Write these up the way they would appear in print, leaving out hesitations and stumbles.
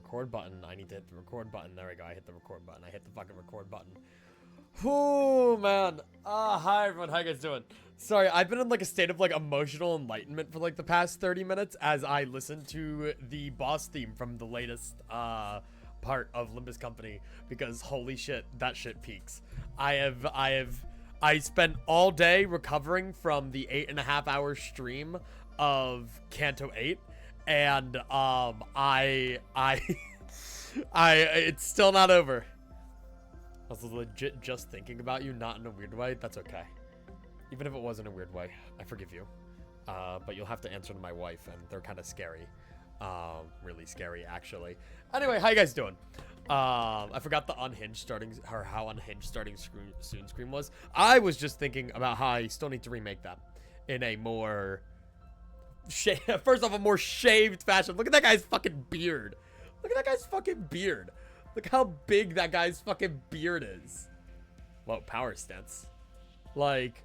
record button. I need to hit the record button. There we go. I hit the record button. I hit the fucking record button. Oh man. Hi everyone. How you guys doing? Sorry, I've been in like a state of like emotional enlightenment for like the past 30 minutes as I listen to the boss theme from the latest part of Limbus Company, because holy shit, that shit peaks. I spent all day recovering from the 8.5-hour stream of Kanto 8, and it's still not over. I was legit just thinking about you, not in a weird way. That's okay. Even if it was in a weird way, I forgive you. But you'll have to answer to my wife, and they're kind of scary. Really scary, actually. Anyway, how you guys doing? I forgot the unhinged starting, or how unhinged starting soon screen was. I was just thinking about how I still need to remake that in a more, first off, a more shaved fashion. Look at that guy's fucking beard. Look at that guy's fucking beard. Look how big that guy's fucking beard is. Whoa, power stance. Like,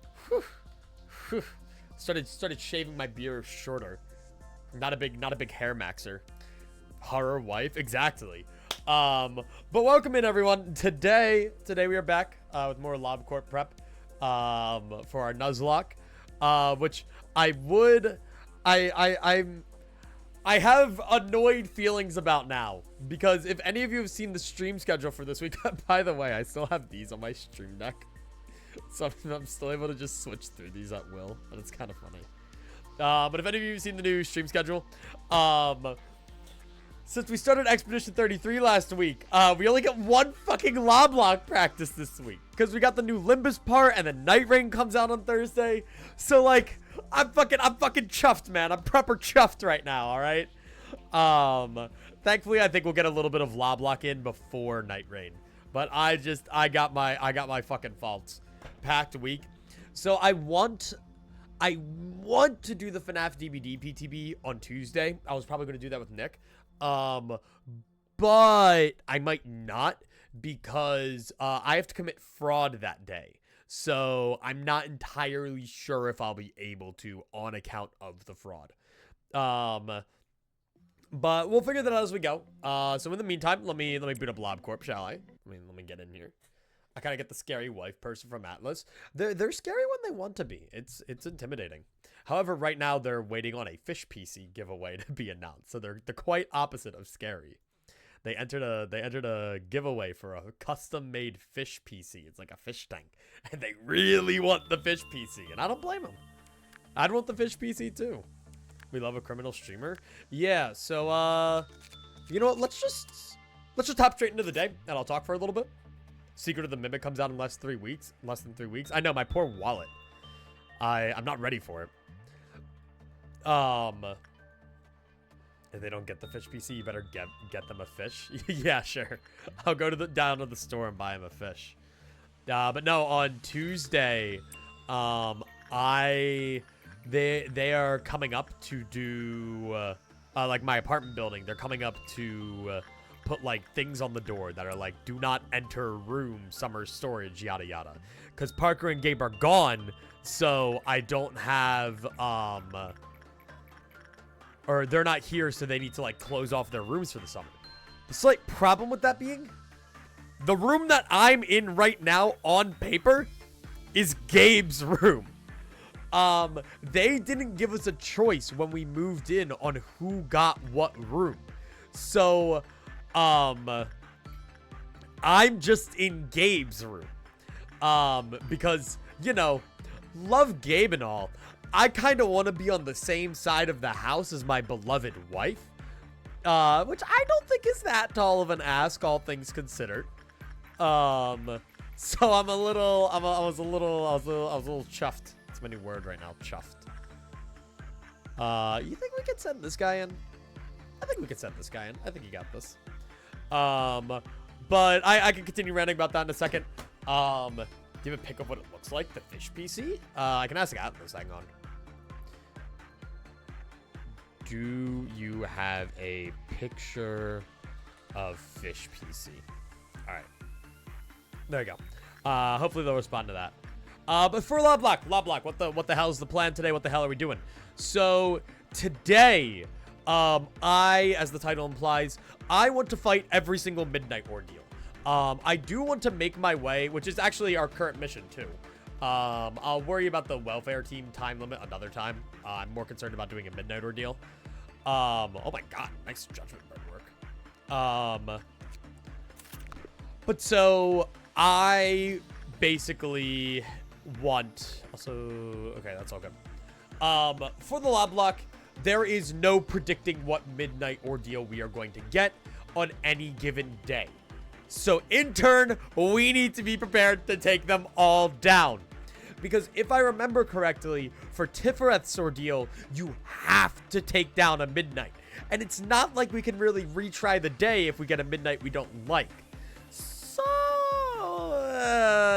started shaving my beard shorter. Not a big hair maxer. Horror wife, exactly. But welcome in everyone. Today we are back with more Loblocke prep for our Nuzlocke, which I have annoyed feelings about now, because if any of you have seen the stream schedule for this week, by the way, I still have these on my stream deck, so I'm still able to just switch through these at will, and it's kind of funny. But if any of you have seen the new stream schedule, since we started Expedition 33 last week, we only get one fucking Loblocke practice this week, because we got the new Limbus part, and then Night Rain comes out on Thursday. So like, I'm fucking chuffed, man. I'm proper chuffed right now. All right. Thankfully, I think we'll get a little bit of Loblocke in before Night Rain, but I got my fucking faults packed week. So I want to do the FNAF DVD PTB on Tuesday. I was probably going to do that with Nick. But I might not, because I have to commit fraud that day. So I'm not entirely sure if I'll be able to on account of the fraud. But we'll figure that out as we go. So in the meantime, let me boot up LobCorp, shall I? Let me get in here. I kind of get the scary wife person from Atlas. They're scary when they want to be. It's intimidating. However, right now they're waiting on a fish PC giveaway to be announced. So they're quite opposite of scary. They entered a giveaway for a custom-made fish PC. It's like a fish tank, and they really want the fish PC, and I don't blame them. I'd want the fish PC too. We love a criminal streamer. Yeah. So you know what? Let's just hop straight into the day, and I'll talk for a little bit. Secret of the Mimic comes out in less than 3 weeks. I know, my poor wallet. I'm not ready for it. If they don't get the fish PC, you better get them a fish. Yeah, sure. I'll go down to the store and buy them a fish. But no, on Tuesday, they are coming up to do like my apartment building. They're coming up to put like things on the door that are like, do not enter room, summer storage, yada yada. Because Parker and Gabe are gone, so I don't have or they're not here, so they need to like close off their rooms for the summer. The slight problem with that being, the room that I'm in right now on paper is Gabe's room. They didn't give us a choice when we moved in on who got what room. So, I'm just in Gabe's room. Because, you know, love Gabe and all. I kind of want to be on the same side of the house as my beloved wife. Which I don't think is that tall of an ask, all things considered. So I'm a little, I was a little chuffed. That's my new word right now, chuffed. You think we could send this guy in? I think we could send this guy in. I think he got this. But I can continue ranting about that in a second. Do you have a pic of what it looks like, the fish PC? I can ask Atlas, hang on. Do you have a picture of fish PC? All right. There you go. Hopefully they'll respond to that. But for Loblocke, what the hell is the plan today? What the hell are we doing? So today, As the title implies, I want to fight every single midnight ordeal. I do want to make my way, which is actually our current mission too. I'll worry about the welfare team time limit another time. I'm more concerned about doing a midnight ordeal. Oh my god, nice judgment bird work. But so I basically want also okay, that's all good. For the Loblocke, there is no predicting what midnight ordeal we are going to get on any given day. So in turn, we need to be prepared to take them all down. Because if I remember correctly, for Tifereth's ordeal, you have to take down a midnight. And it's not like we can really retry the day if we get a midnight we don't like. So,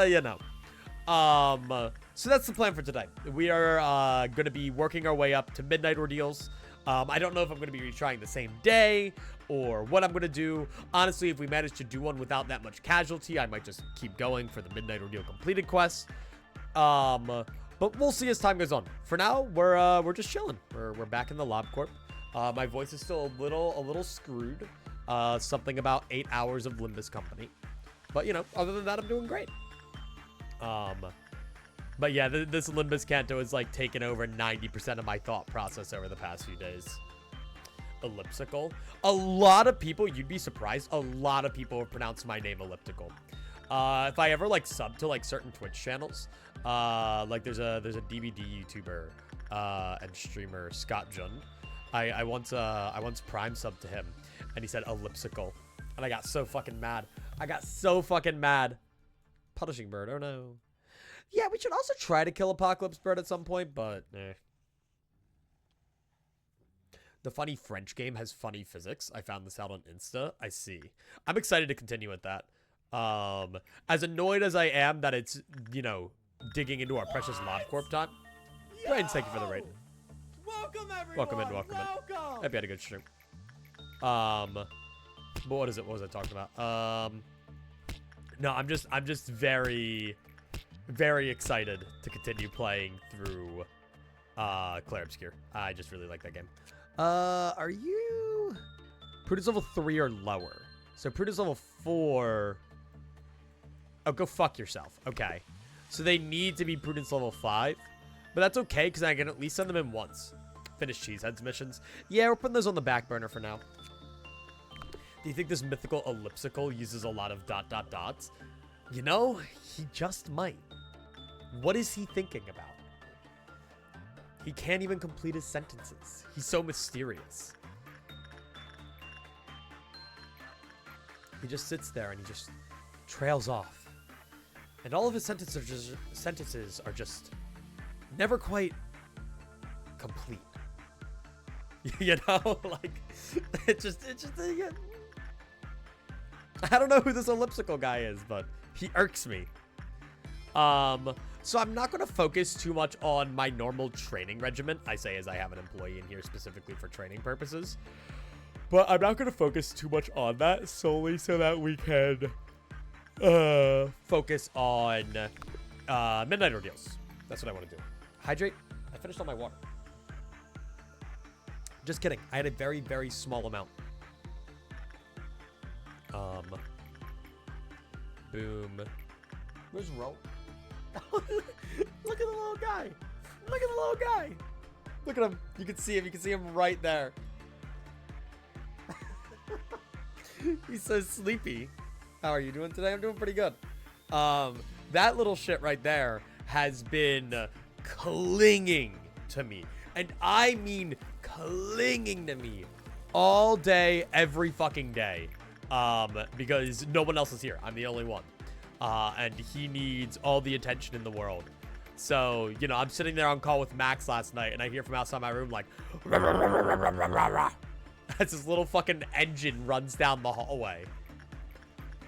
you know. So that's the plan for today. We are going to be working our way up to midnight ordeals. I don't know if I'm going to be retrying the same day or what I'm going to do. Honestly, if we manage to do one without that much casualty, I might just keep going for the midnight ordeal completed quest. But we'll see as time goes on. For now, we're just chilling. We're back in the Lob Corp. My voice is still a little screwed. Something about 8 hours of Limbus company. But you know, other than that, I'm doing great. But yeah, this Limbus Canto has like taken over 90% of my thought process over the past few days. Elliptical. A lot of people, you'd be surprised, a lot of people have pronounced my name elliptical. If I ever like sub to like certain Twitch channels, like there's a DVD YouTuber and streamer Scott Jund. I once prime subbed to him and he said elliptical, and I got so fucking mad. Punishing bird, oh no. Yeah, we should also try to kill Apocalypse Bird at some point, but eh. The funny French game has funny physics. I found this out on Insta. I see. I'm excited to continue with that. As annoyed as I am that it's, you know, digging into our precious Lob Corp time. Go ahead and thank you for the raid. Welcome everyone. Welcome in. Hope you had a good stream. But what is it? What was I talking about? No, I'm just very excited to continue playing through Clair Obscure. I just really like that game. Are you Prudence level 3 or lower? So Prudence level 4. Oh, go fuck yourself. Okay. So they need to be Prudence level 5. But that's okay, because I can at least send them in once. Finish Cheesehead's missions. Yeah, we're putting those on the back burner for now. Do you think this mythical elliptical uses a lot of ... You know, he just might. What is he thinking about? He can't even complete his sentences. He's so mysterious. He just sits there and he just trails off. And all of his sentences are just never quite complete. You know, like it's just yeah. I don't know who this elliptical guy is, but he irks me. So I'm not going to focus too much on my normal training regimen. I say as I have an employee in here specifically for training purposes. But I'm not going to focus too much on that solely so that we can focus on midnight ordeals. That's what I want to do. Hydrate. I finished all my water. Just kidding. I had a very, very small amount. Boom. Where's Ro? Look at the little guy. Look at the little guy. Look at him. You can see him. You can see him right there. He's so sleepy. How are you doing today? I'm doing pretty good. That little shit right there has been clinging to me. And I mean clinging to me all day, every fucking day. Because no one else is here. I'm the only one. And he needs all the attention in the world. So, you know, I'm sitting there on call with Max last night, and I hear from outside my room, like, as his little fucking engine runs down the hallway.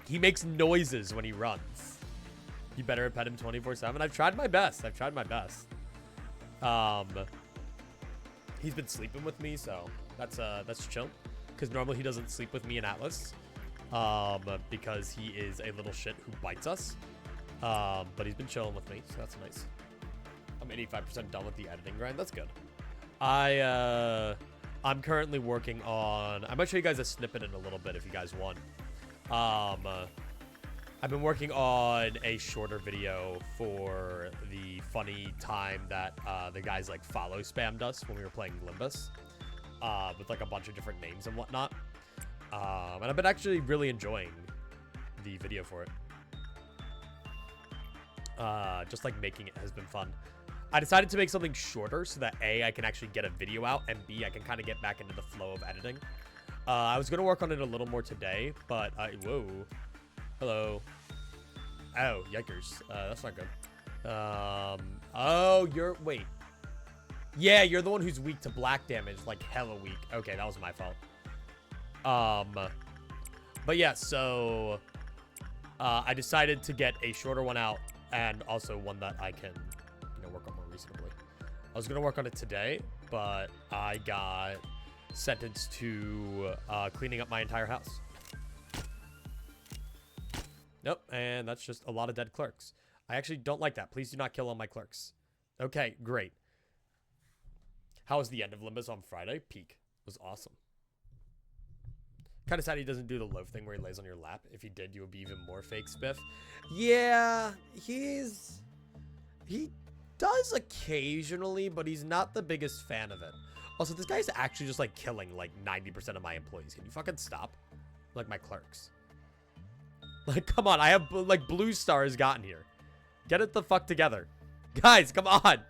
He makes noises when he runs. You better pet him 24/7. I've tried my best. He's been sleeping with me, so that's chill. Because normally he doesn't sleep with me in Atlas. Because he is a little shit who bites us. But he's been chilling with me, so that's nice. I'm 85% done with the editing grind. That's good. I'm currently working on... I might show you guys a snippet in a little bit if you guys want. I've been working on a shorter video for the funny time that the guys like follow spammed us when we were playing Limbus with like a bunch of different names and whatnot. And I've been actually really enjoying the video for it. Just like making it has been fun. I decided to make something shorter so that A, I can actually get a video out, and B, I can kind of get back into the flow of editing. I was going to work on it a little more today, but whoa. Hello. Oh, yikers. That's not good. Oh, wait. Yeah, you're the one who's weak to black damage, like hella weak. Okay, that was my fault. But yeah, so I decided to get a shorter one out and also one that I can, work on more reasonably. I was gonna work on it today, but I got sentenced to cleaning up my entire house. Nope, and that's just a lot of dead clerks. I actually don't like that. Please do not kill all my clerks. Okay, great. How was the end of Limbus on Friday? Peak. It was awesome. Kind of sad he doesn't do the loaf thing where he lays on your lap. If he did, you would be even more fake spiff. Yeah, he does occasionally, but he's not the biggest fan of it. Also, this guy's actually just like killing like 90% of my employees. Can you fucking stop? Like my clerks. Like, come on. I have like Blue Star has gotten here. Get it the fuck together. Guys, come on.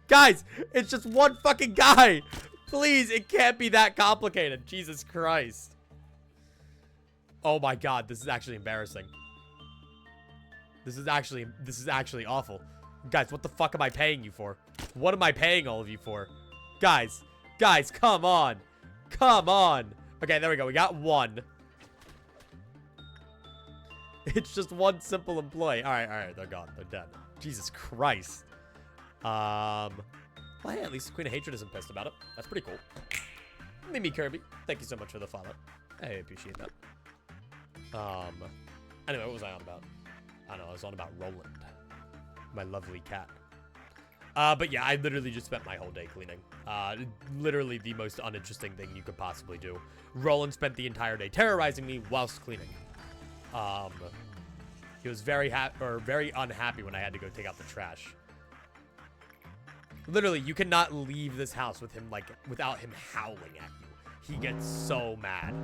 Guys, it's just one fucking guy. Please, it can't be that complicated. Jesus Christ. Oh my God, this is actually embarrassing. This is actually awful. Guys, what the fuck am I paying you for? What am I paying all of you for? Guys, come on. Come on. Okay, there we go. We got one. It's just one simple employee. All right. They're gone. They're dead. Jesus Christ. Well, hey, at least the Queen of Hatred isn't pissed about it. That's pretty cool. Mimi Kirby, thank you so much for the follow. I appreciate that. Anyway, what was I on about? I don't know. I was on about Roland. My lovely cat. But yeah, I literally just spent my whole day cleaning. Literally the most uninteresting thing you could possibly do. Roland spent the entire day terrorizing me whilst cleaning. He was very unhappy when I had to go take out the trash. Literally, you cannot leave this house with him without him howling at you. He gets so mad.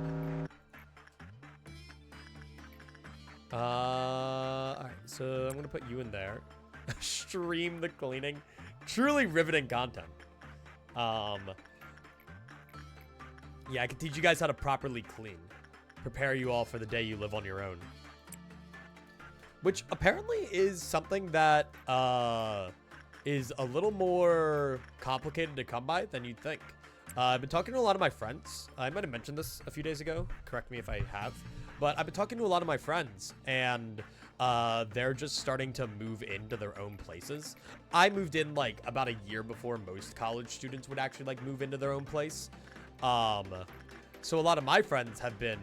Alright, so I'm gonna put you in there. Stream the cleaning. Truly riveting content. Yeah, I can teach you guys how to properly clean. Prepare you all for the day you live on your own. Which apparently is something that is a little more complicated to come by than you'd think. I've been talking to a lot of my friends. I might have mentioned this a few days ago. Correct me if I have. But I've been talking to a lot of my friends, and they're just starting to move into their own places. I moved in like about a year before most college students would actually like move into their own place. So a lot of my friends have been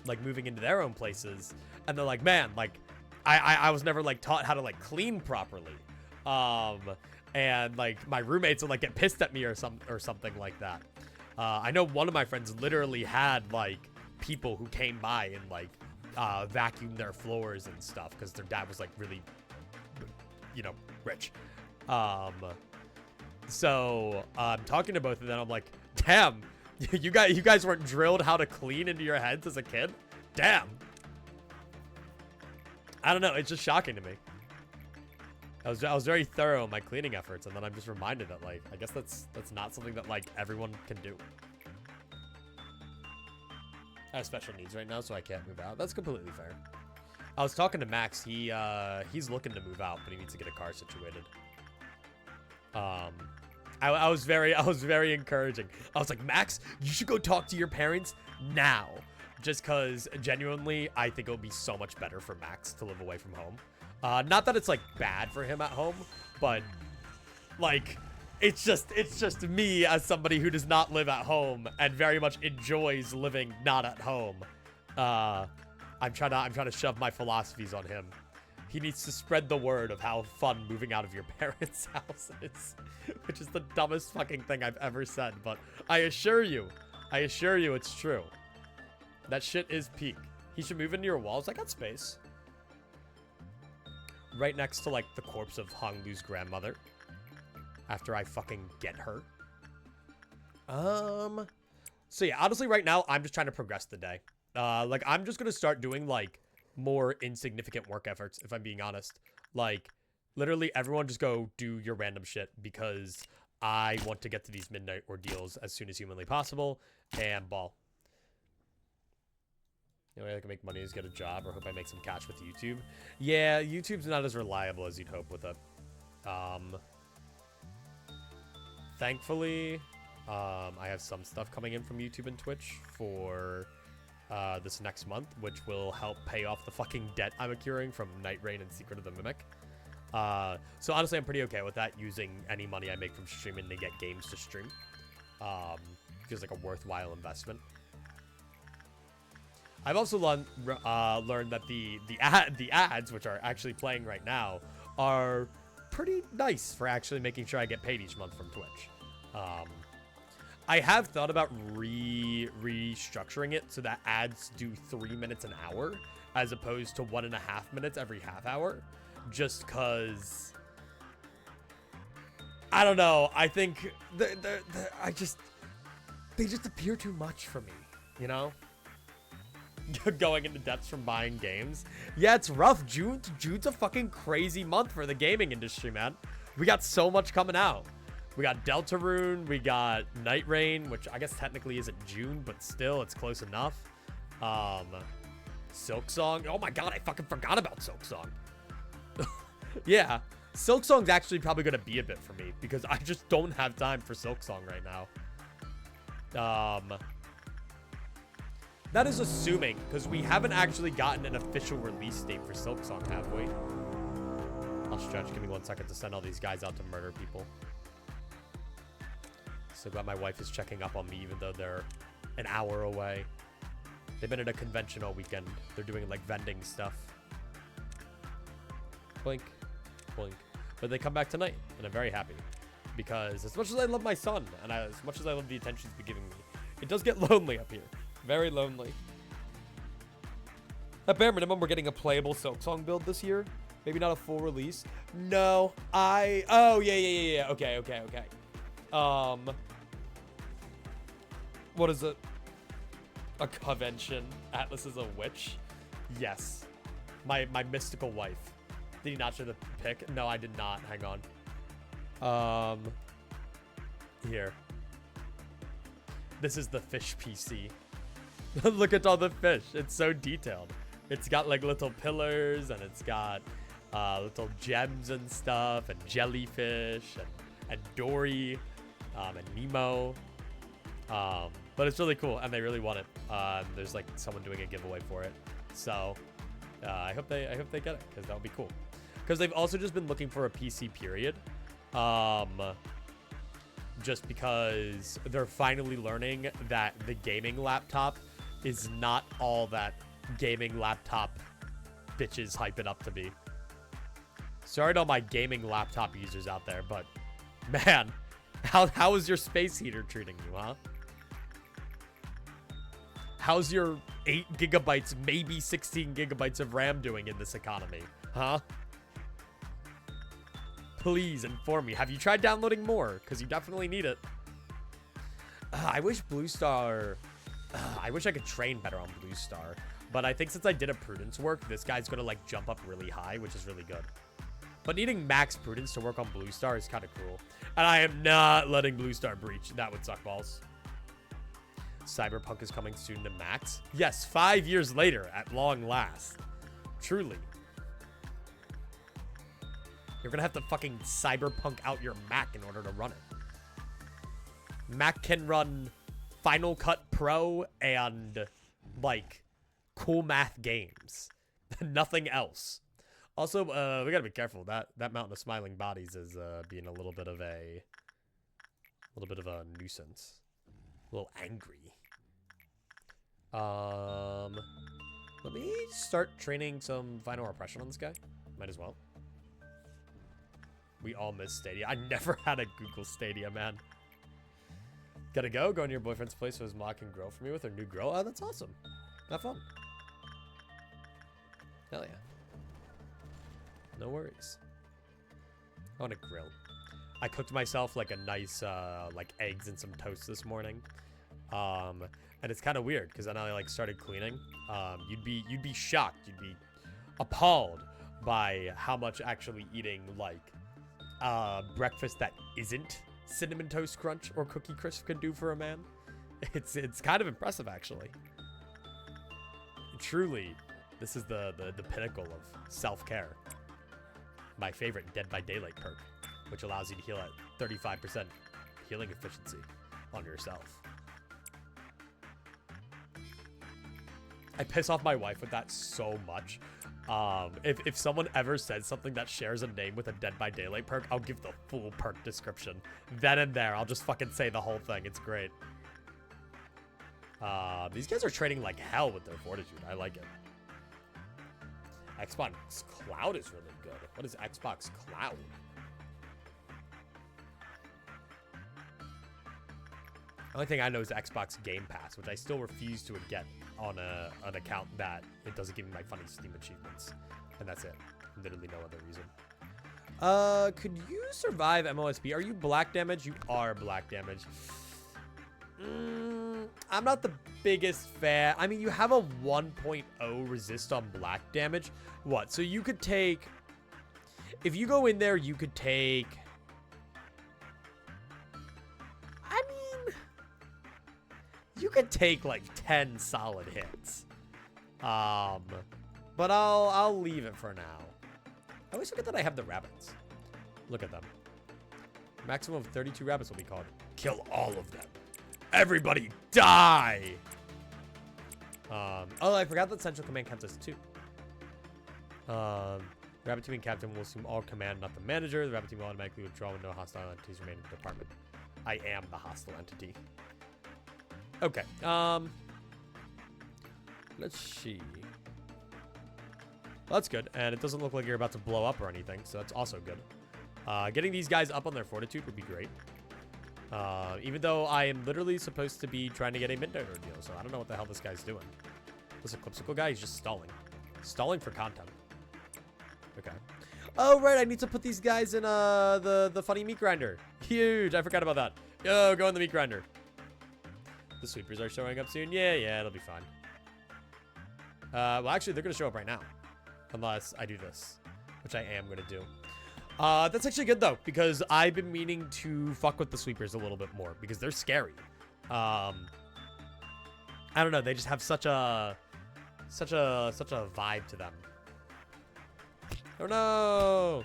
like moving into their own places, and they're like, man, like I was never like taught how to like clean properly. And like my roommates would like get pissed at me or something like that. I know one of my friends literally had like people who came by and like vacuumed their floors and stuff because their dad was like really, rich. So I'm talking to both of them. I'm like, damn, you guys weren't drilled how to clean into your heads as a kid? Damn. I don't know. It's just shocking to me. I was very thorough in my cleaning efforts, and then I'm just reminded that like I guess that's not something that like everyone can do. I have special needs right now, so I can't move out. That's completely fair. I was talking to Max. He's looking to move out, but he needs to get a car situated. I was very encouraging. I was like, Max, you should go talk to your parents now, just because genuinely I think it would be so much better for Max to live away from home. Not that it's like bad for him at home, but like it's just me as somebody who does not live at home and very much enjoys living not at home. I'm trying to shove my philosophies on him. He needs to spread the word of how fun moving out of your parents' house is, which is the dumbest fucking thing I've ever said, but I assure you it's true. That shit is peak. He should move into your walls. I got space. Right next to, like, the corpse of Honglu's grandmother. After I fucking get her. So yeah, honestly, right now, I'm just trying to progress the day. Like, I'm just gonna start doing, like, more insignificant work efforts, if I'm being honest. Like, literally, everyone just go do your random shit because I want to get to these midnight ordeals as soon as humanly possible, and ball. The only way I can make money is get a job or hope I make some cash with YouTube. Yeah, YouTube's not as reliable as you'd hope with it. Thankfully, I have some stuff coming in from YouTube and Twitch for this next month, which will help pay off the fucking debt I'm accruing from Night Rain and Secret of the Mimic. So honestly, I'm pretty okay with that, using any money I make from streaming to get games to stream. Feels like a worthwhile investment. I've also learned that the ads, which are actually playing right now, are pretty nice for actually making sure I get paid each month from Twitch. I have thought about restructuring it so that ads do 3 minutes an hour as opposed to 1.5 minutes every half hour, just cause I don't know. I think they just appear too much for me, you know? Going into depths from buying games. Yeah, it's rough. June's a fucking crazy month for the gaming industry, man. We got so much coming out. We got Deltarune, we got Night Rain, which I guess technically isn't June, but still, it's close enough. Silksong. Oh my god, I fucking forgot about Silksong. Yeah, Silksong's actually probably going to be a bit for me, because I just don't have time for Silksong right now. That is assuming, because we haven't actually gotten an official release date for Silksong, have we? I'll stretch. Give me 1 second to send all these guys out to murder people. So glad my wife is checking up on me, even though they're an hour away. They've been at a convention all weekend. They're doing, like, vending stuff. Blink. Blink. But they come back tonight, and I'm very happy. Because as much as I love my son, and as much as I love the attention he's been giving me, it does get lonely up here. Very lonely. At bare minimum, we're getting a playable Silksong build this year. Maybe not a full release. No, oh, yeah. Okay. What is it? A convention. Atlas is a witch. Yes. My mystical wife. Did he not show the pic? No, I did not. Hang on. Here. This is the fish PC. Look at all the fish. It's so detailed. It's got like little pillars, and it's got little gems and stuff, and jellyfish, and Dory, and Nemo. But it's really cool, and they really want it. There's like someone doing a giveaway for it, so I hope they get it, because that would be cool. Because they've also just been looking for a PC period. Just because they're finally learning that the gaming laptop is not all that gaming laptop bitches hype it up to be. Sorry to all my gaming laptop users out there, but man, how is your space heater treating you, huh? How's your 8 gigabytes, maybe 16 gigabytes of RAM doing in this economy, huh? Please inform me. Have you tried downloading more? Because you definitely need it. I wish Blue Star... I wish I could train better on Blue Star. But I think since I did a Prudence work, this guy's going to, like, jump up really high, which is really good. But needing max Prudence to work on Blue Star is kind of cruel. And I am not letting Blue Star breach. That would suck balls. Cyberpunk is coming soon to max. Yes, 5 years later, at long last. Truly. You're gonna have to fucking cyberpunk out your Mac in order to run it. Mac can run Final Cut Pro and, like, cool math games. Nothing else. Also, we gotta be careful. That mountain of smiling bodies is being a little bit of a nuisance. A little angry. Let me start training some final repression on this guy. Might as well. We all miss Stadia. I never had a Google Stadia, man. Gotta go. Go to your boyfriend's place so his mom can grill for me with her new grill. Oh, that's awesome. Have fun. Hell yeah. No worries. I want to grill. I cooked myself like a nice, like eggs and some toast this morning. And it's kind of weird because then I like started cleaning. You'd be shocked. You'd be appalled by how much actually eating like breakfast that isn't Cinnamon Toast Crunch or Cookie Crisp can do for a man. It's kind of impressive, actually. Truly, this is the pinnacle of self-care. My favorite Dead by Daylight perk, which allows you to heal at 35% healing efficiency on yourself. I piss off my wife with that so much. If someone ever says something that shares a name with a Dead by Daylight perk, I'll give the full perk description. Then and there, I'll just fucking say the whole thing. It's great. These guys are trading like hell with their fortitude. I like it. Xbox Cloud is really good. What is Xbox Cloud? The only thing I know is Xbox Game Pass, which I still refuse to get on an account that it doesn't give me my funny Steam achievements. And that's it. Literally no other reason. Could you survive MOSB? Are you black damage? You are black damage. I'm not the biggest fan. I mean, you have a 1.0 resist on black damage. What? So you could take... If you go in there, you could take... I mean... You could take like 10 solid hits. But I'll leave it for now. I always forget that I have the rabbits. Look at them. Maximum of 32 rabbits will be called. Kill all of them. Everybody die! Oh, I forgot that Central Command counts as 2. Rabbit Team and Captain will assume all command, not the manager. The Rabbit Team will automatically withdraw when no hostile entities remain in the department. I am the hostile entity. Okay, let's see. Well, that's good, and it doesn't look like you're about to blow up or anything, so that's also good. Getting these guys up on their fortitude would be great. Even though I am literally supposed to be trying to get a midnight ordeal, so I don't know what the hell this guy's doing. This Eclipsical guy, he's just stalling. Stalling for content. Okay. Oh, right, I need to put these guys in the funny meat grinder. Huge, I forgot about that. Yo, go in the meat grinder. The sweepers are showing up soon. Yeah, it'll be fine. Well, actually, they're going to show up right now. Unless I do this, which I am going to do. That's actually good, though, because I've been meaning to fuck with the sweepers a little bit more, because they're scary. I don't know, they just have such a vibe to them. Oh, no!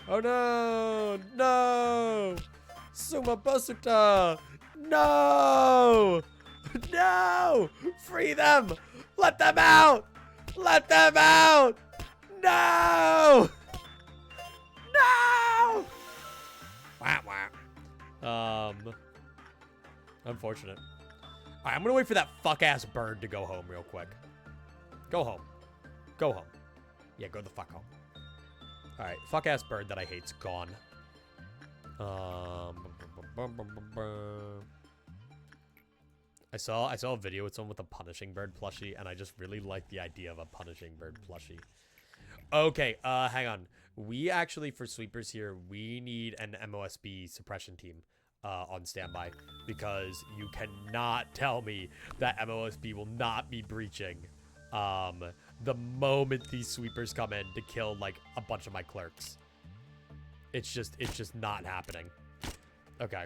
Oh, no! No! Suma Basuta! No! No! Free them! Let them out! Let them out! No! No! Unfortunate. Alright, I'm gonna wait for that fuck-ass bird to go home real quick. Go home. Go home. Yeah, go the fuck home. Alright, fuck-ass bird that I hate's gone. I saw a video with someone with a punishing bird plushie, and I just really like the idea of a punishing bird plushie. Okay, hang on. We actually, for sweepers here, we need an MOSB suppression team on standby, because you cannot tell me that MOSB will not be breaching the moment these sweepers come in to kill like a bunch of my clerks. It's just not happening. Okay.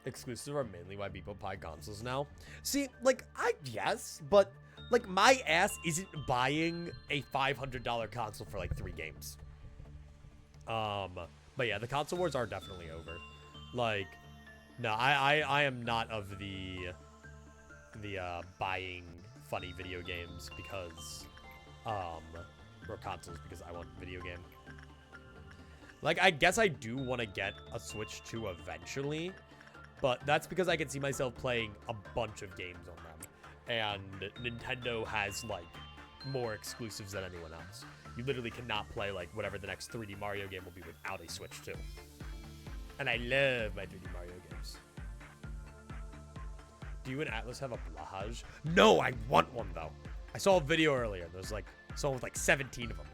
Exclusives are mainly why people buy consoles now. See, like, I guess, but like my ass isn't buying a $500 console for like 3 games. But yeah, the console wars are definitely over. Like, no, I am not of the buying funny video games because or consoles because I want video game. Like, I guess I do want to get a Switch 2 eventually, but that's because I can see myself playing a bunch of games on them. And Nintendo has, like, more exclusives than anyone else. You literally cannot play like whatever the next 3D Mario game will be without a Switch 2. And I love my 3D Mario games. Do you and Atlas have a Blahaj? No, I want one though. I saw a video earlier. There's like someone with like 17 of them.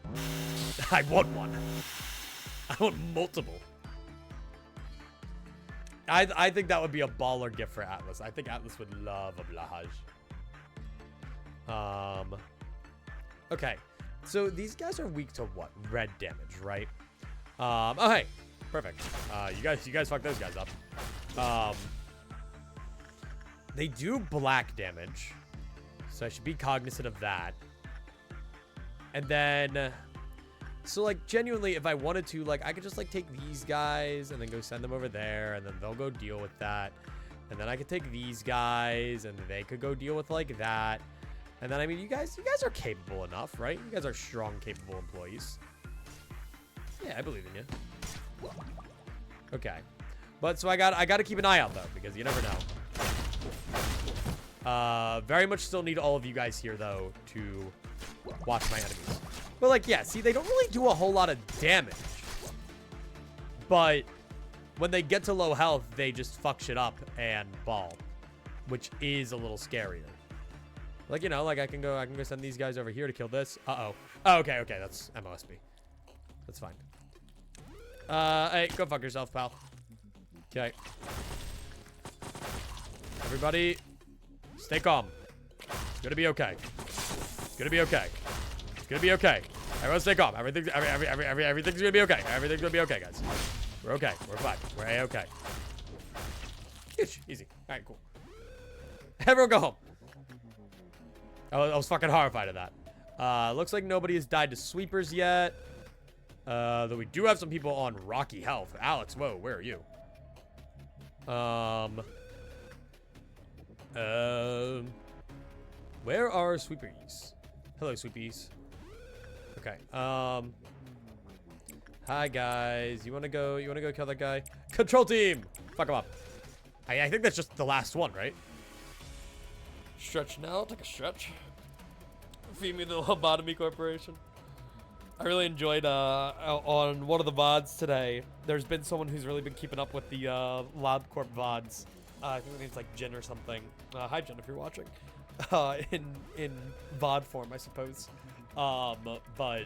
I want one. I want multiple. I think that would be a baller gift for Atlas. I think Atlas would love a Blahaj. Okay. So these guys are weak to what? Red damage, right? Oh hey. Perfect. You guys fuck those guys up. They do black damage. So I should be cognizant of that. And then so like genuinely if I wanted to, like I could just like take these guys and then go send them over there and then they'll go deal with that. And then I could take these guys and they could go deal with like that. And then I mean you guys are capable enough, right? You guys are strong, capable employees. Yeah, I believe in you. Okay. But so I got to keep an eye out though because you never know. Very much still need all of you guys here though to watch my enemies. But like, yeah, see, they don't really do a whole lot of damage. But when they get to low health, they just fuck shit up and ball, which is a little scarier. Like, you know, like I can go send these guys over here to kill this. Uh-oh. Oh, okay, that's MOSB. That's fine. Hey, go fuck yourself, pal. Okay. Everybody, stay calm. It's gonna be okay. It's gonna be okay. It's gonna be okay. Everyone stay calm. Everything's gonna be okay. Everything's gonna be okay, guys. We're okay. We're fine. We're A-okay. Easy. All right, cool. Everyone go home. I was fucking horrified of that. Looks like nobody has died to sweepers yet. Though we do have some people on rocky health. Alex, whoa, where are you? Where are sweepies? Hello, sweepies. Okay. Hi guys. You wanna go kill that guy? Control team! Fuck him up. I think that's just the last one, right? Stretch now, take a stretch. Feed me the Lobotomy Corporation. I really enjoyed on one of the VODs today. There's been someone who's really been keeping up with the LabCorp VODs. I think the name's like Jen or something. Hi Jen, if you're watching. In VOD form, I suppose. But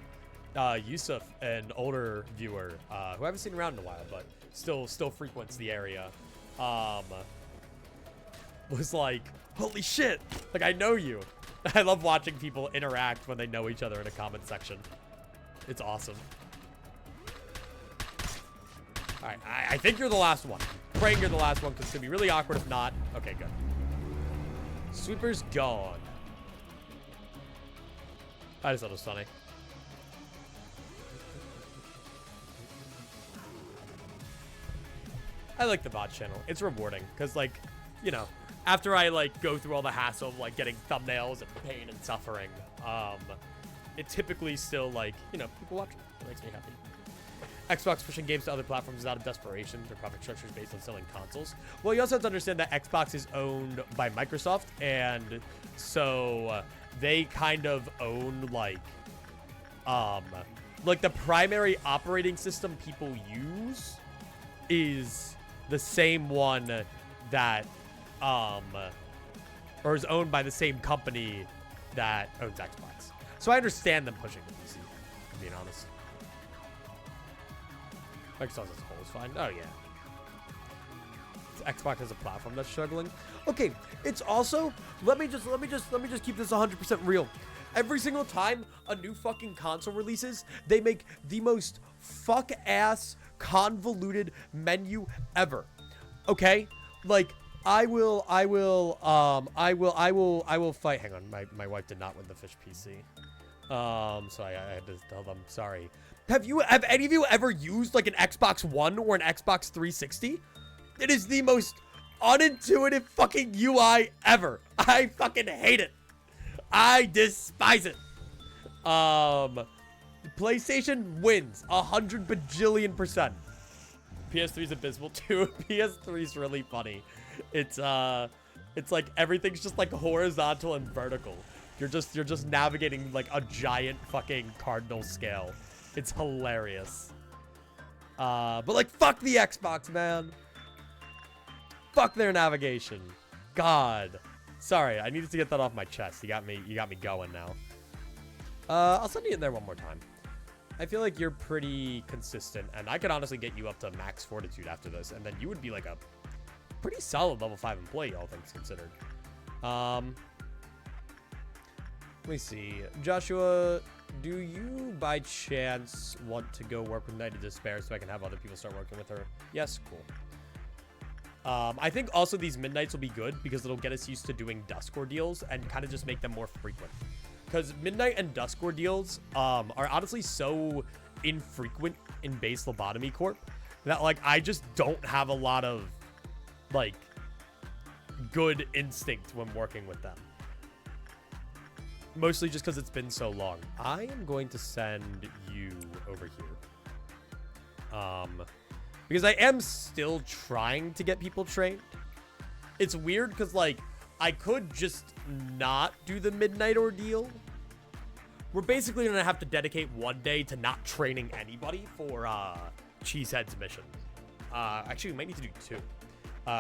Yusuf, an older viewer who I haven't seen around in a while, but still frequents the area, was like, holy shit, like I know you. I love watching people interact when they know each other in a comment section. It's awesome. All right, I think you're the last one. I'm praying you're the last one because it's gonna be really awkward if not. Okay, good. Sweeper's gone. I just thought it was funny. I like the VOD channel. It's rewarding because, like, you know, after I like go through all the hassle of like getting thumbnails and pain and suffering, it typically still, like, you know, people watch it. It makes me happy. Xbox pushing games to other platforms is out of desperation. Their profit structure is based on selling consoles. Well, you also have to understand that Xbox is owned by Microsoft, and so they kind of own like the primary operating system people use is the same one that or is owned by the same company that owns Xbox. So I understand them pushing the PC, I'm being honest. Microsoft as a whole is fine. Oh yeah. It's Xbox as a platform that's struggling. Okay, it's also let me just keep this 100% real. Every single time a new fucking console releases, they make the most fuck ass convoluted menu ever. Okay? Like I will fight. Hang on, my wife did not win the fish PC. So I had to tell them sorry. Have any of you ever used like an Xbox One or an Xbox 360? It is the most unintuitive fucking UI ever. I fucking hate it. I despise it. PlayStation wins 100 bajillion%. PS3 is abysmal too. PS3 is really funny. It's like everything's just like horizontal and vertical. You're just navigating like a giant fucking cardinal scale. It's hilarious. But like, fuck the Xbox, man. Fuck their navigation. God. Sorry, I needed to get that off my chest. You got me going now. I'll send you in there one more time. I feel like you're pretty consistent, and I could honestly get you up to max fortitude after this, and then you would be like a pretty solid level 5 employee, all things considered. Let me see. Joshua, do you by chance want to go work with Night of Despair so I can have other people start working with her? Yes, cool. I think also these midnights will be good because it'll get us used to doing dusk ordeals and kind of just make them more frequent. Because midnight and dusk ordeals are honestly so infrequent in base Lobotomy Corp that like I just don't have a lot of like good instinct when working with them. Mostly just because it's been so long. I am going to send you over here. Because I am still trying to get people trained. It's weird because, like, I could just not do the midnight ordeal. We're basically going to have to dedicate one day to not training anybody for Cheesehead's mission. Actually, we might need to do 2.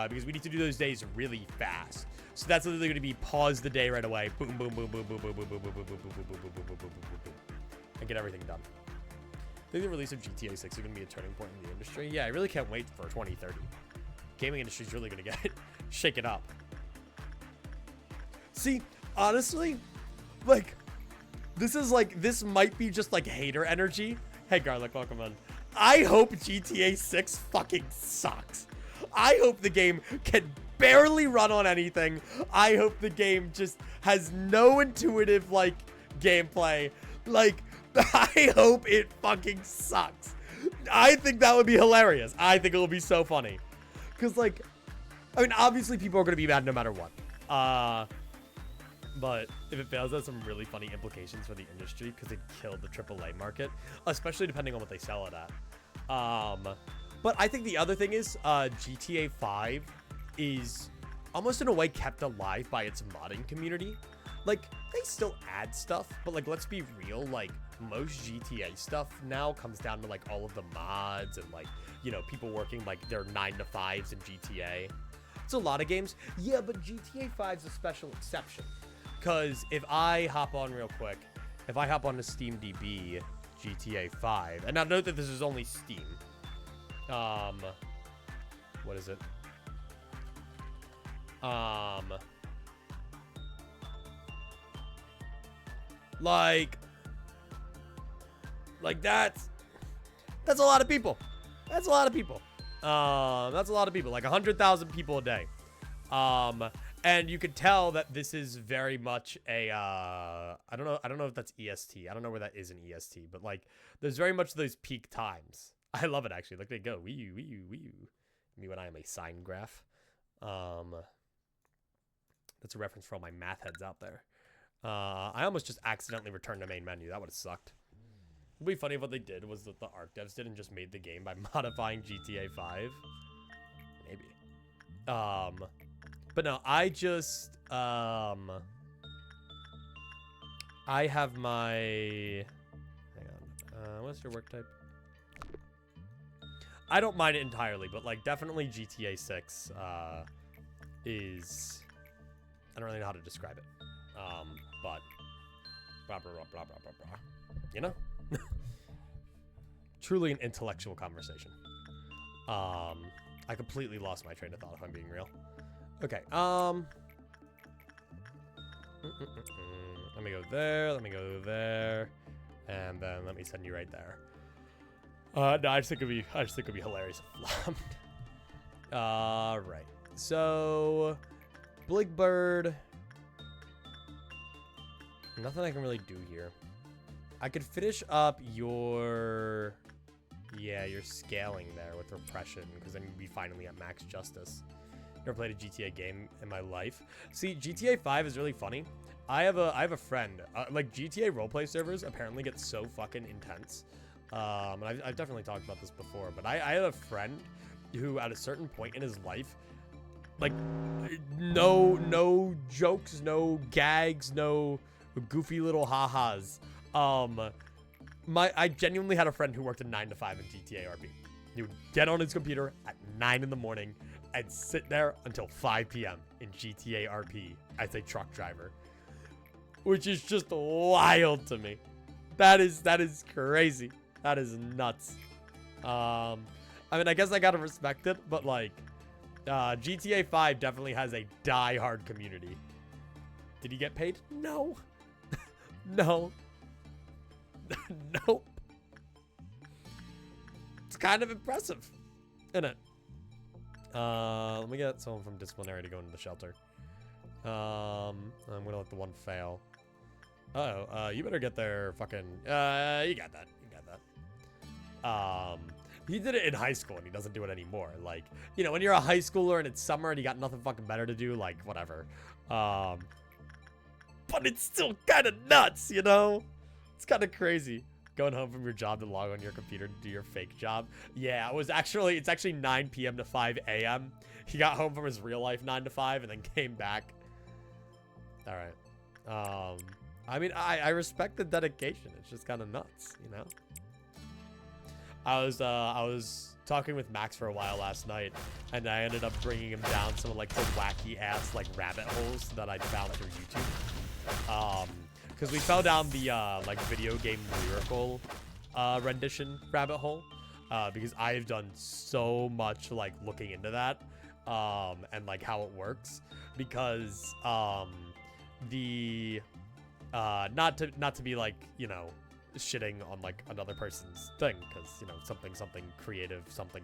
Because we need to do those days really fast. So that's literally going to be pause the day right away. Boom, boom, boom, boom, boom, boom, boom, boom, boom, boom, boom, boom, boom, boom, boom, boom, boom, boom, and get everything done. I think the release of GTA 6 is going to be a turning point in the industry. Yeah, I really can't wait for 2030. Gaming industry is really going to get shaken up. See, honestly, like, this might be just like hater energy. Hey, Garlic, welcome in. I hope GTA 6 fucking sucks. I hope the game can barely run on anything. I hope the game just has no intuitive, like, gameplay. Like, I hope it fucking sucks. I think that would be hilarious. I think it will be so funny. Because, like, I mean, obviously people are going to be mad no matter what. But if it fails, it has some really funny implications for the industry because it killed the AAA market, especially depending on what they sell it at. But I think the other thing is GTA 5 is almost in a way kept alive by its modding community. Like, they still add stuff, but like, let's be real, like, most GTA stuff now comes down to like all of the mods and like, you know, people working like their 9-to-5s in GTA. It's a lot of games. Yeah, but GTA 5 is a special exception. Because if I hop on real quick, if I hop on to SteamDB GTA 5, and now note that this is only Steam. What is it? Like that's a lot of people. That's a lot of people. That's a lot of people. Like 100,000 people a day. And you could tell that this is very much a, I don't know if that's EST. I don't know where that is in EST, but like, there's very much those peak times. I love it, actually. Look, they go, wee you. Me when I am a sine graph. That's a reference for all my math heads out there. I almost just accidentally returned the main menu. That would have sucked. It'd be funny if what they did was that the ARC devs did and just made the game by modifying GTA 5. Maybe. But no, I just, I have my, hang on, what's your work type? I don't mind it entirely, but like definitely GTA 6, is, I don't really know how to describe it, but, blah, blah, blah, blah, blah, blah, blah, you know? Truly an intellectual conversation. I completely lost my train of thought, if I'm being real. Okay, let me go there, let me go there, and then let me send you right there. No, I just think it'd be hilarious if flopped. Alright. So Blig Bird. Nothing I can really do here. I could finish up your scaling there with repression, because then you'd be finally at max justice. Never played a GTA game in my life. See, GTA 5 is really funny. I have a friend. Like, GTA roleplay servers apparently get so fucking intense. And I've definitely talked about this before, but I had a friend who, at a certain point in his life, like, no jokes, no gags, no goofy little ha-has. I genuinely had a friend who worked a 9 to 5 in GTA RP. He would get on his computer at 9 in the morning and sit there until 5 p.m. in GTA RP as a truck driver, which is just wild to me. That is crazy. That is nuts. I mean, I guess I gotta respect it, but like, GTA 5 definitely has a die-hard community. Did he get paid? No. No. Nope. It's kind of impressive, isn't it? Let me get someone from disciplinary to go into the shelter. I'm gonna let the one fail. You better get there fucking, you got that. You got that. He did it in high school and he doesn't do it anymore. Like, you know, when you're a high schooler and it's summer and you got nothing fucking better to do, like, whatever. But it's still kind of nuts, you know? It's kind of crazy. Going home from your job to log on your computer to do your fake job. Yeah, it's actually 9 p.m. to 5 a.m. He got home from his real life 9 to 5 and then came back. All right. I mean, I respect the dedication. It's just kind of nuts, you know? I was talking with Max for a while last night, and I ended up bringing him down some of like the wacky ass like rabbit holes that I found through YouTube. Because we fell down the like video game lyrical rendition rabbit hole, because I've done so much like looking into that and like how it works, because the not to be like, you know, shitting on like another person's thing, because, you know, something creative, something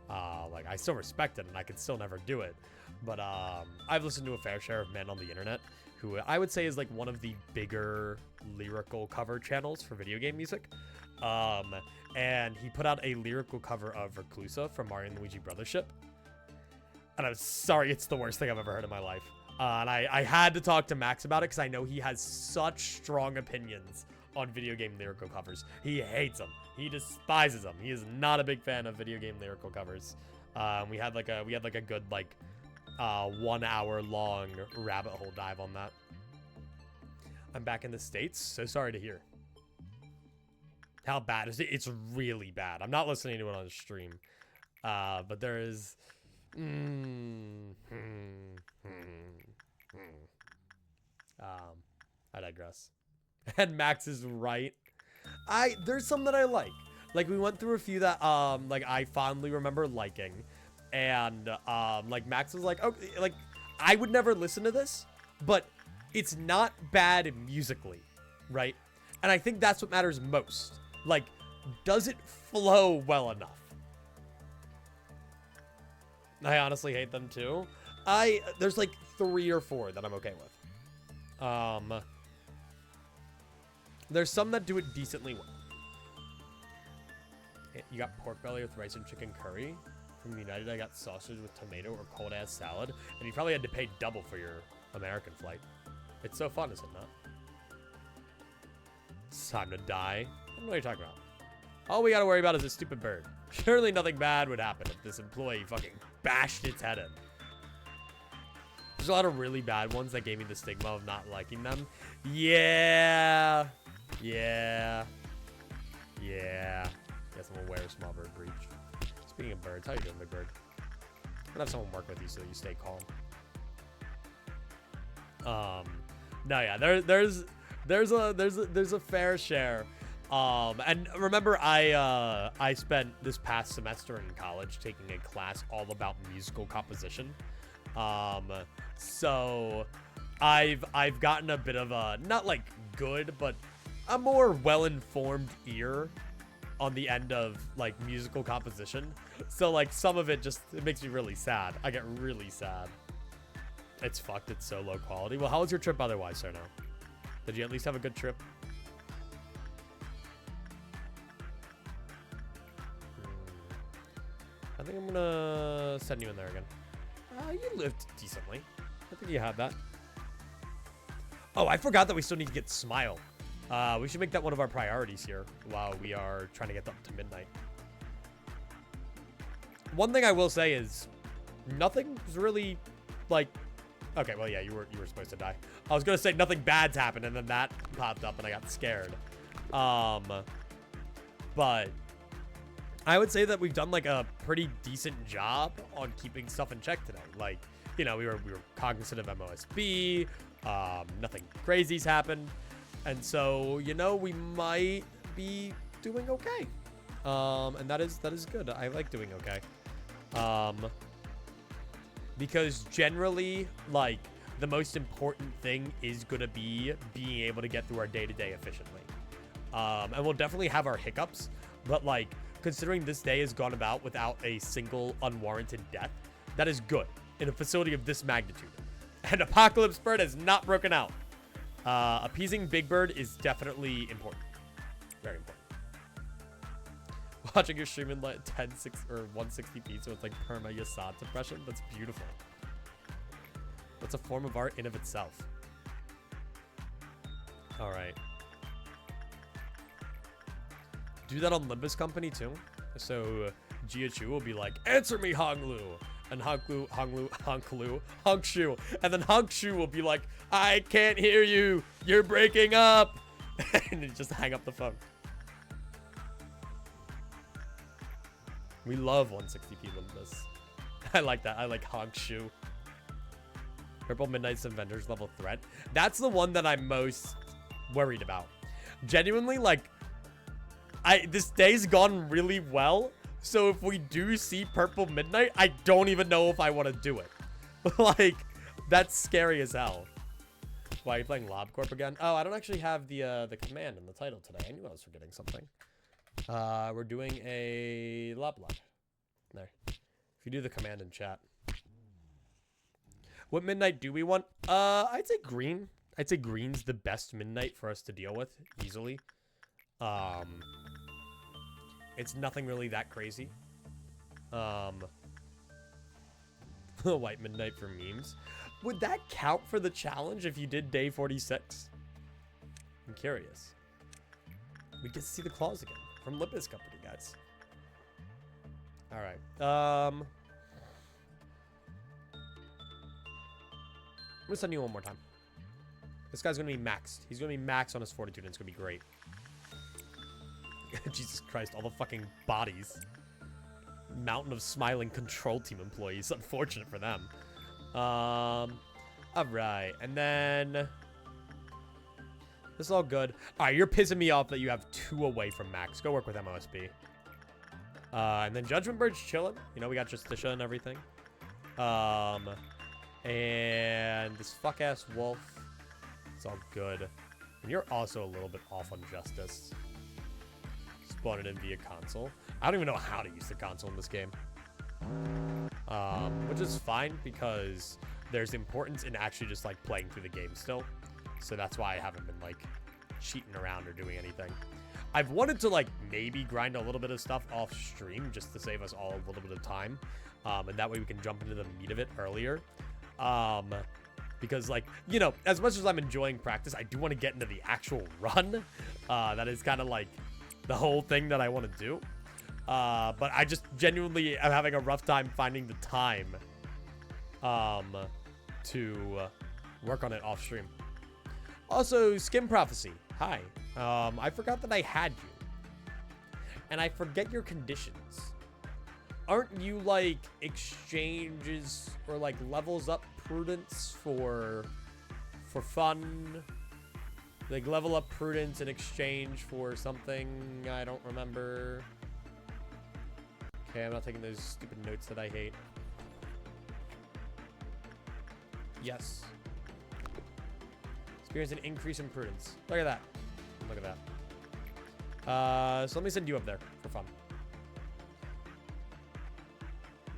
like I still respect it and I could still never do it, but I've listened to a fair share of men on the internet who I would say is like one of the bigger lyrical cover channels for video game music, and he put out a lyrical cover of Reclusa from Mario and Luigi Brothership, and I'm sorry, it's the worst thing I've ever heard in my life. And I had to talk to Max about it because I know he has such strong opinions on video game lyrical covers. He hates them. He despises them. He is not a big fan of video game lyrical covers. We had like a good like 1 hour long rabbit hole dive on that. I'm back in the States. So sorry to hear. How bad is it? It's really bad. I'm not listening to it on stream. But there is I digress. And Max is right. There's some that I like. Like, we went through a few that like I fondly remember liking, and like Max was like, okay, like I would never listen to this, but it's not bad musically, right? And I think that's what matters most. Like, does it flow well enough? I honestly hate them too. There's like 3 or 4 that I'm okay with. There's some that do it decently well. You got pork belly with rice and chicken curry. From United, I got sausage with tomato or cold ass salad. And you probably had to pay double for your American flight. It's so fun, is it not? It's time to die. I don't know what you're talking about. All we gotta worry about is a stupid bird. Surely nothing bad would happen if this employee fucking bashed its head in. There's a lot of really bad ones that gave me the stigma of not liking them. Yeah. Guess I'm gonna wear a small bird breach. Speaking of birds, how you doing, big bird? I'm gonna have someone work with you so you stay calm. No, yeah, there's a fair share. And remember, I spent this past semester in college taking a class all about musical composition. So I've gotten a bit of a, not like good, but a more well-informed ear on the end of like musical composition. So like some of it makes me really sad. I get really sad. It's fucked. It's so low quality. Well, how was your trip otherwise, sir? Now, did you at least have a good trip? I think I'm gonna send you in there again. You lived decently. I think you have that. Oh, I forgot that we still need to get Smile. We should make that one of our priorities here while we are trying to get up to midnight. One thing I will say is nothing's really like Okay, well, yeah, you were supposed to die. I was gonna say nothing bad's happened, and then that popped up, and I got scared. But I would say that we've done like a pretty decent job on keeping stuff in check today. Like, you know, we were cognizant of MOSB. Nothing crazy's happened, and so you know we might be doing okay. And that is good. I like doing okay. Because generally, like, the most important thing is gonna be being able to get through our day-to-day efficiently. And we'll definitely have our hiccups, but like, considering this day has gone about without a single unwarranted death, that is good in a facility of this magnitude. And Apocalypse Bird has not broken out. Appeasing Big Bird is definitely important. Very important. Watching your stream in like 160p, so it's like perma Yasad suppression. That's beautiful. That's a form of art in of itself. All right. Do that on Limbus Company too. So Jiachu will be like, "Answer me, Honglu," and Hongshu, and then Hongshu will be like, "I can't hear you. You're breaking up," and then just hang up the phone. We love 160p Limbus. I like that. I like Hongshu. Purple Midnight's a vendor's level threat. That's the one that I'm most worried about. Genuinely, like, this day's gone really well. So if we do see Purple Midnight, I don't even know if I want to do it. Like, that's scary as hell. Why are you playing Lob Corp again? Oh, I don't actually have the command in the title today. I knew I was forgetting something. We're doing a Loblocke. There. If you do the command in chat. What midnight do we want? I'd say green. I'd say green's the best midnight for us to deal with easily. It's nothing really that crazy. White midnight for memes. Would that count for the challenge if you did day 46? I'm curious. We get to see the claws again from Limbus Company, guys. All right. I'm gonna send you one more time. This guy's gonna be maxed. He's gonna be maxed on his fortitude, and it's gonna be great. Jesus Christ, all the fucking bodies. Mountain of smiling control team employees. Unfortunate for them. All right, and then this is all good. All right, you're pissing me off that you have 2 away from max. Go work with MOSB. And then Judgment Bird's chilling. You know, we got Justicia and everything. And this fuck-ass wolf. It's all good. And you're also a little bit off on Justice. Spawn it in via console. I don't even know how to use the console in this game. Which is fine because there's importance in actually just like playing through the game still. So that's why I haven't been like cheating around or doing anything. I've wanted to like maybe grind a little bit of stuff off stream just to save us all a little bit of time. And that way we can jump into the meat of it earlier. Because like, you know, as much as I'm enjoying practice, I do want to get into the actual run. That is kind of like the whole thing that I want to do. But I just genuinely am having a rough time finding the time to work on it off stream. Also, Skim Prophecy. Hi. I forgot that I had you. And I forget your conditions. Aren't you like exchanges or like levels up prudence for fun? Like level up prudence in exchange for something I don't remember. Okay, I'm not taking those stupid notes that I hate. Yes. Experience an increase in prudence. Look at that. Look at that. So let me send you up there for fun.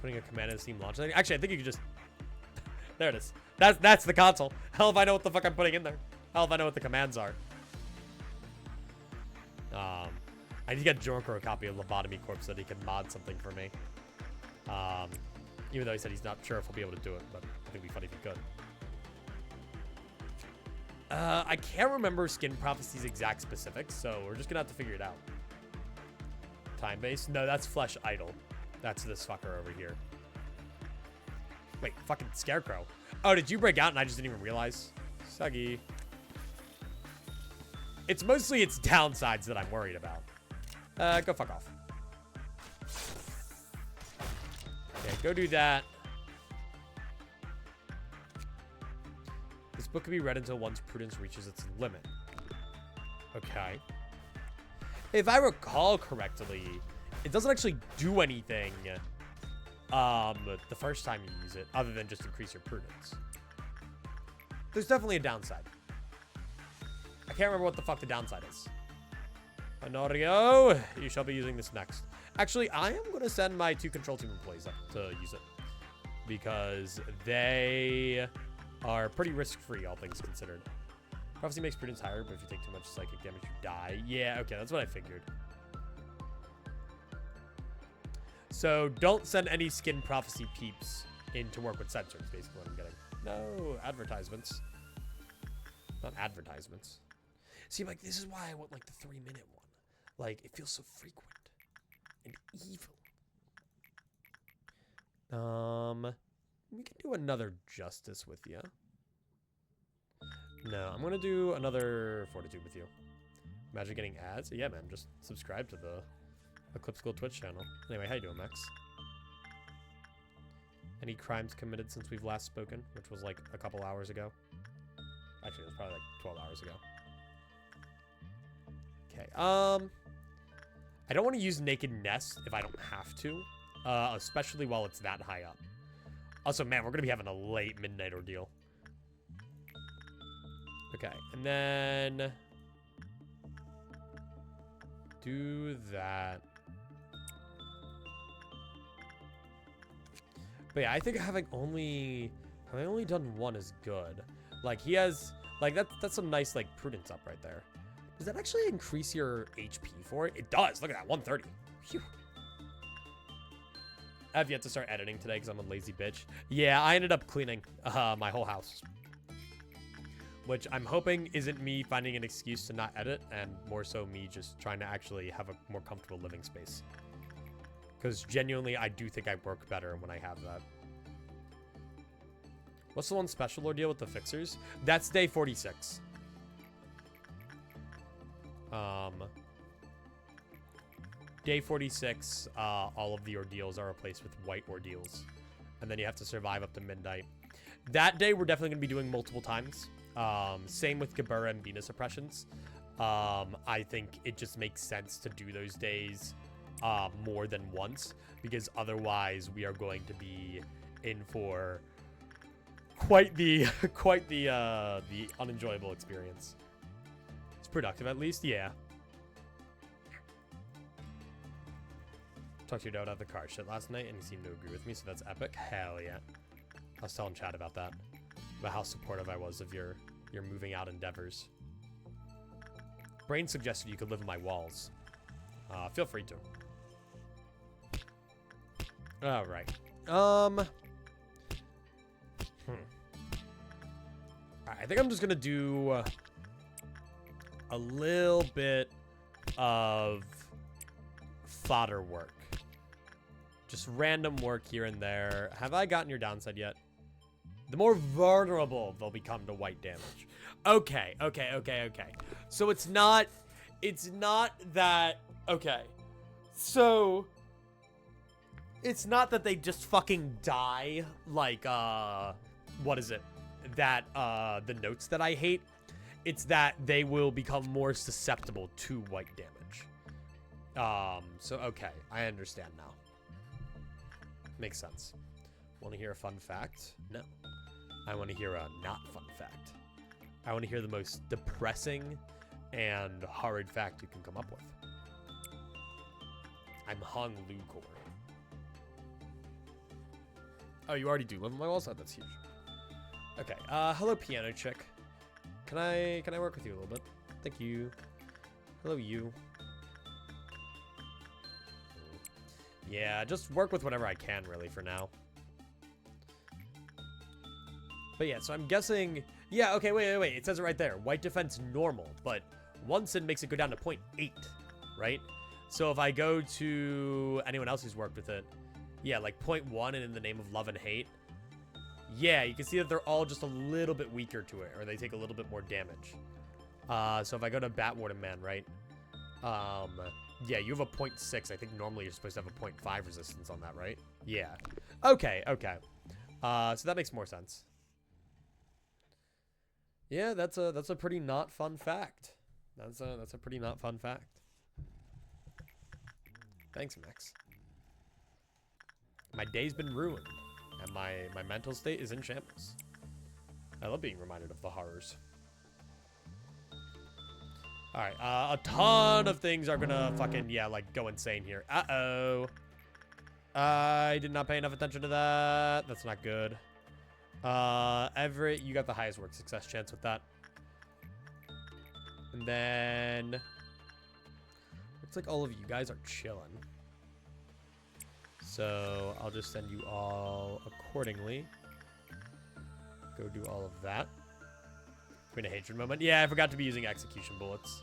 Putting a command in the Steam launch. Actually, I think you could just... There it is. That's the console. Hell if I know what the fuck I'm putting in there. Hell if I know what the commands are. I need to get Jorker a copy of Lobotomy Corp so that he can mod something for me. Even though he said he's not sure if he'll be able to do it, but I think it'd be funny if he could. I can't remember Skin Prophecy's exact specifics, so we're just gonna have to figure it out. Time-based? No, that's Flesh Idol. That's this fucker over here. Wait, fucking Scarecrow. Oh, did you break out and I just didn't even realize? Suggy. It's mostly its downsides that I'm worried about. Go fuck off. Okay, go do that. This book can be read until one's prudence reaches its limit. Okay. If I recall correctly, it doesn't actually do anything the first time you use it, other than just increase your prudence. There's definitely a downside. I can't remember what the fuck the downside is. Honorio, you shall be using this next. Actually, I am going to send my 2 control team employees up to use it. Because they are pretty risk-free, all things considered. Prophecy makes prudence higher, but if you take too much psychic damage, you die. Yeah, okay, that's what I figured. So, don't send any skin prophecy peeps in to work with sensors, basically what I'm getting. No, advertisements. Not advertisements. See, like, this is why I want, like, the 3-minute one. Like, it feels so frequent and evil. We can do another justice with you. No, I'm gonna do another fortitude with you. Imagine getting ads. Yeah, man, just subscribe to the Eclipse School Twitch channel. Anyway, how you doing, Max? Any crimes committed since we've last spoken, which was like a couple hours ago. Actually, it was probably like 12 hours ago. Okay, I don't want to use Naked Nest if I don't have to, especially while it's that high up. Also, man, we're going to be having a late midnight ordeal. Okay, and then do that. But yeah, I think having only done one is good. Like, he has, like, that's some nice, like, prudence up right there. Does that actually increase your HP for it? It does. Look at that, 130. Phew. I have yet to start editing today because I'm a lazy bitch. Yeah, I ended up cleaning my whole house. Which I'm hoping isn't me finding an excuse to not edit, and more so me just trying to actually have a more comfortable living space. Because genuinely, I do think I work better when I have that. What's the one special ordeal with the fixers? That's day 46. Day 46, all of the ordeals are replaced with white ordeals. And then you have to survive up to midnight. That day, we're definitely going to be doing multiple times. Same with Gebura and Venus suppressions. I think it just makes sense to do those days more than once, because otherwise we are going to be in for quite the unenjoyable experience. It's productive, at least, yeah. Talked to your dad out of the car shit last night, and he seemed to agree with me, so that's epic. Hell yeah. I was telling Chad about that, about how supportive I was of your moving out endeavors. Brain suggested you could live in my walls. Feel free to. All right. I think I'm just gonna do a little bit of fodder work. Just random work here and there. Have I gotten your downside yet? The more vulnerable they'll become to white damage. Okay. So it's not that, okay. So it's not that they just fucking die like, what is it? That, the notes that I hate. It's that they will become more susceptible to white damage. So okay, I understand now. Makes sense. Want to hear a fun fact? No. I want to hear a not fun fact. I want to hear the most depressing and horrid fact you can come up with. I'm hung Lucor. Oh, you already do live in my walls? Oh, that's huge. Okay, hello piano chick. Can I work with you a little bit? Thank you. Hello you. Yeah, just work with whatever I can really for now. But yeah, so I'm guessing... Yeah, okay, wait. It says it right there. White defense normal, but once it makes it go down to 0.8, right? So if I go to anyone else who's worked with it, yeah, like 0.1 and in the name of love and hate. Yeah, you can see that they're all just a little bit weaker to it, or they take a little bit more damage. So if I go to Batwarden Man, right? Yeah, you have a 0.6. I think normally you're supposed to have a 0.5 resistance on that, right? Yeah. Okay, okay. So that makes more sense. Yeah, that's a pretty not fun fact. That's a pretty not fun fact. Thanks, Max. My day's been ruined, and my mental state is in shambles. I love being reminded of the horrors. Alright, a ton of things are gonna fucking, yeah, like, go insane here. Uh-oh. I did not pay enough attention to that. That's not good. Everett, you got the highest work success chance with that. And then... looks like all of you guys are chilling. So, I'll just send you all accordingly. Go do all of that. Queen of Hatred moment. Yeah, I forgot to be using execution bullets.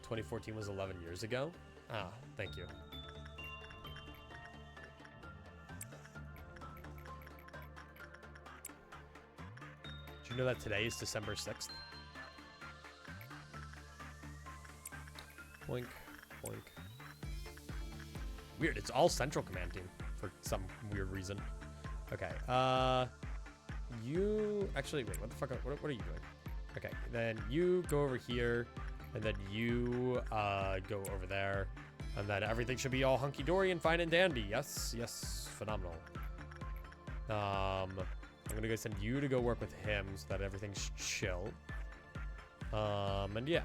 2014 was 11 years ago. Ah, thank you. Did you know that today is December 6th? Boink, boink. Weird, it's all Central Command team for some weird reason. Okay, you... actually, wait, what the fuck? What are you doing? Okay, then you go over here, and then you go over there, and then everything should be all hunky-dory and fine and dandy. Yes, yes, phenomenal. I'm gonna go send you to go work with him so that everything's chill. And yeah.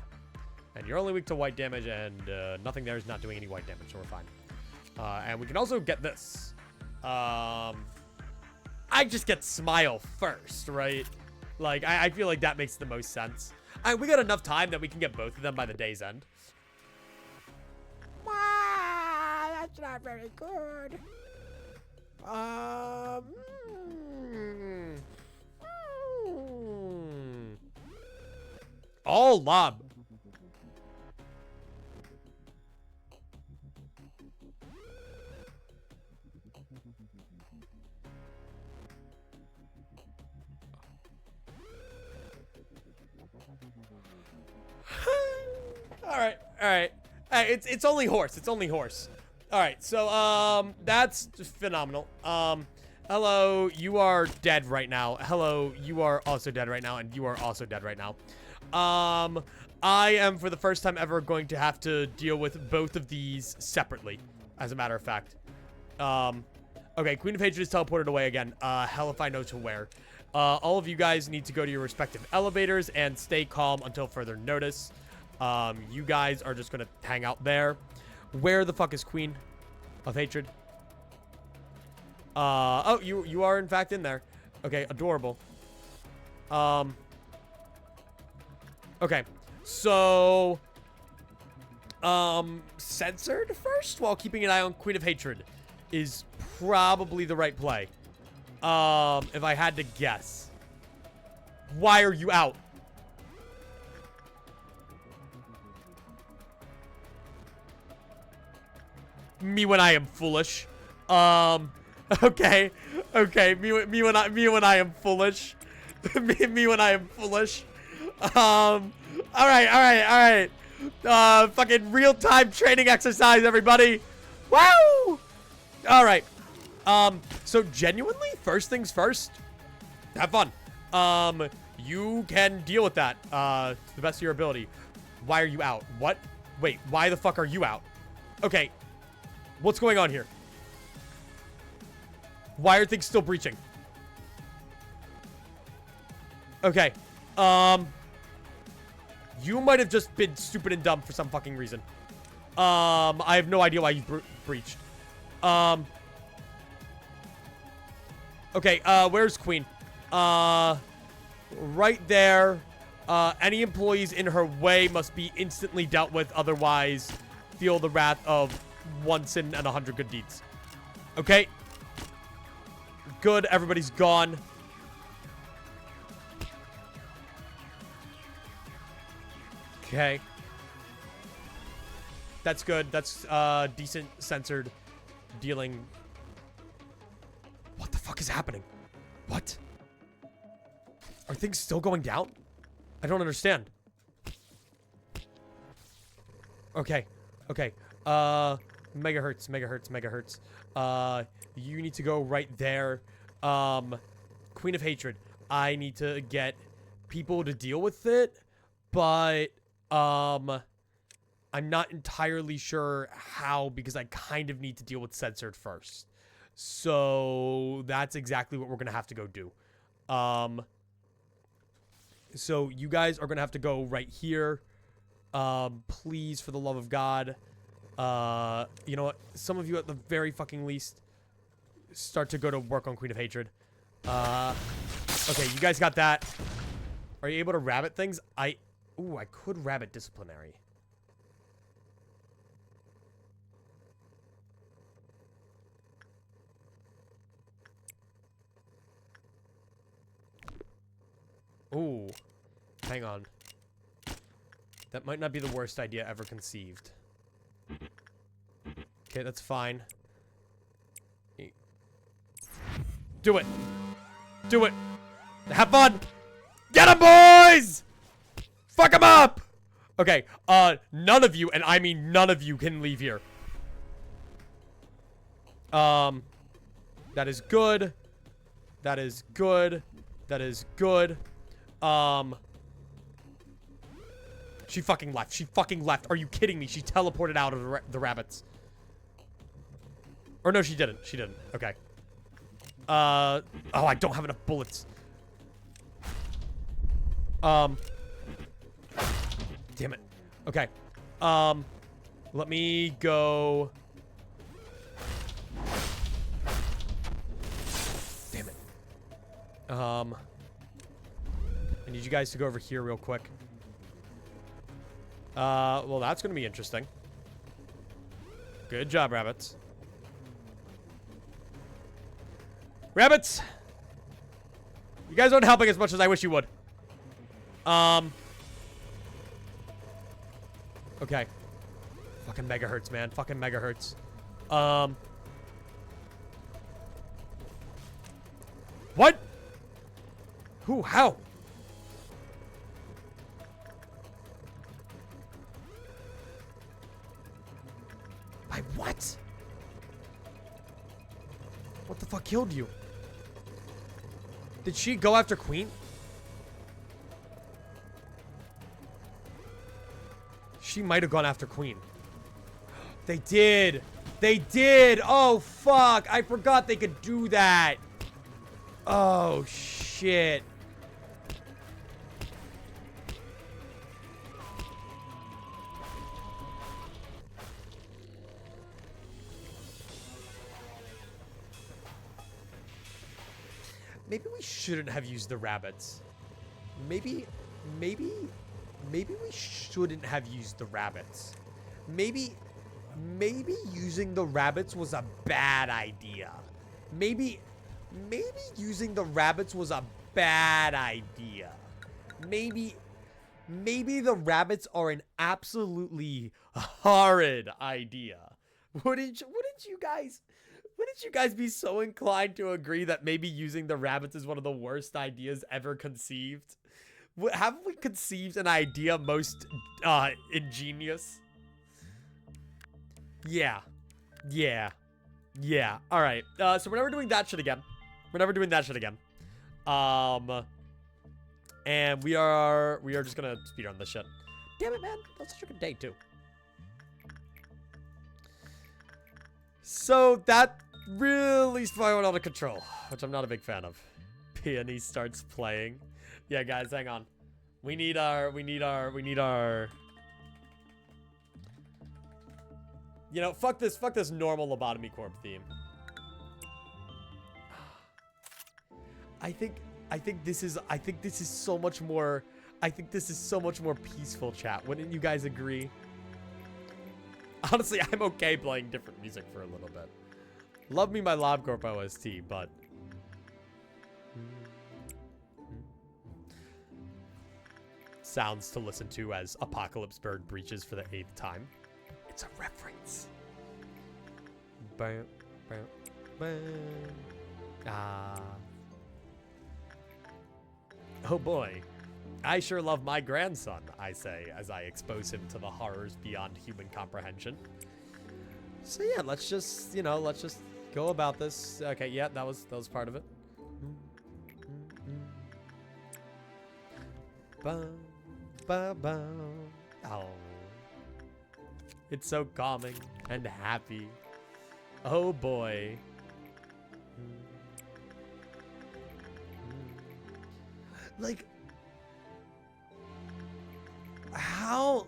And you're only weak to white damage, and nothing there is not doing any white damage, so we're fine. And we can also get this. I just get Smile first, right? Like, I feel like that makes the most sense. We got enough time that we can get both of them by the day's end. That's not very good. All lob. All right. It's only horse. It's only horse. All right. So that's just phenomenal. Hello, you are dead right now. Hello, you are also dead right now, and you are also dead right now. I am for the first time ever going to have to deal with both of these separately, as a matter of fact. Okay, Queen of Hatred is teleported away again. Hell if I know to where. All of you guys need to go to your respective elevators and stay calm until further notice. You guys are just gonna hang out there. Where the fuck is Queen of Hatred? Oh, you are in fact in there. Okay, adorable. Okay, so censored first while keeping an eye on Queen of Hatred is probably the right play. If I had to guess. Why are you out? Me when I am foolish. Okay. Me when I am foolish. me when I am foolish. All right. Fucking real-time training exercise, everybody. Woo! All right. So genuinely, first things first, have fun. You can deal with that, to the best of your ability. Why are you out? What? Wait, why the fuck are you out? Okay. What's going on here? Why are things still breaching? Okay. You might have just been stupid and dumb for some fucking reason. I have no idea why you breached. Okay, where's Queen? Right there. Any employees in her way must be instantly dealt with, otherwise feel the wrath of one sin and 100 good deeds. Okay. Good, everybody's gone. Okay. That's good. That's decent censored dealing. fuck is happening? What? Are things still going down? I don't understand. Okay. Okay. Megahertz. You need to go right there. Queen of Hatred. I need to get people to deal with it, but, I'm not entirely sure how, because I kind of need to deal with censored first. So that's exactly what we're gonna have to go do. So you guys are gonna have to go right here. Please, for the love of God. You know what? Some of you at the very fucking least start to go to work on Queen of Hatred. Okay, you guys got that. Are you able to rabbit things? Ooh, I could rabbit disciplinary. Ooh. Hang on. That might not be the worst idea ever conceived. Okay, that's fine. Do it. Do it. Have fun. Get 'em, boys! Fuck 'em up! Okay, none of you, and I mean none of you, can leave here. That is good. That is good. That is good. She fucking left. She fucking left. Are you kidding me? She teleported out of the rabbits. Or no, she didn't. She didn't. Okay. Oh, I don't have enough bullets. Damn it. Okay. Let me go. Damn it. I need you guys to go over here real quick. Well, that's gonna be interesting. Good job, rabbits. Rabbits! You guys aren't helping as much as I wish you would. Okay. Fucking megahertz, man. Fucking megahertz. What? Who? How? By what? What the fuck killed you? Did she go after Queen? She might have gone after Queen. They did. They did. Oh, fuck. I forgot they could do that. Oh, shit. Maybe we shouldn't have used the rabbits. Maybe we shouldn't have used the rabbits. Maybe using the rabbits was a bad idea. Maybe using the rabbits was a bad idea. Maybe the rabbits are an absolutely horrid idea. Wouldn't you guys be so inclined to agree that maybe using the rabbits is one of the worst ideas ever conceived? Haven't we conceived an idea most ingenious? Yeah. All right. So we're never doing that shit again. And we are just gonna speedrun this shit. Damn it, man. That's such a good day too. So that really spiraled out of control, which I'm not a big fan of. Peony starts playing. Yeah, guys, hang on. We need our. You know, fuck this normal Lobotomy Corp theme. I think this is so much more. I think this is so much more peaceful, chat. Wouldn't you guys agree? Honestly, I'm okay playing different music for a little bit. Love me my LobCorp OST, but sounds to listen to as Apocalypse Bird breaches for the 8th time. It's a reference. Bam, bam, bam. Ah. Oh boy. I sure love my grandson, I say, as I expose him to the horrors beyond human comprehension. So yeah, let's just, you know, let's just go about this. Okay, yeah, that was part of it. Oh. It's so calming and happy. Oh boy. Like, how...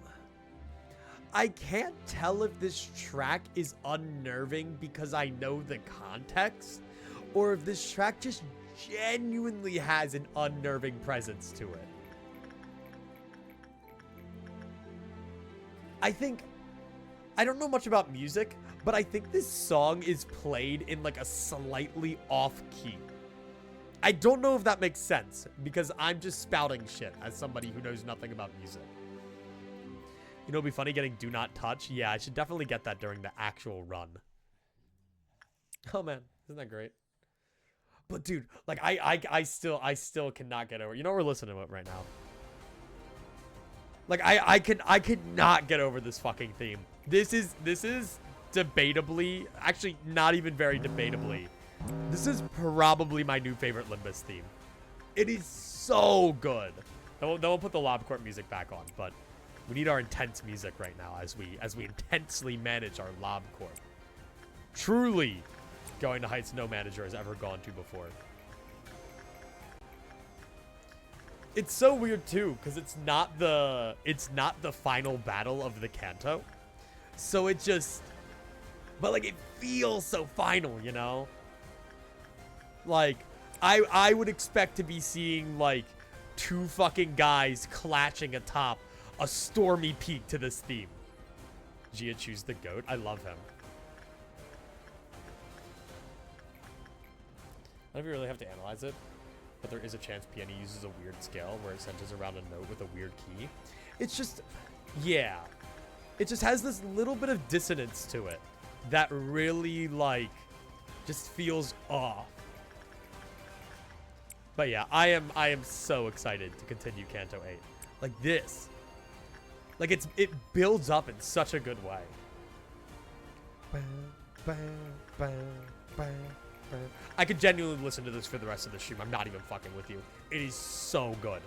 I can't tell if this track is unnerving because I know the context, or if this track just genuinely has an unnerving presence to it. I don't know much about music, but I think this song is played in like a slightly off key. I don't know if that makes sense, because I'm just spouting shit as somebody who knows nothing about music. You know, it'd be funny getting Do Not Touch. Yeah, I should definitely get that during the actual run. Oh man, isn't that great? But dude, like I still cannot get over. You know, we're listening to it right now. Like I could not get over this fucking theme. This is debatably, actually not even very debatably, this is probably my new favorite Limbus theme. It is so good. Then we'll put the Lob music back on, but we need our intense music right now as we intensely manage our Lob Corp. Truly going to heights no manager has ever gone to before. It's so weird too, because it's not the final battle of the Kanto. So it just, but like it feels so final, you know? Like I would expect to be seeing like two fucking guys clashing atop a stormy peak to this theme. Gia choose the goat. I love him. I don't know if you really have to analyze it, but there is a chance Peony uses a weird scale where it centers around a note with a weird key. It's just, yeah. It just has this little bit of dissonance to it that really, like, just feels off. But yeah, I am so excited to continue Kanto 8. Like this. Like it builds up in such a good way. I could genuinely listen to this for the rest of the stream. I'm not even fucking with you. It is so good.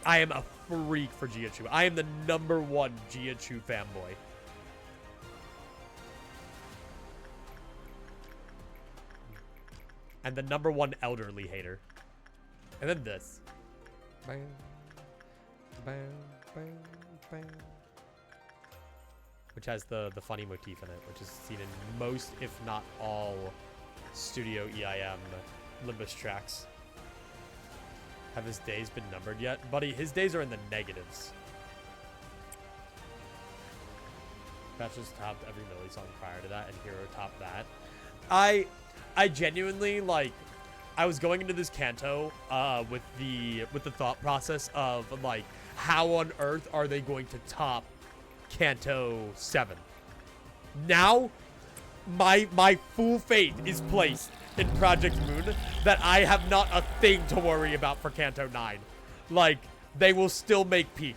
I am a freak for Jiachu. I am the #1 Jiachu fanboy. And the #1 elderly hater. And then this. Bang, bang, bang, bang. Which has the funny motif in it, which is seen in most, if not all, Studio EIM Limbus tracks. Have his days been numbered yet? Buddy, his days are in the negatives. Patches topped every Millie song prior to that, and Hero topped that. I genuinely, like, I was going into this Kanto with the thought process of, like, how on earth are they going to top Kanto 7? Now, my full faith is placed in Project Moon that I have not a thing to worry about for Kanto 9. Like, they will still make peak.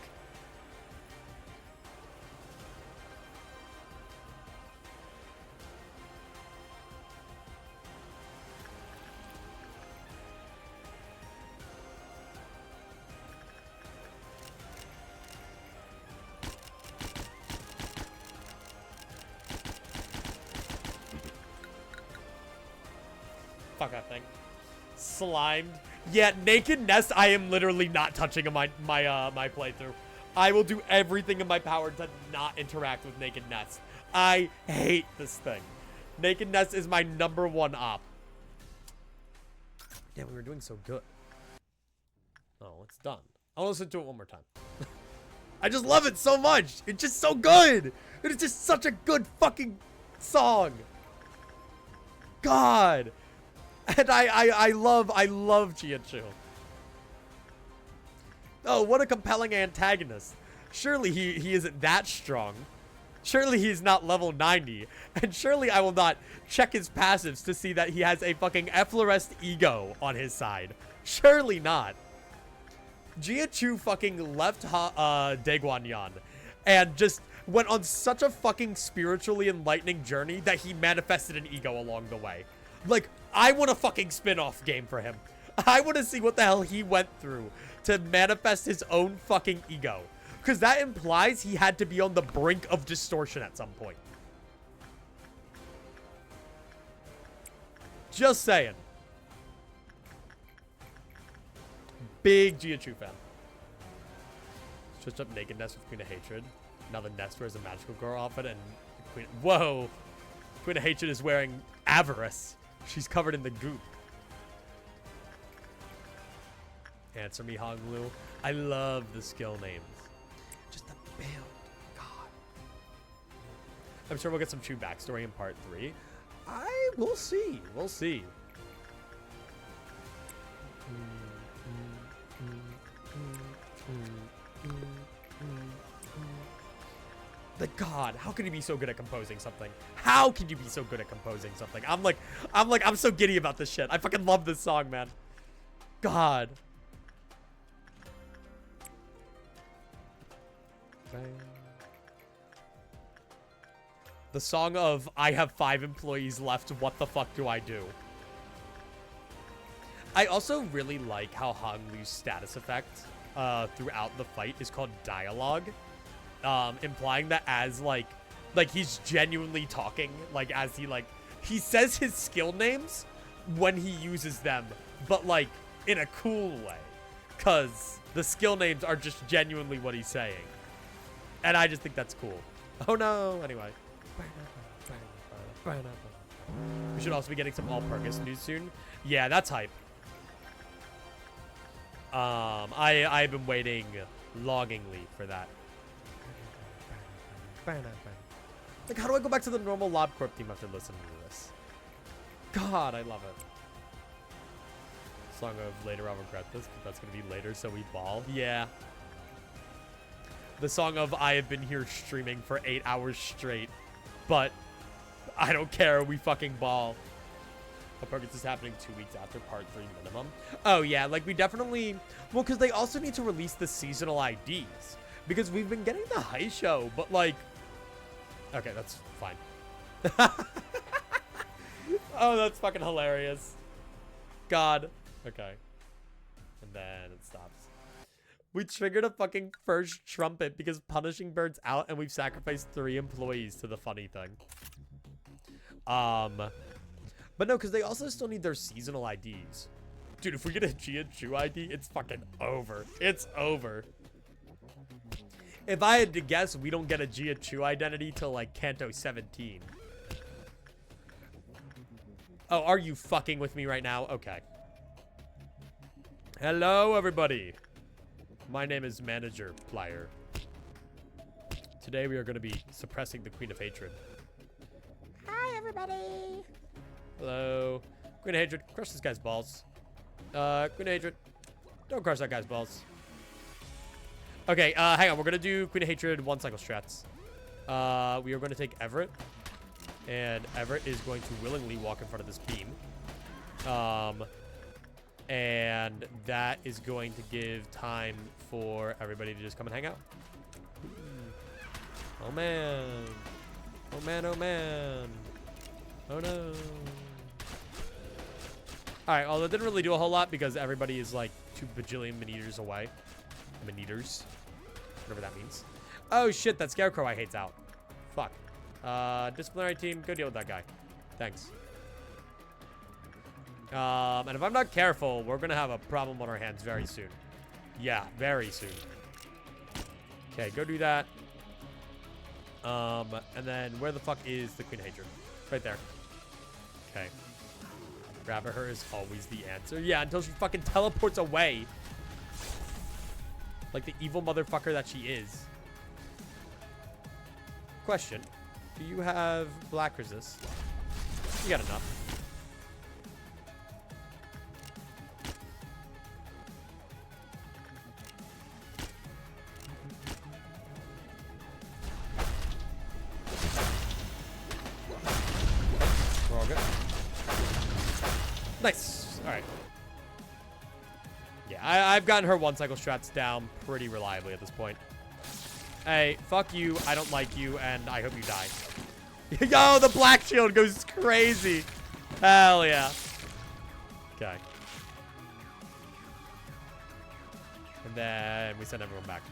Fuck that thing. Slimed. Yeah, Naked Nest, I am literally not touching in my playthrough. I will do everything in my power to not interact with Naked Nest. I hate this thing. Naked Nest is my #1 op. Damn, we were doing so good. Oh, it's done. I'll listen to it one more time. I just love it so much. It's just so good. It is just such a good fucking song. God. And I love Jiachu. Oh, what a compelling antagonist. Surely he isn't that strong. Surely he's not level 90. And surely I will not check his passives to see that he has a fucking Efflorest ego on his side. Surely not. Jiachu fucking left Daeguanyan and just went on such a fucking spiritually enlightening journey that he manifested an ego along the way. Like, I want a fucking spin-off game for him. I want to see what the hell he went through to manifest his own fucking ego. Because that implies he had to be on the brink of distortion at some point. Just saying. Big Jiachu fan. Switched up nakedness with Queen of Hatred. Now the nest wears a magical girl outfit and Queen... Whoa! Queen of Hatred is wearing avarice. She's covered in the goop. Answer me, Honglu. I love the skill names. Just the build. God. I'm sure we'll get some true backstory in part 3. We'll see. We'll see. Like, God, how could you be so good at composing something? How could you be so good at composing something? I'm so giddy about this shit. I fucking love this song, man. God. The song of I have 5 employees left, what the fuck do I do? I also really like how Honglu's status effect throughout the fight is called dialogue. Implying that as like he's genuinely talking, like as he says his skill names when he uses them, but like in a cool way, cause the skill names are just genuinely what he's saying, and I just think that's cool. Oh no, anyway. We should also be getting some All-Purpose news soon. Yeah, that's hype. I've been waiting longingly for that. Like, how do I go back to the normal Lob Corp team after listening to this? God, I love it. Song of later, I'll regret this, but that's gonna be later, so we ball. Yeah. The song of I have been here streaming for 8 hours straight, but I don't care, we fucking ball. Purpose is happening 2 weeks after part 3 minimum. Oh yeah, like we definitely, well, because they also need to release the seasonal IDs, because we've been getting the high show, but like, okay, that's fine. Oh, that's fucking hilarious. God. Okay. And then it stops. We triggered a fucking first trumpet because Punishing Bird's out and we've sacrificed 3 employees to the funny thing. But no, because they also still need their seasonal IDs. Dude, if we get a Jiachu ID, it's fucking over. It's over. If I had to guess, we don't get a Jiachu identity till like Kanto 17. Oh, are you fucking with me right now? Okay. Hello, everybody. My name is Manager Plier. Today we are going to be suppressing the Queen of Hatred. Hi, everybody. Hello. Queen of Hatred, crush this guy's balls. Queen of Hatred, don't crush that guy's balls. Okay, hang on. We're going to do Queen of Hatred 1 cycle strats. We are going to take Everett. And Everett is going to willingly walk in front of this beam. And that is going to give time for everybody to just come and hang out. Oh, man. Oh, man, oh, man. Oh, no. All right, well, that didn't really do a whole lot because everybody is like 2 bajillion man-eaters away. Man-eaters. Whatever that means. Oh, shit, that Scarecrow I hate's out. Fuck. Disciplinary team, go deal with that guy. Thanks. And if I'm not careful, we're going to have a problem on our hands very soon. Yeah, very soon. Okay, go do that. And then where the fuck is the Queen of Hatred? Right there. Okay. Grabbing her is always the answer. Yeah, until she fucking teleports away. Like the evil motherfucker that she is. Question. Do you have black resist? You got enough. Yeah, I've gotten her 1 cycle strats down pretty reliably at this point. Hey, fuck you. I don't like you, and I hope you die. Yo, the black shield goes crazy. Hell yeah. Okay. And then we send everyone back.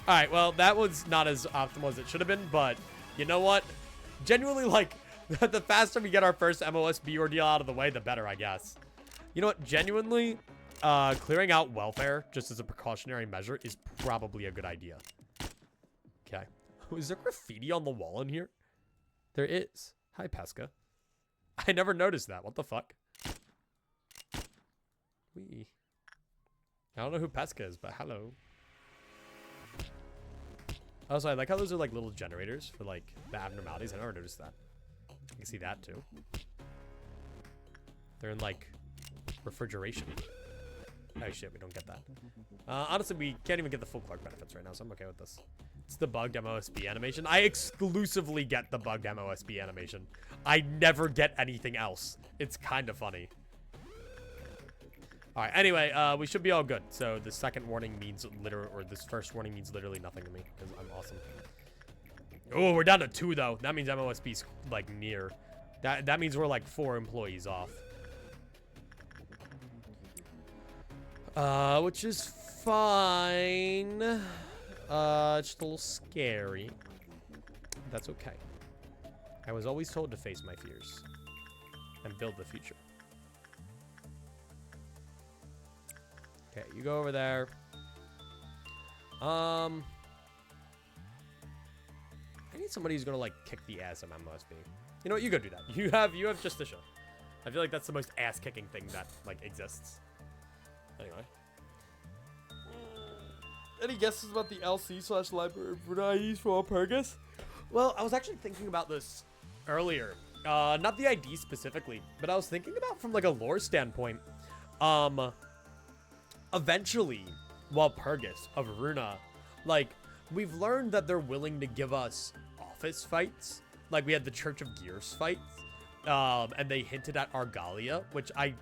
All right, well, that was not as optimal as it should have been, but you know what? Genuinely, like, the faster we get our first MOSB ordeal out of the way, the better, I guess. You know what? Genuinely, clearing out welfare just as a precautionary measure is probably a good idea. Okay. Is there graffiti on the wall in here? There is. Hi, Pesca. I never noticed that. What the fuck? Wee. I don't know who Pesca is, but hello. Also, I like how those are like little generators for like the abnormalities. I never noticed that. I can see that too. They're in like refrigeration. Oh shit, we don't get that. Honestly, we can't even get the full Clark benefits right now, so I'm okay with this. It's the bugged MOSB animation. I exclusively get the bugged MOSB animation. I never get anything else. It's kind of funny. All right, anyway, we should be all good. So the second warning means this first warning means literally nothing to me because I'm awesome. Oh, we're down to 2 though. That means MOSB's like near. That means we're like 4 employees off. Which is fine. It's just a little scary. That's okay. I was always told to face my fears and build the future. Okay, you go over there. I need somebody who's gonna like kick the ass of MOSB. You know what? You go do that. You have just a show. I feel like that's the most ass-kicking thing that like exists. Anyway. Any guesses about the LC/library of IDs for Walpurgis? Well, I was actually thinking about this earlier. Not the ID specifically, but I was thinking about from like a lore standpoint. Eventually, Walpurgis of Runa, like, we've learned that they're willing to give us office fights. Like, we had the Church of Gears fights. And they hinted at Argalia, which I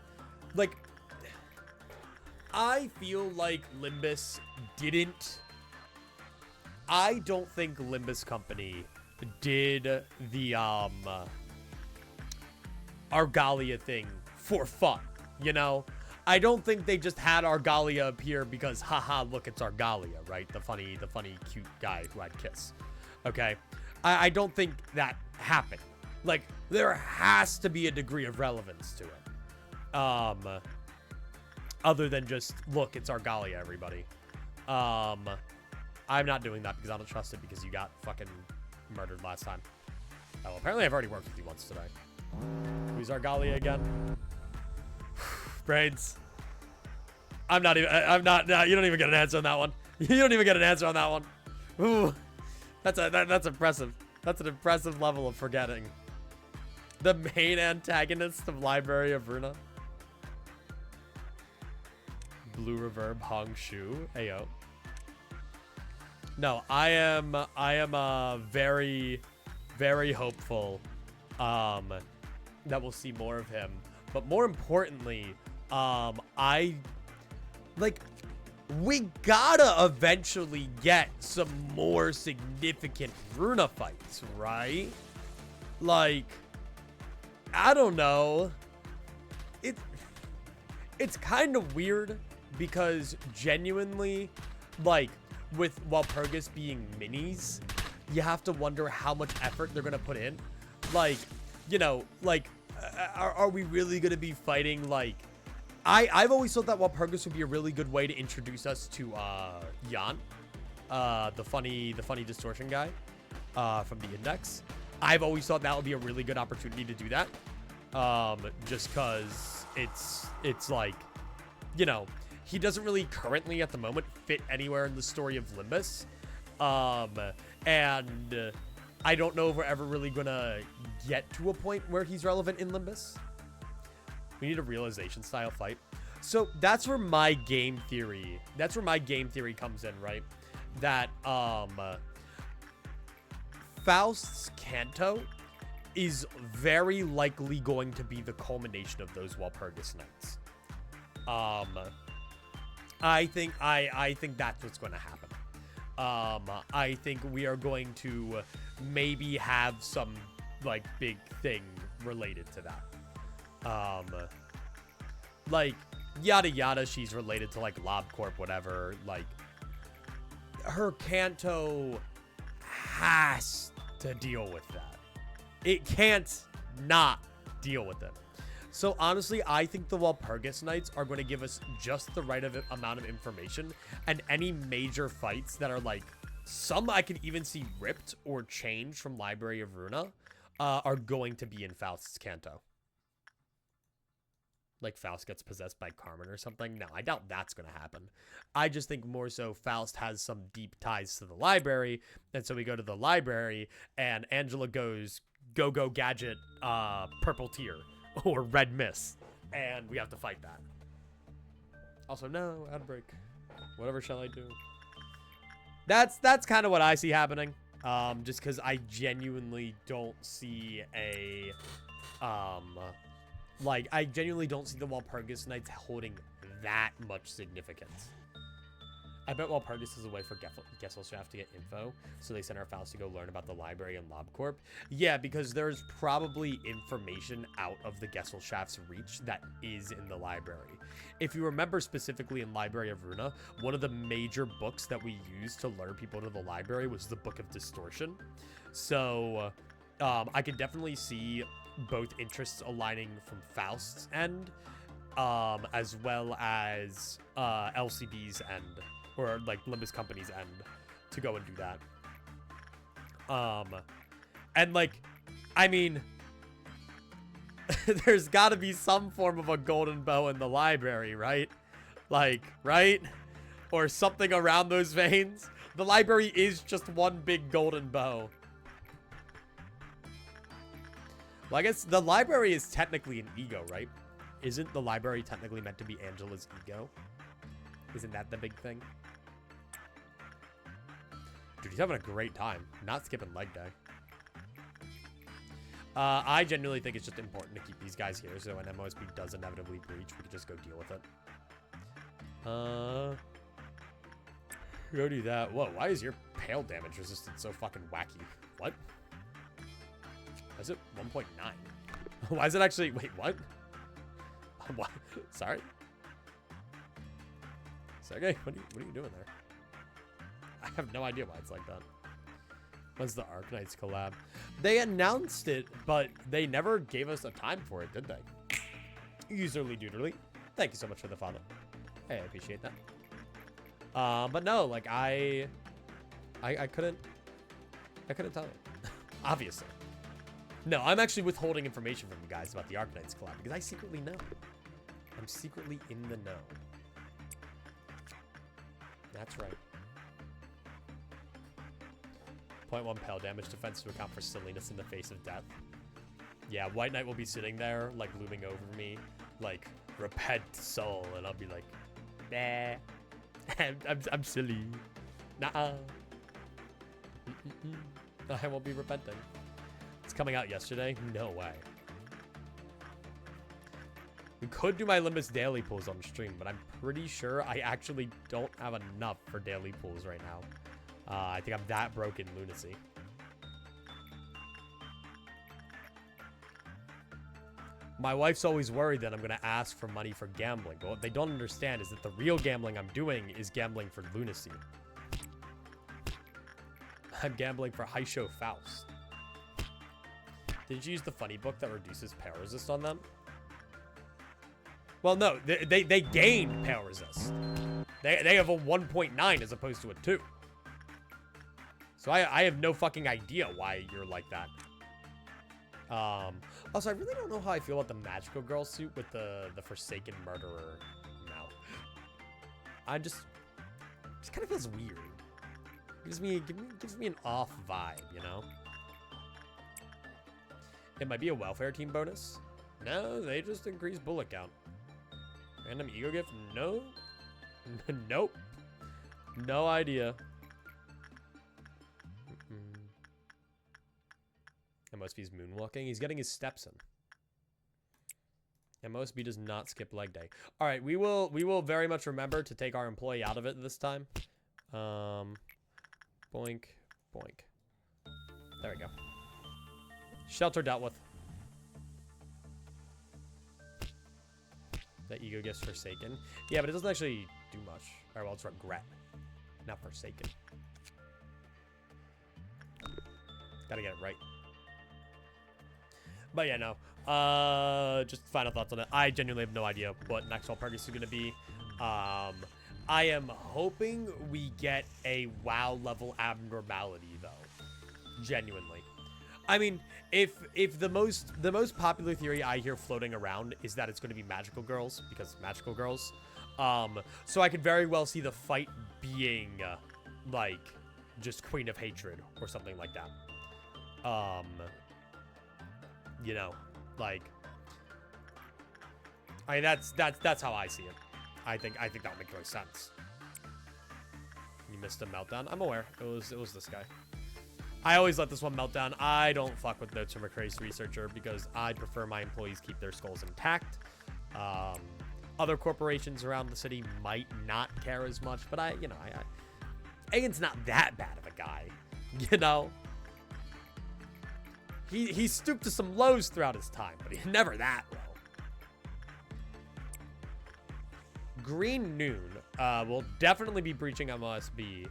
feel like Limbus didn't. I don't think Limbus Company did the Argalia thing for fun, you know? I don't think they just had Argalia appear because haha, look, it's Argalia, right? The funny cute guy who had Kiss. Okay? I don't think that happened. Like, there has to be a degree of relevance to it. Other than just, look, it's Argalia, everybody. I'm not doing that because I don't trust it because you got fucking murdered last time. Oh, well, apparently I've already worked with you once today. Who's Argalia again? Brains. You don't even get an answer on that one. You don't even get an answer on that one. Ooh. That's impressive. That's an impressive level of forgetting. The main antagonist of Library of Runa. Blue Reverb Hong Shu. Ayo. No, I am very, very hopeful that we'll see more of him. But more importantly, we gotta eventually get some more significant Runa fights, right? Like, I don't know. It's kind of weird because genuinely, like, with Walpurgis being minis, you have to wonder how much effort they're gonna put in. Like, you know, like, are we really gonna be fighting, like, I've always thought that Walpurgis would be a really good way to introduce us to Jan, the funny distortion guy from the Index. I've always thought that would be a really good opportunity to do that, just because it's like, you know, he doesn't really currently at the moment fit anywhere in the story of Limbus, and I don't know if we're ever really gonna get to a point where he's relevant in Limbus. We need a realization style fight. So that's where my game theory comes in, right? That Faust's Canto is very likely going to be the culmination of those Walpurgis nights. I think that's what's going to happen. I think we are going to maybe have some like big thing related to that. Like yada yada. She's related to like LobCorp, whatever. Like her Kanto has to deal with that. It can't not deal with it. So honestly, I think the Walpurgis Knights are going to give us just the right amount of information, and any major fights that are like, some I could even see ripped or changed from Library of Runa, are going to be in Faust's Kanto. Like Faust gets possessed by Carmen or something. No, I doubt that's going to happen. I just think more so Faust has some deep ties to the library, and so we go to the library, and Angela goes, go gadget, purple tear. Or red mist, and we have to fight that. Also, no, outbreak. Whatever shall I do? That's kind of what I see happening. Just because I genuinely don't see a, like, I genuinely don't see the Walpurgis Knights holding that much significance. I bet Walpurgis is a way for Gesellschaft to get info, so they sent our Faust to go learn about the library and LobCorp. Yeah, because there's probably information out of the Gesellschaft's reach that is in the library. If you remember specifically in Library of Runa, one of the major books that we used to lure people to the library was the Book of Distortion. So, I could definitely see both interests aligning from Faust's end, as well as LCB's end. Or, like, Limbus Company's end to go and do that. And, like, I mean, there's got to be some form of a golden bow in the library, right? Like, right? Or something around those veins. The library is just one big golden bow. Well, I guess the library is technically an ego, right? Isn't the library technically meant to be Angela's ego? Isn't that the big thing? Dude, he's having a great time. Not skipping leg day. I genuinely think it's just important to keep these guys here, so when MOSB does inevitably breach, we can just go deal with it. Go do that. Whoa, why is your pale damage resistance so fucking wacky? What? Why is it 1.9? Why is it actually... Wait, what? What? Sorry? Sergey, what are you doing there? I have no idea why it's like that. When's the Arknights collab? They announced it, but they never gave us a time for it, did they? Userly Doodly. Thank you so much for the follow. Hey, I appreciate that. But no, like I couldn't tell you. Obviously. No, I'm actually withholding information from you guys about the Arknights collab because I secretly know. I'm secretly in the know. That's right. 0.1 pale damage defense to account for silliness in the face of death. Yeah, White Knight will be sitting there, like, looming over me, like, repent soul, and I'll be like, nah, I'm silly. Nah. I won't be repenting. It's coming out yesterday? No way. We could do my Limbus daily pulls on stream, but I'm pretty sure I actually don't have enough for daily pulls right now. I think I'm that broke in lunacy. My wife's always worried that I'm going to ask for money for gambling, but what they don't understand is that the real gambling I'm doing is gambling for lunacy. I'm gambling for High Show Faust. Did you use the funny book that reduces power resist on them? Well, no, they gain power resist. They have a 1.9 as opposed to a 2. So I have no fucking idea why you're like that. Also, I really don't know how I feel about the Magical Girl suit with the Forsaken Murderer mouth. I just kind of feels weird. Gives me an off vibe, you know? It might be a welfare team bonus. No, they just increase bullet count. Random ego gift? No. Nope. No idea. MSV's moonwalking. He's getting his steps in. MOSB does not skip leg day. All right, we will very much remember to take our employee out of it this time. Boink, boink. There we go. Shelter dealt with. That ego gets forsaken. Yeah, but it doesn't actually do much. All right, well, it's regret, not forsaken. Gotta get it right. But yeah, no. Just final thoughts on it. I genuinely have no idea what next all Pergus is gonna be. I am hoping we get a WoW level abnormality though. Genuinely. I mean, if the most popular theory I hear floating around is that it's going to be magical girls because magical girls, so I could very well see the fight being like just Queen of Hatred or something like that. You know, like I mean that's how I see it. I think that would make really sense. You missed a meltdown. I'm aware. It was this guy. I always let this one melt down. I don't fuck with notes from a crazed researcher because I prefer my employees keep their skulls intact. Other corporations around the city might not care as much, but Aegon's not that bad of a guy, you know? He stooped to some lows throughout his time, but he's never that low. Green Noon will definitely be breaching MOSB.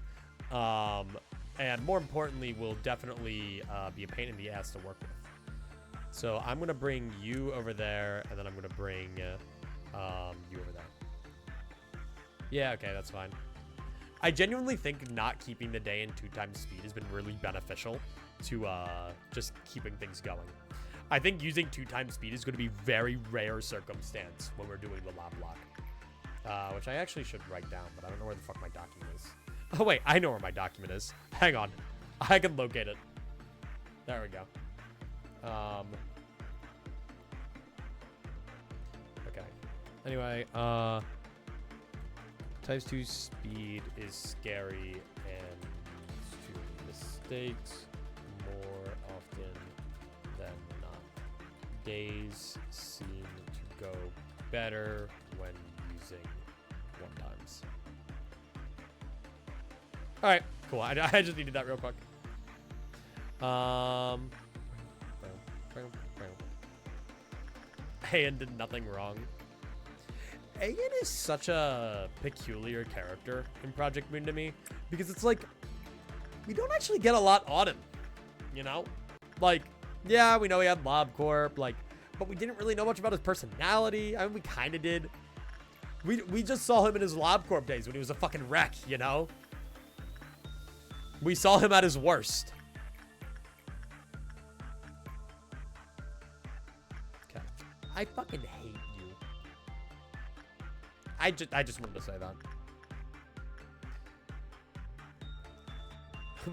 And more importantly, will definitely be a pain in the ass to work with. So I'm going to bring you over there, and then I'm going to bring you over there. Yeah, okay, that's fine. I genuinely think not keeping the day in 2x speed has been really beneficial to just keeping things going. I think using 2x speed is going to be very rare circumstance when we're doing the Loblocke. Which I actually should write down, but I don't know where the fuck my document is. Oh, wait, I know where my document is. Hang on. I can locate it. There we go. Okay. Anyway, Types 2 speed is scary and leads to mistakes more often than not. Days seem to go better when using 1x. All right, cool. I just needed that real quick. Aegon did nothing wrong. Aegon is such a peculiar character in Project Moon to me because it's like we don't actually get a lot on him, you know? Like, yeah, we know he had LobCorp, like, but we didn't really know much about his personality. I mean, we kind of did. We just saw him in his LobCorp days when he was a fucking wreck, you know? We saw him at his worst. Okay. I fucking hate you. I just wanted to say that.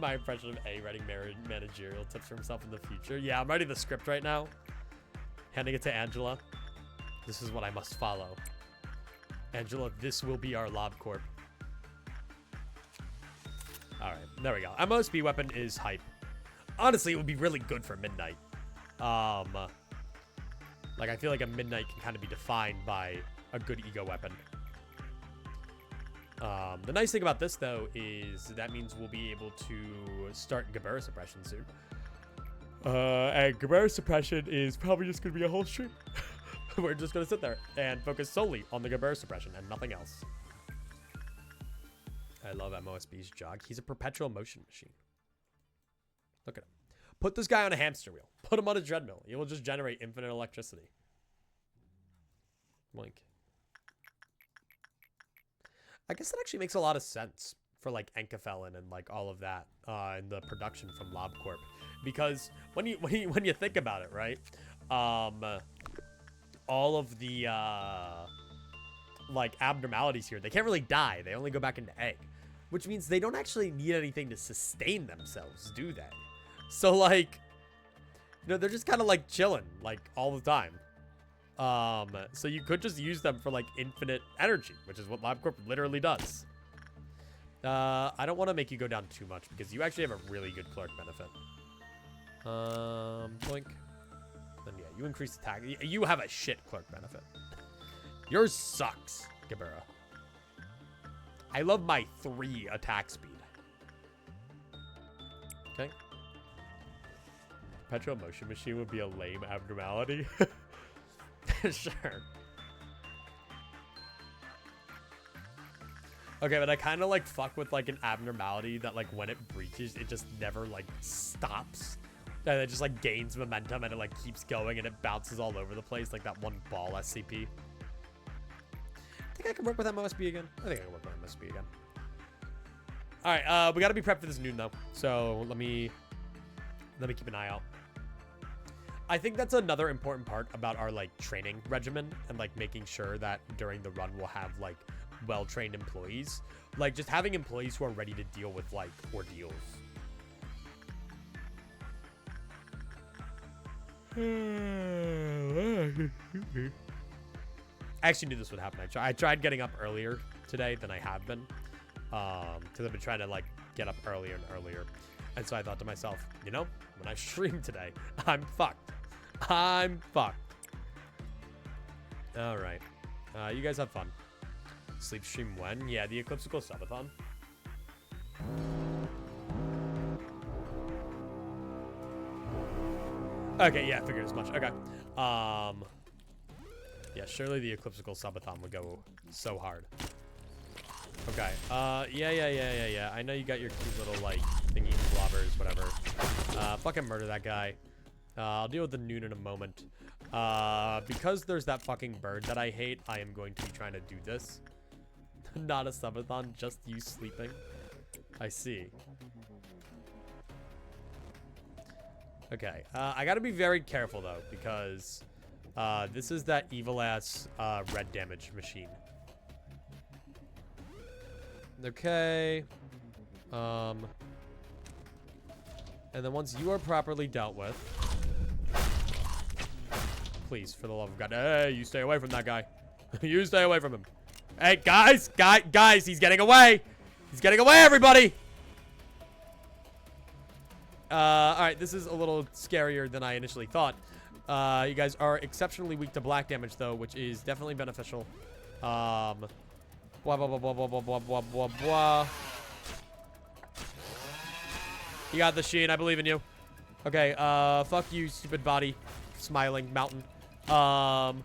My impression of A writing managerial tips for himself in the future. Yeah, I'm writing the script right now. Handing it to Angela. This is what I must follow. Angela, this will be our LobCorp. Alright, there we go. MOSB weapon is hype. Honestly, it would be really good for Midnight. Like, I feel like a Midnight can kind of be defined by a good ego weapon. The nice thing about this, though, is that means we'll be able to start Gebura suppression soon. And Gebura suppression is probably just going to be a whole stream. We're just going to sit there and focus solely on the Gebura suppression and nothing else. I love MOSB's jog. He's a perpetual motion machine. Look at him. Put this guy on a hamster wheel. Put him on a treadmill. He will just generate infinite electricity. Blink. I guess that actually makes a lot of sense for like Enkafelin and like all of that in the production from LobCorp, because when you think about it, right? All of the like abnormalities here, they can't really die. They only go back into egg, which means they don't actually need anything to sustain themselves, do they? So like, you know, they're just kind of like chilling like all the time. So you could just use them for like infinite energy, which is what LobCorp literally does. I don't want to make you go down too much because you actually have a really good clerk benefit. Blink. Then yeah, you increase attack. You have a shit clerk benefit. Yours sucks, Gebura. I love my 3 attack speed. Okay. Perpetual motion machine would be a lame abnormality. Sure. Okay, but I kind of like fuck with like an abnormality that like when it breaches, it just never like stops. And it just like gains momentum and it like keeps going and it bounces all over the place like that one ball SCP. I think I can work with MOSB again. I think I can work with MOSB again. All right, we got to be prepped for this noon though. So let me keep an eye out. I think that's another important part about our like training regimen and like making sure that during the run we'll have like well-trained employees. Like just having employees who are ready to deal with like ordeals. I actually knew this would happen. I tried getting up earlier today than I have been. Because I've been trying to like get up earlier and earlier. And so I thought to myself, you know, when I stream today, I'm fucked. I'm fucked. All right. You guys have fun. Sleep stream when? Yeah, the Eclipsical Subathon. Okay, yeah, I figured as much. Okay. Yeah, surely the Eclipsical Subathon would go so hard. Okay. Yeah. I know you got your cute little, like, thingy blobbers, whatever. Fucking murder that guy. I'll deal with the noon in a moment. Because there's that fucking bird that I hate, I am going to be trying to do this. Not a subathon, just you sleeping. I see. Okay, I gotta be very careful though, because this is that evil-ass red damage machine. Okay. And then once you are properly dealt with, please, for the love of God, hey, you stay away from that guy. You stay away from him. Hey, guys, he's getting away. He's getting away, everybody. All right, this is a little scarier than I initially thought. You guys are exceptionally weak to black damage, though, which is definitely beneficial. Blah, blah, blah, blah, blah, blah, blah, blah, blah, blah. You got the Sheen. I believe in you. Okay, fuck you, stupid body. Smiling mountain. And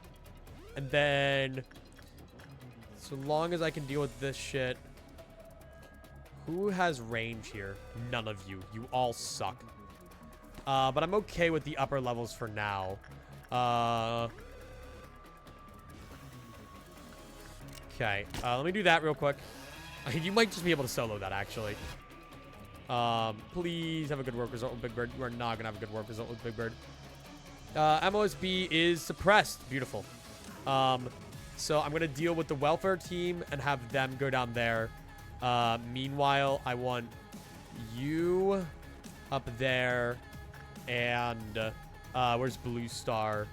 then, so long as I can deal with this shit. Who has range here? None of you. You all suck. But I'm okay with the upper levels for now. Okay, let me do that real quick. You might just be able to solo that, actually. Please have a good work result with Big Bird. You are not gonna have a good work result with Big Bird. MOSB is suppressed. Beautiful. So I'm gonna deal with the welfare team and have them go down there. Meanwhile, I want you up there, and where's Blue Star?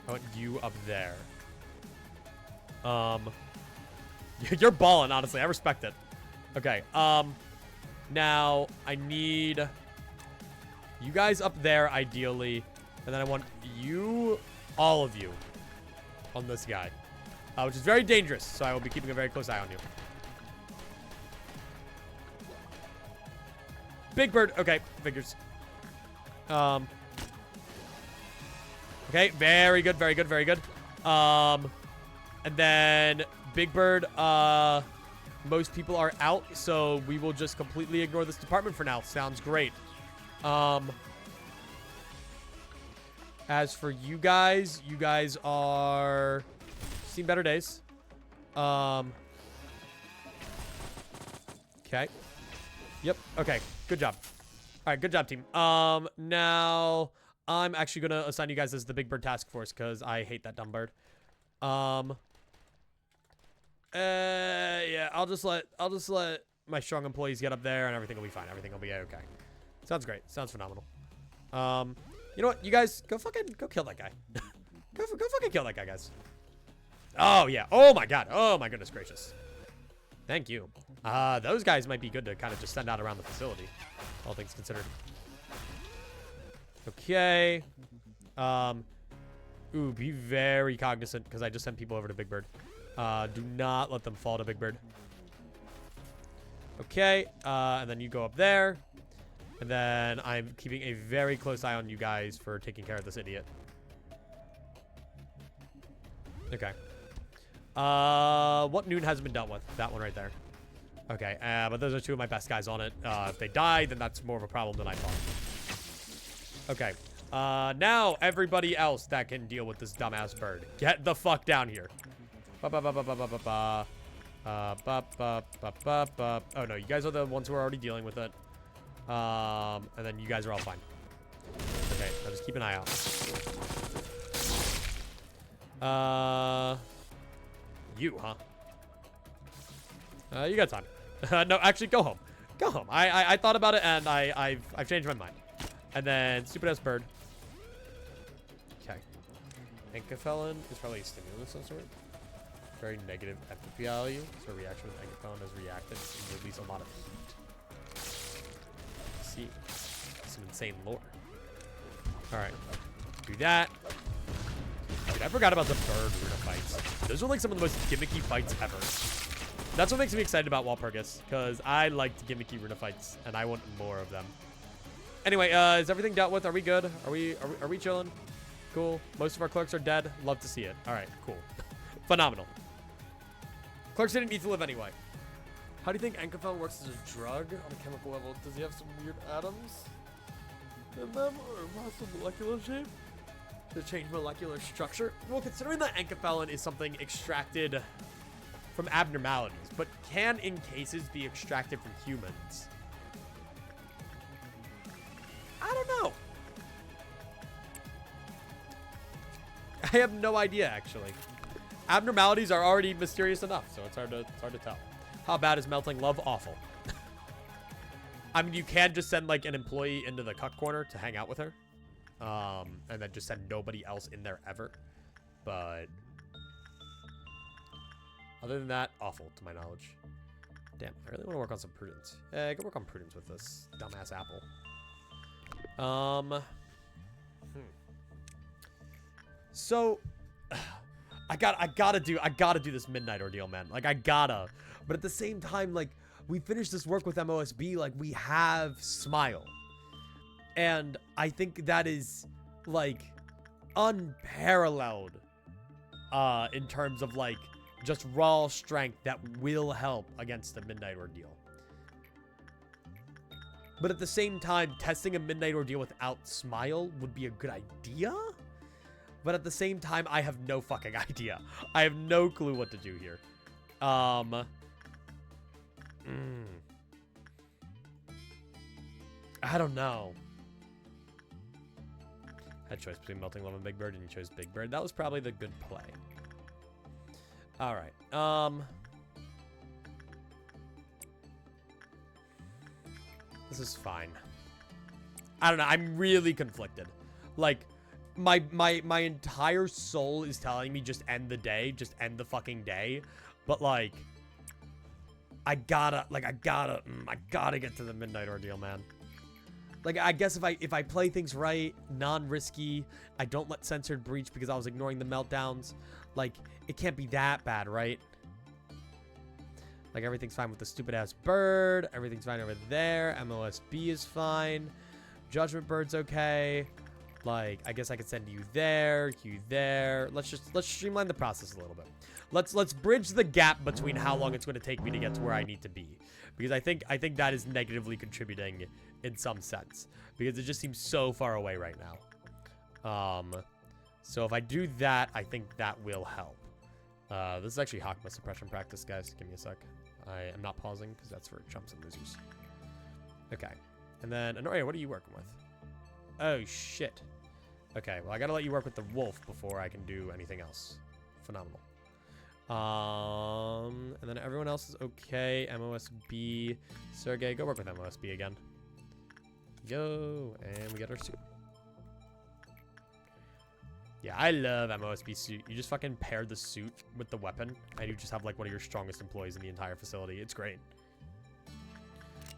I want you up there. You're balling, honestly. I respect it. Okay. Now I need you guys up there, ideally, and then I want you, all of you, on this guy, which is very dangerous. So I will be keeping a very close eye on you. Big Bird. Okay, figures. Okay, very good, very good, very good. And then Big Bird, most people are out, so we will just completely ignore this department for now. Sounds great. As for you guys are seen better days. Okay. Yep. Okay. Good job. All right. Good job, team. Now I'm actually gonna assign you guys as the Big Bird Task Force because I hate that dumb bird. Yeah. I'll just let my strong employees get up there, and everything will be fine. Everything will be okay. Sounds great. Sounds phenomenal. You know what? You guys go kill that guy. go fucking kill that guy, guys. Oh yeah. Oh my God. Oh my goodness gracious. Thank you. Those guys might be good to kind of just send out around the facility, all things considered. Okay. Ooh, be very cognizant because I just sent people over to Big Bird. Do not let them fall to Big Bird. Okay, and then you go up there. And then I'm keeping a very close eye on you guys for taking care of this idiot. Okay. What noon hasn't been dealt with? That one right there. Okay, but those are two of my best guys on it. If they die, then that's more of a problem than I thought. Okay. Now everybody else that can deal with this dumbass bird. Get the fuck down here. Oh no, you guys are the ones who are already dealing with it. And then you guys are all fine. Okay, now just keep an eye out. You, huh? You got time. No, actually, go home. Go home. I thought about it and I've changed my mind. And then stupid ass bird. Okay. Enkefelin is probably a stimulant of some sort. Very negative empathy value. So reaction with Enkefelin is reactant and release a lot of heat. See. Some insane lore. Alright. Do that. Dude, I forgot about the bird Runa fights. Those are like some of the most gimmicky fights ever. That's what makes me excited about Walpurgis, because I liked gimmicky Runa fights, and I want more of them. Anyway, is everything dealt with? Are we good? Are we chilling? Cool. Most of our clerks are dead. Love to see it. All right, cool. Phenomenal. Clerks didn't need to live anyway. How do you think Enkefelin works as a drug on a chemical level? Does he have some weird atoms in them, or possible molecular shape to change molecular structure? Well, considering that Enkefelin is something extracted from abnormalities, but can in cases be extracted from humans. I don't know. I have no idea, actually. Abnormalities are already mysterious enough, so it's hard to tell. How bad is melting love? Awful. I mean, you can just send like an employee into the cuck corner to hang out with her, and then just send nobody else in there ever. But other than that, awful to my knowledge. Damn, I really want to work on some prudence. I can work on prudence with this dumbass apple. So I gotta do this midnight ordeal, man. Like I gotta. But at the same time, like we finished this work with MOSB, like we have Smile. And I think that is like unparalleled in terms of like just raw strength that will help against the midnight ordeal. But at the same time, testing a midnight ordeal without Smile would be a good idea. But at the same time, I have no fucking idea. I have no clue what to do here. I don't know. Had choice between Melting Love and Big Bird, and you chose Big Bird. That was probably the good play. All right. This is fine. I don't know. I'm really conflicted. Like, my entire soul is telling me just end the day, just end the fucking day. But like, I gotta get to the midnight ordeal, man. Like, I guess if I play things right, non-risky, I don't let censored breach because I was ignoring the meltdowns. Like, it can't be that bad, right? Like, everything's fine with the stupid-ass bird. Everything's fine over there. MOSB is fine. Judgment Bird's okay. Like, I guess I could send you there, you there. Let's streamline the process a little bit. Let's bridge the gap between how long it's going to take me to get to where I need to be. Because I think that is negatively contributing in some sense. Because it just seems so far away right now. So if I do that, I think that will help. This is actually Hakma suppression practice, guys. Give me a sec. I am not pausing because that's for chumps and losers. Okay. And then, Honoria, what are you working with? Oh, shit. Okay, well, I gotta let you work with the wolf before I can do anything else. Phenomenal. And then everyone else is okay. MOSB. Sergey, go work with MOSB again. Yo, and we got our suit. Yeah, I love MOSB suit. You just fucking pair the suit with the weapon, and you just have like one of your strongest employees in the entire facility. It's great.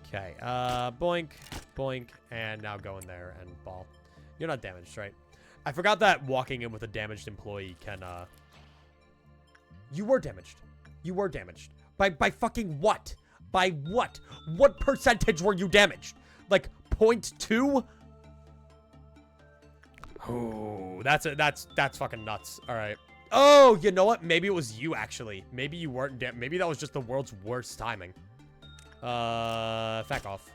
Okay, boink, boink, and now go in there and ball. You're not damaged, right? I forgot that walking in with a damaged employee can, You were damaged. You were damaged. By fucking what? By what? What percentage were you damaged? Like, 0.2? Oh, that's fucking nuts. All right. Oh, you know what? Maybe it was you, actually. Maybe you weren't maybe that was just the world's worst timing. Feck off.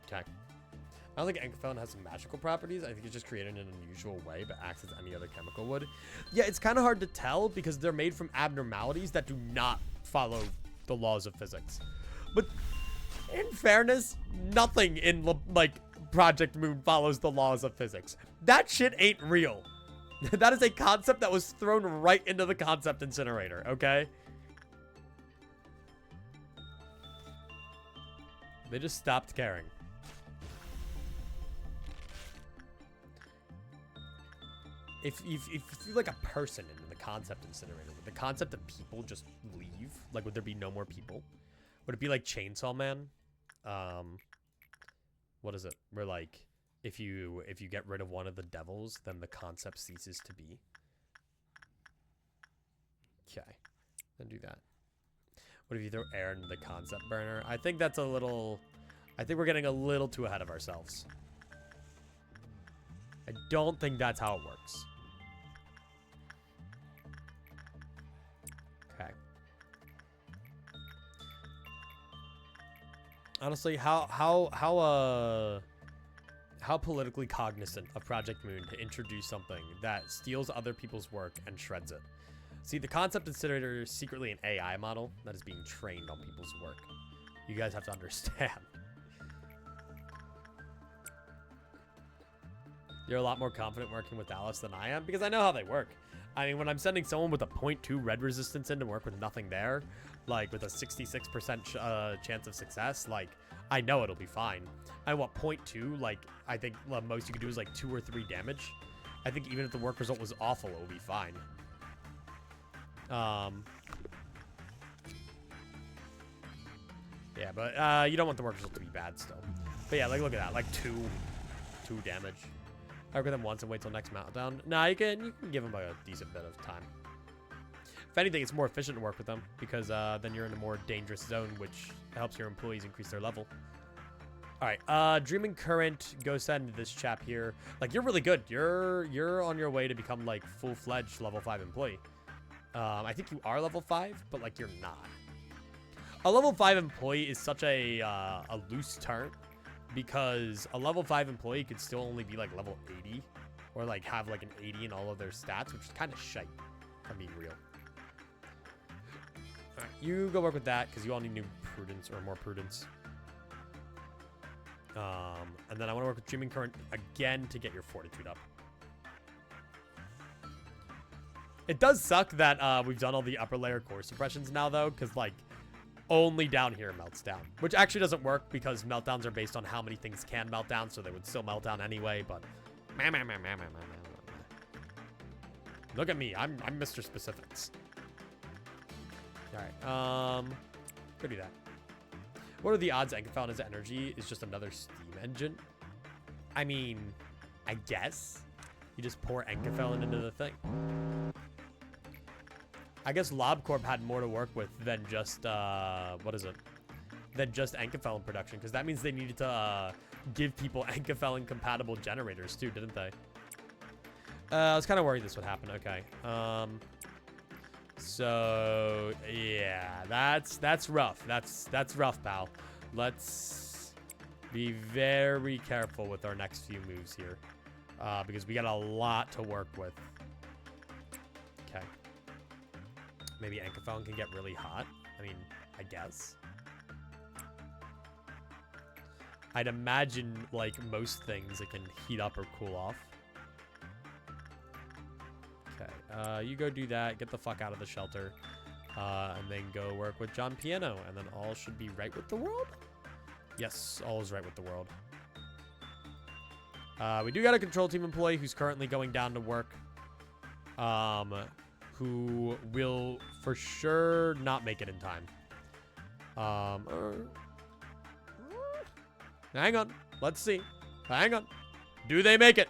Okay. I don't think Anchorphone has some magical properties. I think it's just created in an unusual way, but acts as any other chemical would. Yeah, it's kind of hard to tell because they're made from abnormalities that do not follow the laws of physics. But in fairness, nothing in, like, Project Moon follows the laws of physics. That shit ain't real. That is a concept that was thrown right into the concept incinerator, okay? They just stopped caring. If you're like a person in the concept incinerator, would the concept of people just leave? Like, would there be no more people? Would it be like Chainsaw Man? What is it? Where, like, if you get rid of one of the devils, then the concept ceases to be. Okay, then do that. What if you throw air into the concept burner? I think that's a little... I think we're getting a little too ahead of ourselves. I don't think that's how it works. Okay. Honestly, how politically cognizant of Project Moon to introduce something that steals other people's work and shreds it. See, the concept incinerator is secretly an AI model that is being trained on people's work. You guys have to understand. You're a lot more confident working with Alice than I am because I know how they work. I mean, when I'm sending someone with a 0.2 red resistance in to work with nothing there, like with a 66% chance of success, like, I know it'll be fine. I want 0.2, like, I think the most you could do is like 2 or 3 damage. I think even if the work result was awful, it will be fine. Yeah, but you don't want the work result to be bad still. But yeah, like, look at that, like 2 damage. I work with them once and wait till next meltdown. Nah, you can give them a decent bit of time. If anything, it's more efficient to work with them because then you're in a more dangerous zone, which helps your employees increase their level. All right, Dreaming Current, go send this chap here. Like, you're really good. You're on your way to become like full-fledged level 5 employee. I think you are level 5, but like you're not. A level 5 employee is such a loose term. Because a level 5 employee could still only be like level 80 or like have like an 80 in all of their stats, which is kind of shite, if I'm being real. All right, you go work with that because you all need new prudence or more prudence. And then I want to work with Dreaming Current again to get your fortitude up. It does suck that we've done all the upper layer core suppressions now though, because like only down here melts down, which actually doesn't work because meltdowns are based on how many things can melt down, so they would still melt down anyway, but look at me, I'm Mr. Specifics. Alright, go do that. What are the odds Anchorphone energy is just another steam engine? I mean, I guess. You just pour Anchorphone into the thing. I guess LobCorp had more to work with than just, what is it? Than just Anchorphone production, because that means they needed to give people Anchorphone compatible generators too, didn't they? I was kind of worried this would happen. Okay. So yeah, that's rough. That's rough, pal. Let's be very careful with our next few moves here, because we got a lot to work with. Okay. Maybe Anchorphone can get really hot. I mean, I guess. I'd imagine, like most things, it can heat up or cool off. Okay, you go do that. Get the fuck out of the shelter. And then go work with John Piano. And then all should be right with the world? Yes, all is right with the world. We do got a control team employee who's currently going down to work. Who will for sure not make it in time. Hang on. Let's see. Hang on. Do they make it?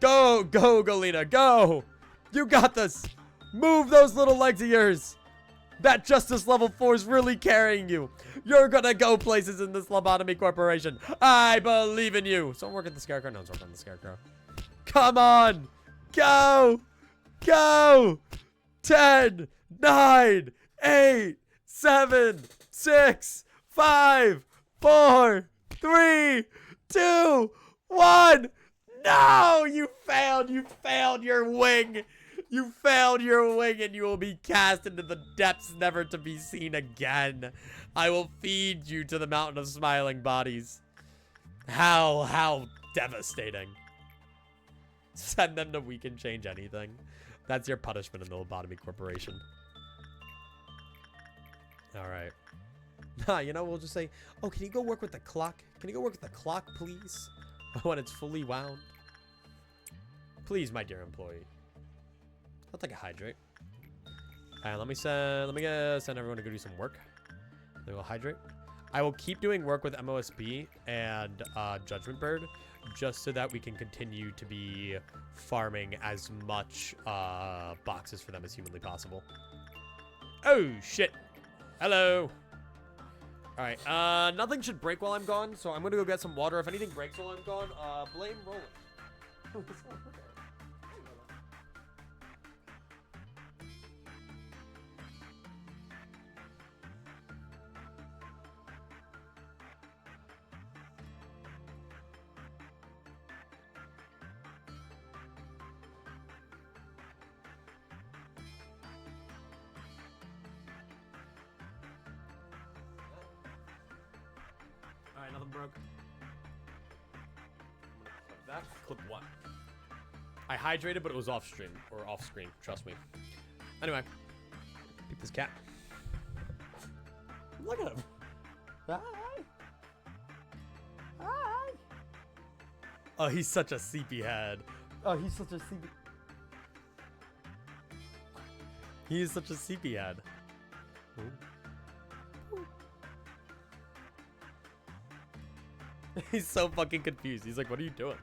Go, go, Galena, go. You got this. Move those little legs of yours. That justice level 4 is really carrying you. You're gonna go places in this Lobotomy Corporation. I believe in you. Someone work at the Scarecrow? No one's working on the Scarecrow. Come on. Go. Go. 10, 9, 8, 7, 6, 5, 4, 3, 2, 1. No, you failed. You failed your wing. You failed your wing, and you will be cast into the depths never to be seen again. I will feed you to the mountain of smiling bodies. How devastating. Send them to We Can Change Anything. That's your punishment in the Lobotomy Corporation. All right. You know, we'll just say, oh, can you go work with the clock? Can you go work with the clock, please? When it's fully wound. Please, my dear employee. I'll take a hydrate. And let me send everyone to go do some work. They will hydrate. I will keep doing work with MOSB and Judgment Bird, just so that we can continue to be farming as much boxes for them as humanly possible. Oh shit! Hello. All right. Nothing should break while I'm gone, so I'm gonna go get some water. If anything breaks while I'm gone, blame Roland. Alright, nothing broke. Clip that. Clip what? I hydrated, but it was off stream or off screen. Trust me. Anyway, peep this cat. Look at him. Hi. Hi. Oh, he's such a sleepyhead. Oh, he's such a sleepy. He is such a sleepyhead. He's so fucking confused. He's like, what are you doing?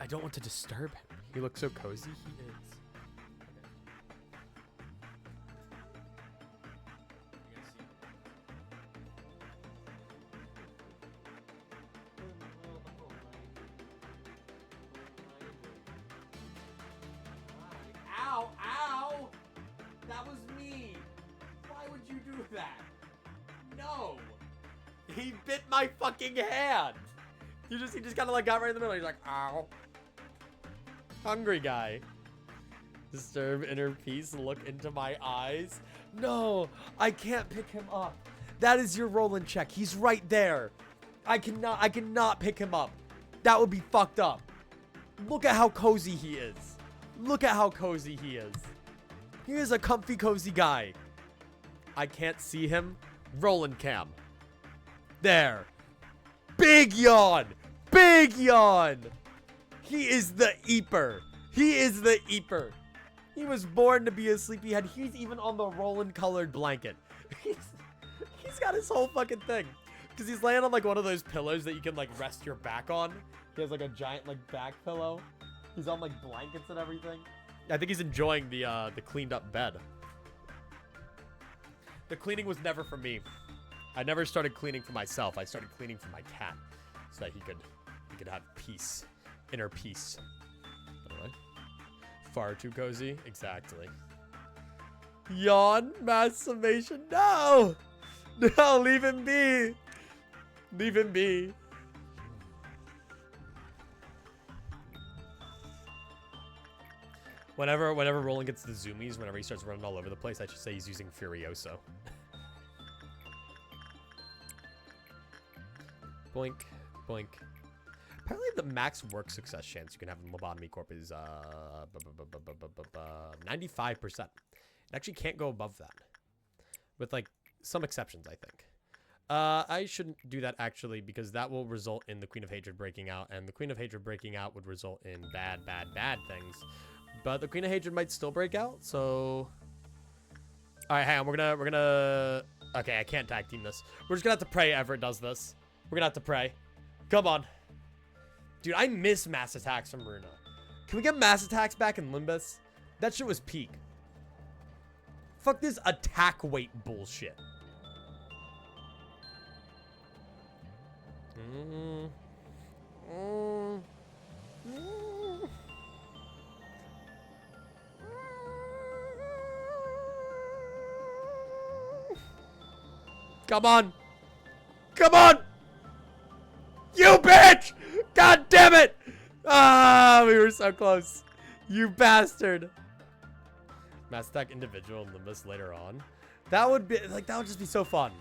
I don't want to disturb him. He looks so cozy. He is. Ow, ow! That was me. Why would you do that? No. He bit my fucking hand. He just kind of like got right in the middle. He's like, ow. Hungry guy. Disturb inner peace. Look into my eyes. No, I can't pick him up. That is your roll and check. He's right there. I cannot pick him up. That would be fucked up. Look at how cozy he is. Look at how cozy he is. He is a comfy, cozy guy. I can't see him. Roland cam. There. Big yawn. Big yawn. He is the Eeper. He is the Eeper. He was born to be a sleepyhead. He's even on the Roland colored blanket. He's got his whole fucking thing. Because he's laying on like one of those pillows that you can like rest your back on. He has like a giant like back pillow. He's on like blankets and everything. I think he's enjoying the cleaned up bed. The cleaning was never for me. I never started cleaning for myself. I started cleaning for my cat, so that he could have peace, inner peace. Anyway, far too cozy. Exactly. Yawn, mass summation. No, no, leave him be. Leave him be. Whenever Roland gets the zoomies, whenever he starts running all over the place, I should say he's using Furioso. Boink, boink. Apparently the max work success chance you can have in Lobotomy Corp is 95%. It actually can't go above that. With like some exceptions, I think. I shouldn't do that actually, because that will result in the Queen of Hatred breaking out, and the Queen of Hatred breaking out would result in bad things. But the Queen of Hatred might still break out, so... Alright, hang on, we're gonna... Okay, I can't tag team this. We're just gonna have to pray Everett does this. We're gonna have to pray. Come on. Dude, I miss mass attacks from Runa. Can we get mass attacks back in Limbus? That shit was peak. Fuck this attack weight bullshit. Come on. Come on. You bitch. God damn it. Ah, we were so close. You bastard. Mass attack individual and Limbus later on. That would be like, that would just be so fun.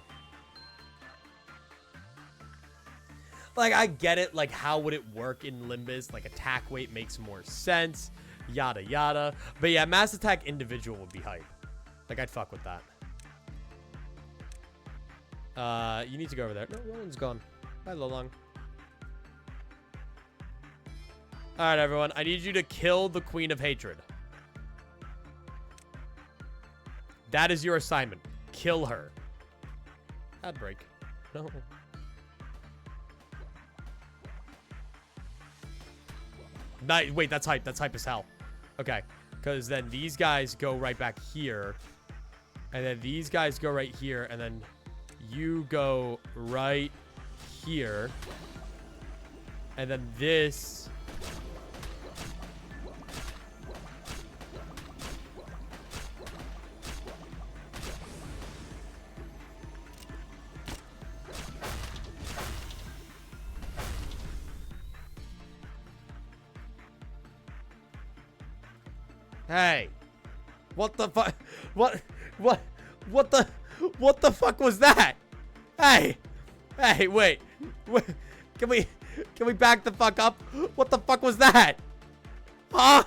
Like, I get it. Like, how would it work in Limbus? Like, attack weight makes more sense. Yada, yada. But yeah, mass attack individual would be hype. Like, I'd fuck with that. You need to go over there. No, Roland's gone. Bye, Loblocke. Alright, everyone. I need you to kill the Queen of Hatred. That is your assignment. Kill her. Ad break. No. Wait, that's hype. That's hype as hell. Okay. Because then these guys go right back here. And then these guys go right here. And then you go right here. And then this... Hey, what the fuck? What the fuck was that? Hey, wait, can we back the fuck up? What the fuck was that? Huh?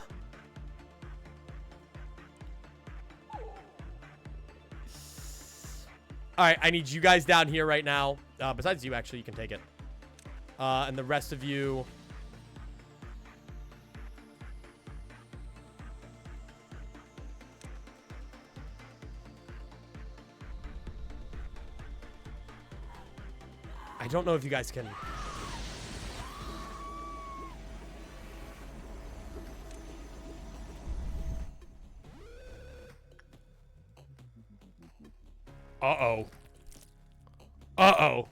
All right, I need you guys down here right now. Besides you, actually, you can take it. And the rest of you. I don't know if you guys can. Uh-oh. Uh-oh.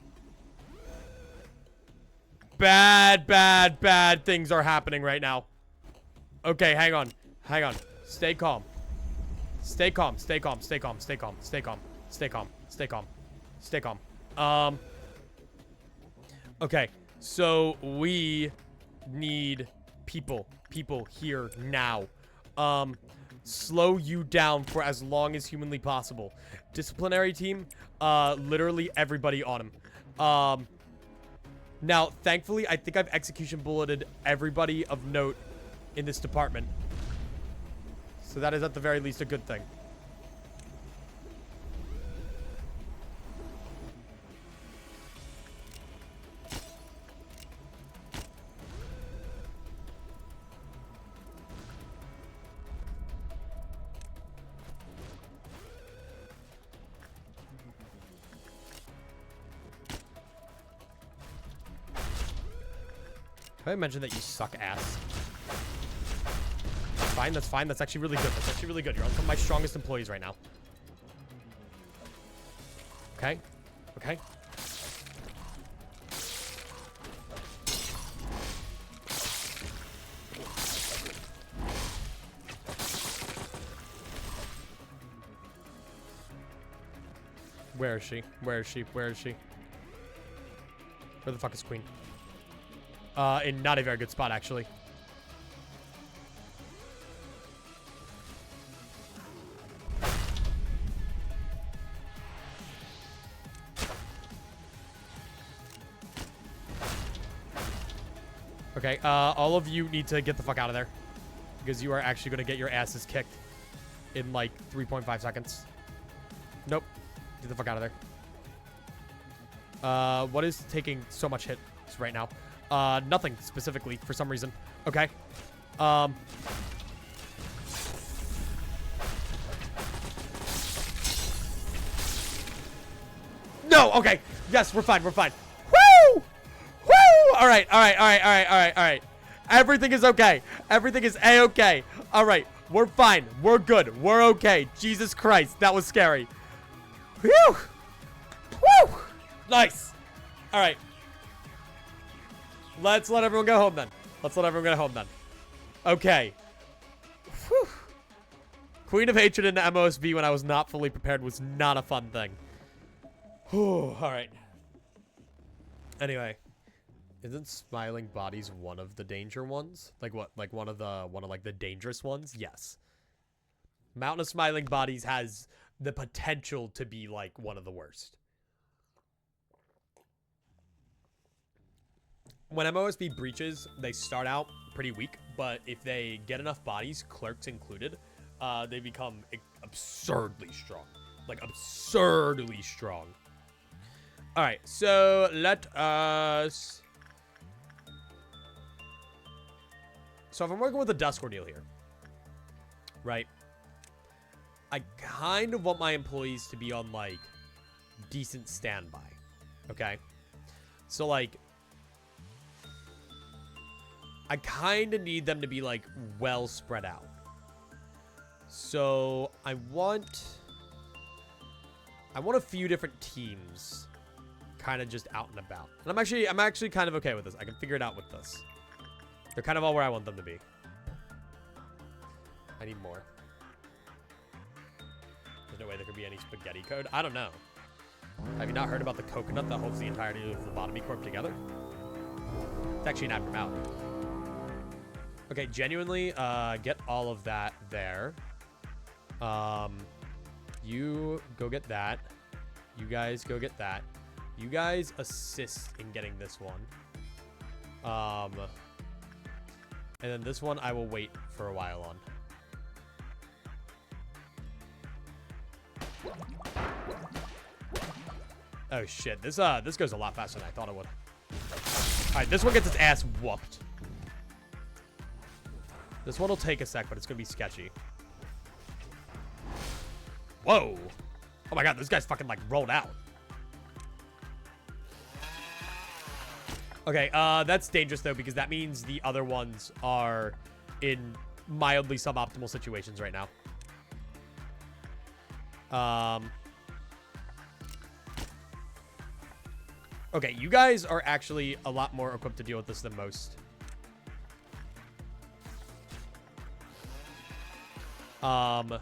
Bad things are happening right now. Okay, hang on. Hang on. Stay calm. Stay calm. Stay calm. Stay calm. Stay calm. Stay calm. Stay calm. Stay calm. Stay calm. Okay, so we need people here now. Slow you down for as long as humanly possible. Disciplinary team, literally everybody on him. Now, thankfully, I think I've execution bulleted everybody of note in this department. So that is at the very least a good thing. Have I mentioned that you suck ass? That's fine, that's fine. That's actually really good. That's actually really good. You're on some of my strongest employees right now. Okay. Okay. Where is she? Where is she? Where is she? Where the fuck is Queen? In not a very good spot, actually. Okay, all of you need to get the fuck out of there. Because you are actually going to get your asses kicked in, like, 3.5 seconds. Nope. Get the fuck out of there. What is taking so much hits right now? Nothing specifically for some reason. Okay. No, okay. Yes, we're fine. We're fine. Woo! Woo! All right. Everything is okay. Everything is a-okay. All right. We're fine. We're good. We're okay. Jesus Christ. That was scary. Whew. Woo. Nice. All right. Let's let everyone go home then. Okay. Whew. Queen of Hatred into MOSV when I was not fully prepared was not a fun thing. Whew. All right. Anyway. Isn't smiling bodies one of the danger ones? Like what? Like one of the dangerous ones? Yes. Mountain of Smiling Bodies has the potential to be like one of the worst. When MOSB breaches, they start out pretty weak, but if they get enough bodies, clerks included, they become absurdly strong. Like absurdly strong. All right, so let us... So if I'm working with a Dusk Ordeal here, right, I kind of want my employees to be on, like, decent standby, okay? So, like, I kind of need them to be, like, well spread out. So I want a few different teams kind of just out and about. And I'm actually kind of okay with this. I can figure it out with this. They're kind of all where I want them to be. I need more. There's no way there could be any spaghetti code. I don't know. Have you not heard about the coconut that holds the entirety of the Lobotomy Corp together? It's actually an abnormality. Okay, genuinely, get all of that there. You go get that. You guys go get that. You guys assist in getting this one. And then this one I will wait for a while on. Oh shit, this goes a lot faster than I thought it would. Alright, this one gets its ass whooped. This one will take a sec, but it's gonna be sketchy. Whoa! Oh my god, this guy's fucking like rolled out. Okay, that's dangerous though, because that means the other ones are in mildly suboptimal situations right now. Okay, you guys are actually a lot more equipped to deal with this than most. So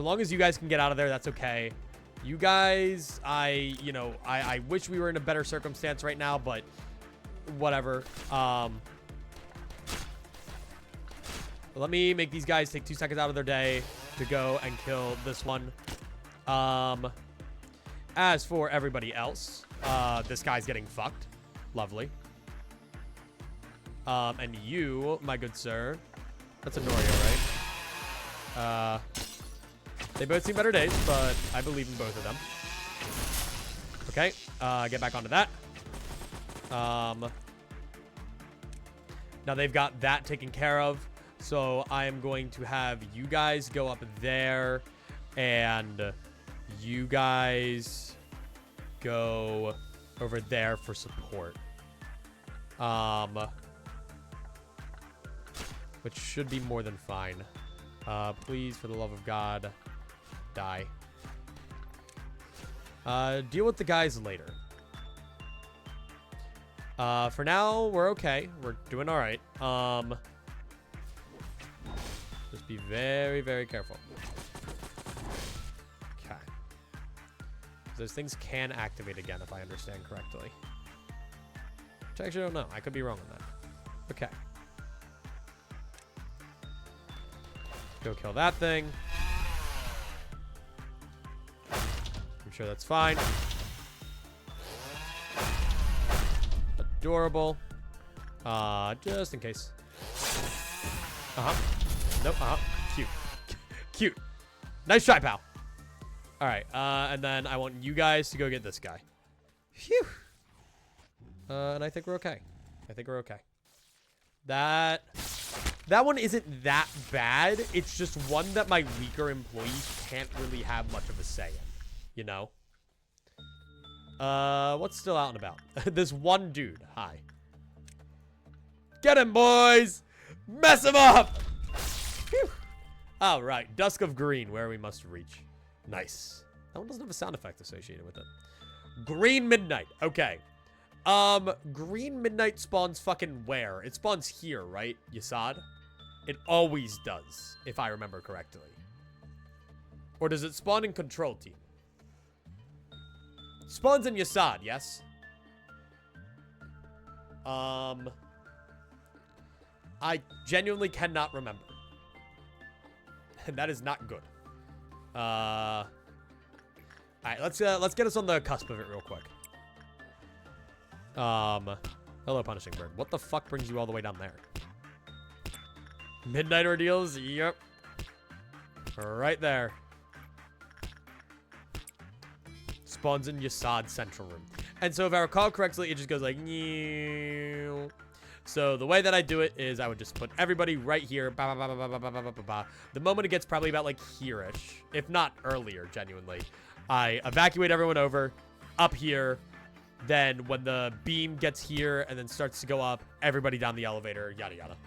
long as you guys can get out of there, that's okay. You guys, I wish we were in a better circumstance right now, but whatever. Let me make these guys take 2 seconds out of their day to go and kill this one. As for everybody else, this guy's getting fucked. Lovely. And you, my good sir, that's a Norio, right? They both seen better days, but I believe in both of them. Okay, get back onto that. Now they've got that taken care of, so I am going to have you guys go up there, and you guys go over there for support. Which should be more than fine. Please, for the love of God, die. Deal with the guys later. For now, we're okay. We're doing all right. Just be very, very careful. Okay. Those things can activate again, if I understand correctly. Which I actually don't know. I could be wrong on that. Okay. Go kill that thing. I'm sure that's fine. Adorable. Just in case. Nope, Cute. Cute. Nice try, pal. Alright, and then I want you guys to go get this guy. Phew. And I think we're okay. That one isn't that bad. It's just one that my weaker employees can't really have much of a say in. You know? What's still out and about? This one dude. Hi. Get him, boys! Mess him up! Phew. All right. Dusk of Green, where we must reach. Nice. That one doesn't have a sound effect associated with it. Green Midnight. Okay. Green Midnight spawns fucking where? It spawns here, right? Yasad? It always does, if I remember correctly. Or does it spawn in Control Team? Spawns in Yasad, yes? I genuinely cannot remember. And that is not good. Alright, let's get us on the cusp of it real quick. Hello, Punishing Bird. What the fuck brings you all the way down there? Midnight Ordeals? Yep. Right there. Spawns in Yasad Central Room. And so if I recall correctly, it just goes like... New. So the way that I do it is I would just put everybody right here. Bah, bah, bah, bah, bah, bah, bah, bah, bah, bah. The moment it gets probably about like here-ish, if not earlier, genuinely, I evacuate everyone over, up here. Then when the beam gets here and then starts to go up, everybody down the elevator, yada yada.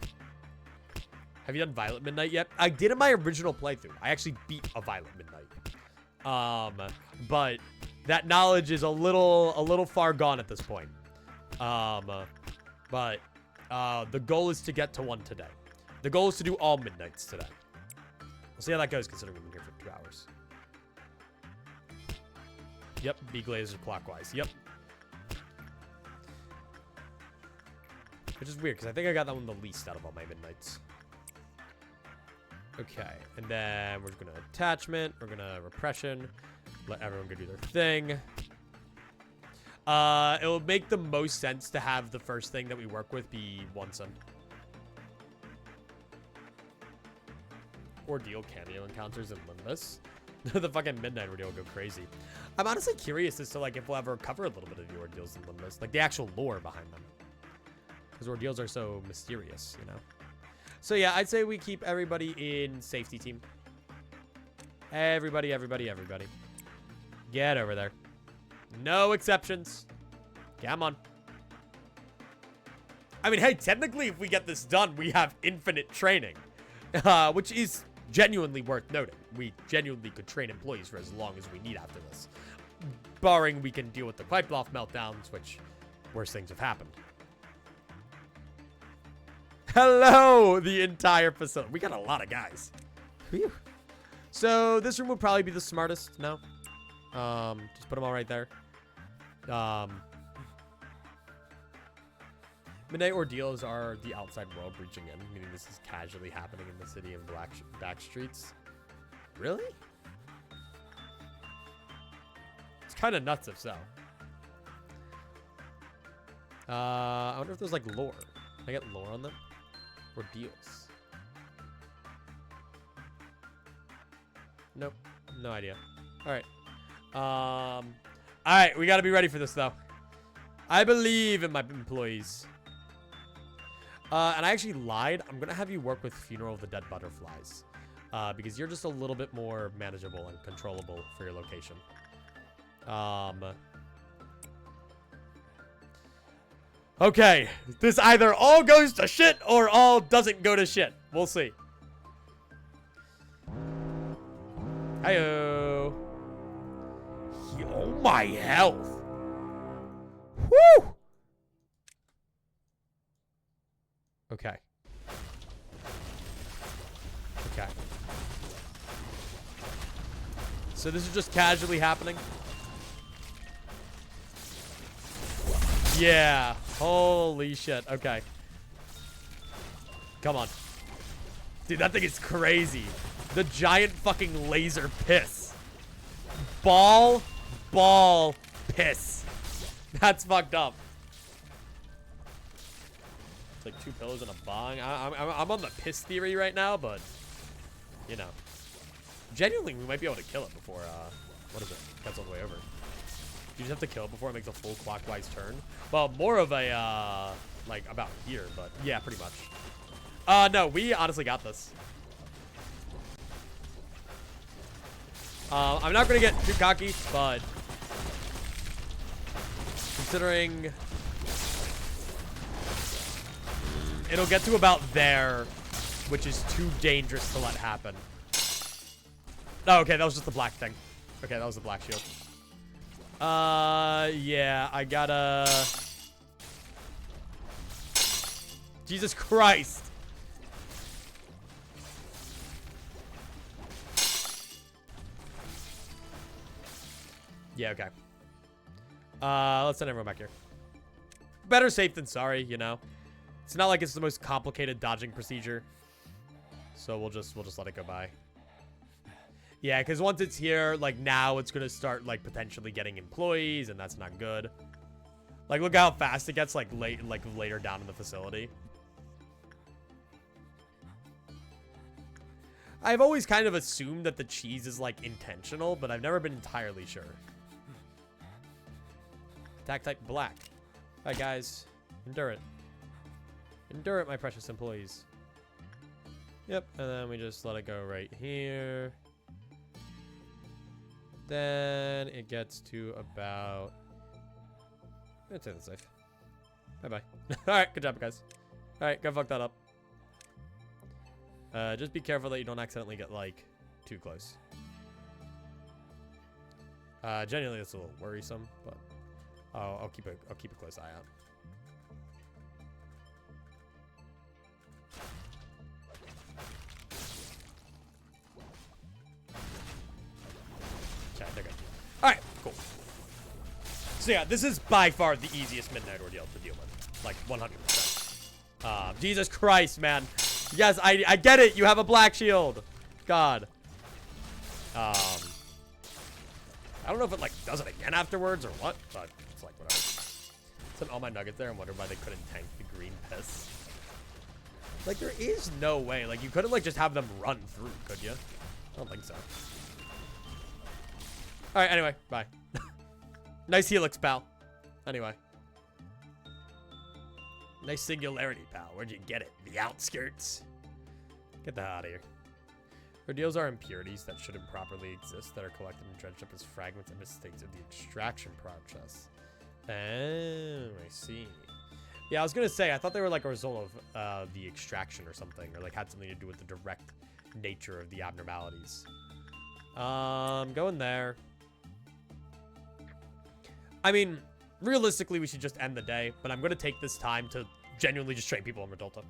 Have you done Violet Midnight yet? I did in my original playthrough. I actually beat a Violet Midnight. But that knowledge is a little far gone at this point. The goal is to get to one today. The goal is to do all Midnights today. We'll see how that goes considering we've been here for 2 hours. Yep, B-Glazer clockwise. Yep. Which is weird, because I think I got that one the least out of all my Midnights. Okay, and then we're going to attachment. We're going to repression. Let everyone go do their thing. It will make the most sense to have the first thing that we work with be Onsen. Ordeal cameo encounters in Limbus. The fucking Midnight Ordeal will go crazy. I'm honestly curious as to like if we'll ever cover a little bit of the Ordeals in Limbus. Like the actual lore behind them. Because Ordeals are so mysterious, you know? So yeah, I'd say we keep everybody in safety team. Everybody. Get over there. No exceptions. Come on. I mean, hey, technically, if we get this done, we have infinite training. Which is genuinely worth noting. We genuinely could train employees for as long as we need after this. Barring we can deal with the Quiploff meltdowns, which worse things have happened. Hello, the entire facility. We got a lot of guys. Whew. So this room would probably be the smartest. No. Just put them all right there. Midnight Ordeals are the outside world breaching in, meaning this is casually happening in the city and back streets. Really? It's kind of nuts if so. I wonder if there's like lore. Can I get lore on them? Ordeals. Nope. No idea. Alright. Alright, we gotta be ready for this though. I believe in my employees. And I actually lied. I'm gonna have you work with Funeral of the Dead Butterflies. Because you're just a little bit more manageable and controllable for your location. Okay. This either all goes to shit or all doesn't go to shit. We'll see. Hi-oh. Oh my health. Woo! Okay. Okay. So this is just casually happening? Yeah. Holy shit. Okay. Come on. Dude, that thing is crazy. The giant fucking laser piss. Ball, piss. That's fucked up. It's like 2 pillows and a bong. I'm on the piss theory right now, but you know, genuinely, we might be able to kill it before. What is it? Gets all the way over. You just have to kill it before it makes a full clockwise turn. Well, more of a like about here, but yeah, pretty much. No, we honestly got this. I'm not gonna get too cocky, but considering it'll get to about there, which is too dangerous to let happen. Oh, okay, that was just the black thing. Okay, that was the black shield. Yeah, I gotta... Jesus Christ. Yeah, okay. Let's send everyone back here. Better safe than sorry, you know. It's not like it's the most complicated dodging procedure. So we'll just let it go by. Yeah, because once it's here, like, now it's gonna start, like, potentially getting employees, and that's not good. Like, look how fast it gets, like, later down in the facility. I've always kind of assumed that the cheese is, like, intentional, but I've never been entirely sure. Attack type black. Alright, guys. Endure it. Endure it, my precious employees. Yep, and then we just let it go right here. Then it gets to about... Let's say that's safe. Bye-bye. Alright, good job, guys. Alright, go fuck that up. Just be careful that you don't accidentally get, like, too close. Genuinely, it's a little worrisome, but I'll keep a close eye out. Okay, they're good. All right, cool. So yeah, this is by far the easiest midnight ordeal to deal with, like 100%. Jesus Christ, man. Yes, I get it. You have a black shield. God. I don't know if it, like, does it again afterwards or what, but it's like, whatever. Sent all my nuggets there and wondered why they couldn't tank the green piss. Like, there is no way. Like, you couldn't, like, just have them run through, could you? I don't think so. All right, anyway, bye. Nice helix, pal. Anyway. Nice singularity, pal. Where'd you get it? The outskirts? Get the hell out of here. Ordeals are impurities that shouldn't properly exist that are collected and dredged up as fragments and mistakes of the extraction process. Oh, I see. Yeah, I was going to say, I thought they were like a result of the extraction or something, or like had something to do with the direct nature of the abnormalities. Go in there. I mean, realistically, we should just end the day, but I'm going to take this time to genuinely just train people on Redulta.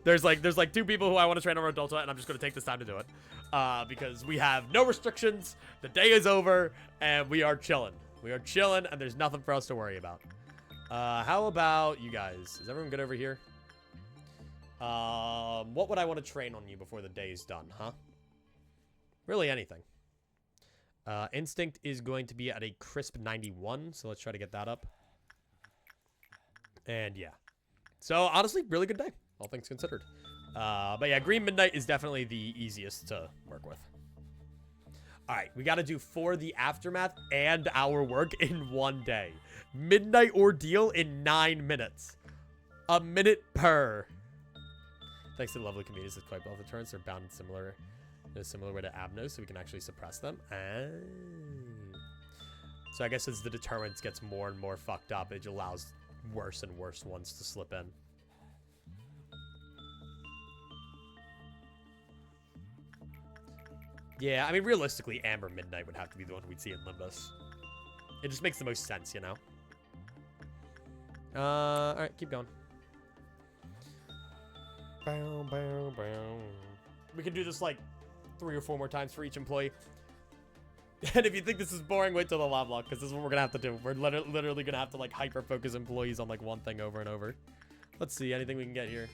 there's like 2 people who I want to train on Redulta, and I'm just going to take this time to do it. Because we have no restrictions, the day is over, and we are chilling. We are chilling, and there's nothing for us to worry about. How about you guys? Is everyone good over here? What would I want to train on you before the day is done, huh? Really anything. Instinct is going to be at a crisp 91, so let's try to get that up. And yeah. So, honestly, really good day, all things considered. But yeah, Green Midnight is definitely the easiest to work with. All right, we got to do for the aftermath and our work in 1 day. Midnight Ordeal in 9 minutes. A minute per. Thanks to the lovely communities that quite well the turns are bound in a similar way to Abnos, so we can actually suppress them. So I guess as the deterrence gets more and more fucked up, it allows worse and worse ones to slip in. Yeah, I mean, realistically, Amber Midnight would have to be the one we'd see in Limbus. It just makes the most sense, you know? Alright, keep going. Bow, bow, bow. We can do this, like, 3 or 4 more times for each employee. And if you think this is boring, wait till the Loblocke, because this is what we're going to have to do. We're literally going to have to, like, hyper-focus employees on, like, one thing over and over. Let's see, anything we can get here.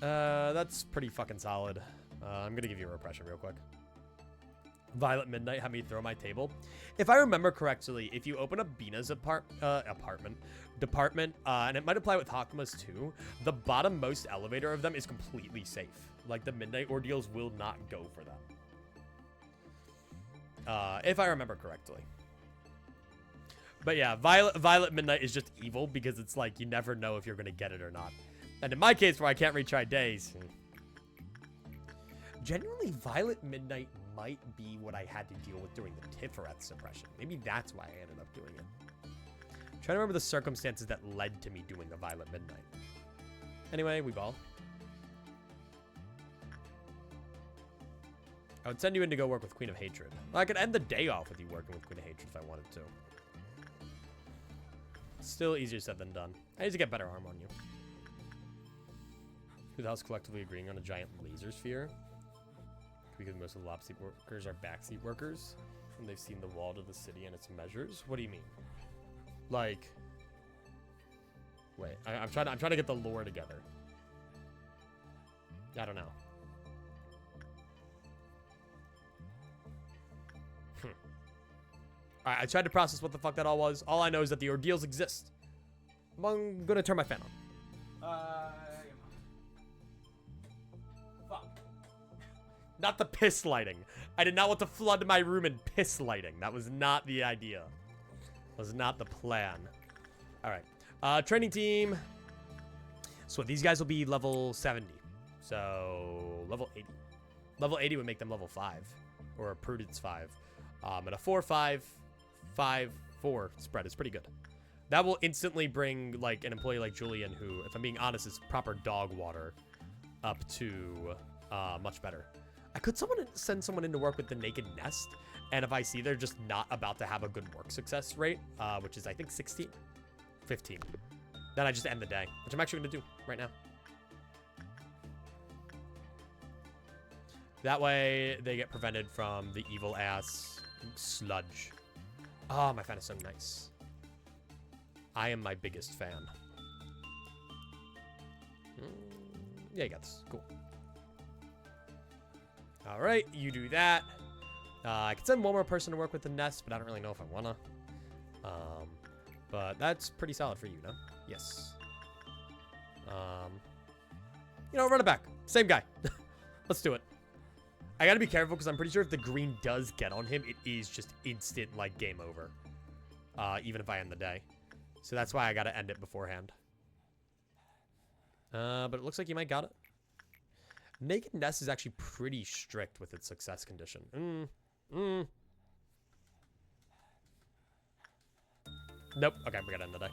That's pretty fucking solid. I'm going to give you a repression real quick. Violet Midnight had me throw my table. If I remember correctly, if you open up Bina's department, and it might apply with Hakuma's too, the bottom-most elevator of them is completely safe. Like, the Midnight Ordeals will not go for them. If I remember correctly. But yeah, Violet Midnight is just evil because it's like you never know if you're going to get it or not. And in my case, where I can't retry days, genuinely, Violet Midnight might be what I had to deal with during the Tiferet suppression. Maybe that's why I ended up doing it. Trying to remember the circumstances that led to me doing a Violet Midnight. Anyway, we ball. I would send you in to go work with Queen of Hatred. Well, I could end the day off with you working with Queen of Hatred if I wanted to. Still easier said than done. I need to get better arm on you. Who the hell's collectively agreeing on a giant laser sphere? Because most of the lobseat workers are backseat workers, and they've seen the wall to the city and its measures. What do you mean? Like, wait, I'm trying to get the lore together. I don't know. Alright, I tried to process what the fuck that all was. All I know is that the ordeals exist. I'm gonna turn my fan on. Fuck. Not the piss lighting. I did not want to flood my room in piss lighting. That was not the idea. Was not the plan. Alright. Training team. So these guys will be level 70. So level 80. Level 80 would make them level 5. Or a Prudence 5. And a 4-5-5-4 spread is pretty good. That will instantly bring like an employee like Julian, who, if I'm being honest, is proper dog water, up to much better. I could send someone in to work with the Naked Nest, and if I see they're just not about to have a good work success rate, which is I think 16, 15, then I just end the day, which I'm actually going to do right now. That way they get prevented from the evil ass sludge. Oh, my fan is so nice. I am my biggest fan. Yeah, you got this. Cool. All right, you do that. I could send one more person to work with the nest, but I don't really know if I wanna. But that's pretty solid for you, no? Yes. You know, run it back. Same guy. Let's do it. I gotta be careful because I'm pretty sure if the green does get on him, it is just instant, like, game over. Even if I end the day. So that's why I gotta end it beforehand. But it looks like you might got it. Naked Nest is actually pretty strict with its success condition. Nope. Okay, we gotta end the day.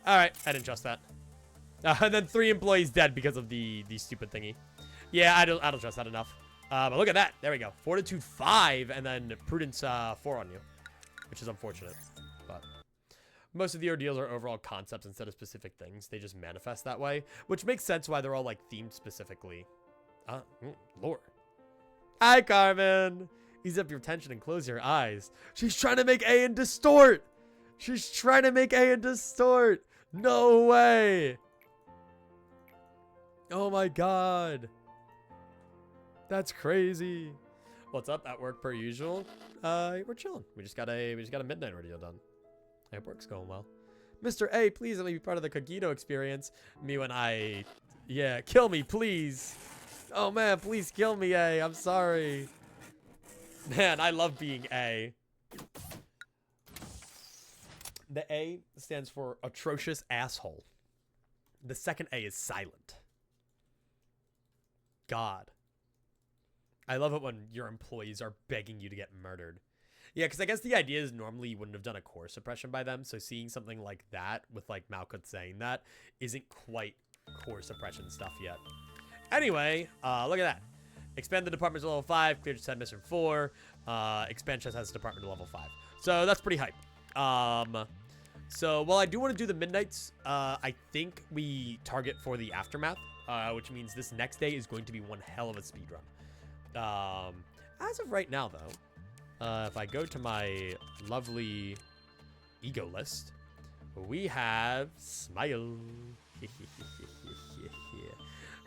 Alright, I didn't trust that. And then 3 employees dead because of the stupid thingy. Yeah, I don't trust that enough. But look at that. There we go. Fortitude 5 and then Prudence 4 on you. Which is unfortunate. But most of the ordeals are overall concepts instead of specific things. They just manifest that way. Which makes sense why they're all like themed specifically. Lore. Hi, Carmen. Ease up your tension and close your eyes. She's trying to make Ayan distort. She's trying to make Ayan distort. No way. Oh my god. That's crazy. What's up? At work per usual. We're chilling. We just got a midnight ordeal done. I hope work's going well. Mr. A, please let me be part of the Cogito experience. Me when I... Yeah, kill me, please. Oh, man, please kill me, A. I'm sorry. Man, I love being A. The A stands for atrocious asshole. The second A is silent. God. I love it when your employees are begging you to get murdered. Yeah, because I guess the idea is normally you wouldn't have done a core suppression by them, so seeing something like that with, like, Malkuth saying that isn't quite core suppression stuff yet. Anyway, look at that. Expand the department to level 5, clear just 10 mission 4, expand chest has department to level 5. So that's pretty hype. So while I do want to do the midnights, I think we target for the aftermath, which means this next day is going to be one hell of a speed run. As of right now, though, if I go to my lovely ego list, we have Smile.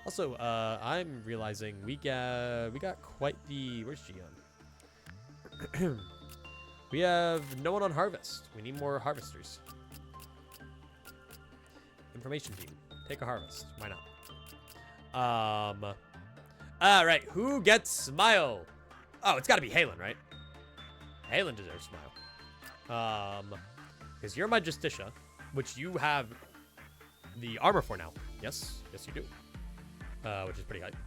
Also, I'm realizing we got quite the... Where's Gion? We have no one on Harvest. We need more harvesters. Information team. Take a harvest. Why not? Alright, who gets Smile? Oh, it's gotta be Halen, right? Halen deserves Smile. Because you're my Justicia, which you have the armor for now. Yes, yes you do. Which is pretty hype.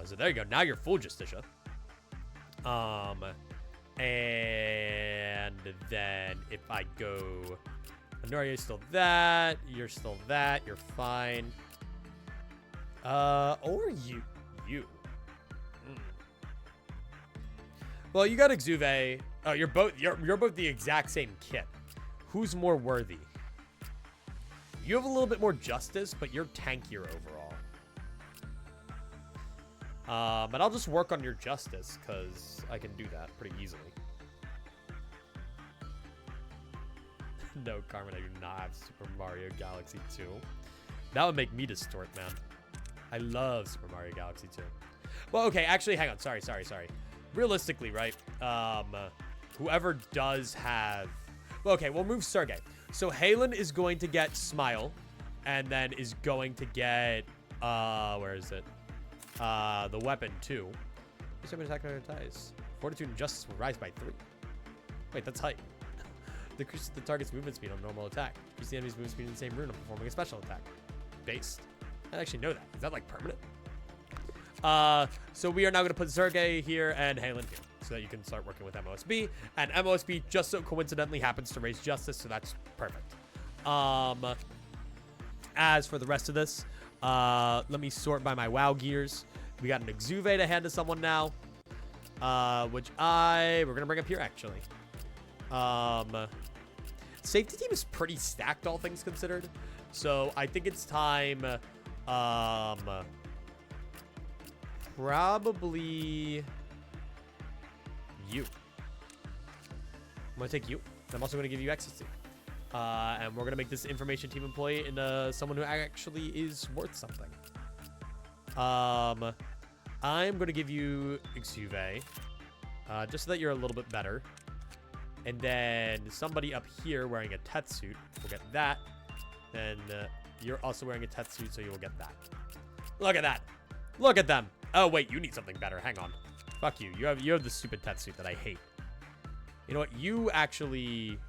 So there you go. Now you're full Justicia. And then if I go... Honoria is still that. You're still that. You're fine. Or you. Mm. Well, you got Exuve. Oh, you're both the exact same kit. Who's more worthy? You have a little bit more justice, but you're tankier overall. But I'll just work on your justice, because I can do that pretty easily. No, Carmen, I do not have Super Mario Galaxy 2. That would make me distort, man. I love Super Mario Galaxy 2. Well, okay, actually, hang on. Sorry. Realistically, right? Whoever does have... Well, okay, we'll move Sergey. So Halen is going to get Smile, and then is going to get... where is it? The weapon, too. Summon attack on ties. Fortitude and Justice will rise by 3. Wait, that's height. Decreases the target's movement speed on normal attack. Decreases the enemy's movement speed in the same rune on performing a special attack. Based. I actually know that. Is that, like, permanent? So we are now going to put Sergey here and Halen here, so that you can start working with MOSB. And MOSB just so coincidentally happens to raise Justice, so that's perfect. As for the rest of this, let me sort by my WoW gears. We got an Exuve to hand to someone now, which we're going to bring up here, actually. Safety team is pretty stacked, all things considered. So I think it's time, probably you. I'm going to take you. I'm also going to give you ecstasy. And we're going to make this information team employee into someone who actually is worth something. I'm going to give you Exuve, just so that you're a little bit better. And then somebody up here wearing a Tet suit will get that. And you're also wearing a Tet suit, so you will get that. Look at that. Look at them. Oh, wait, you need something better. Hang on. Fuck you. You have the stupid Tet suit that I hate. You know what? You actually...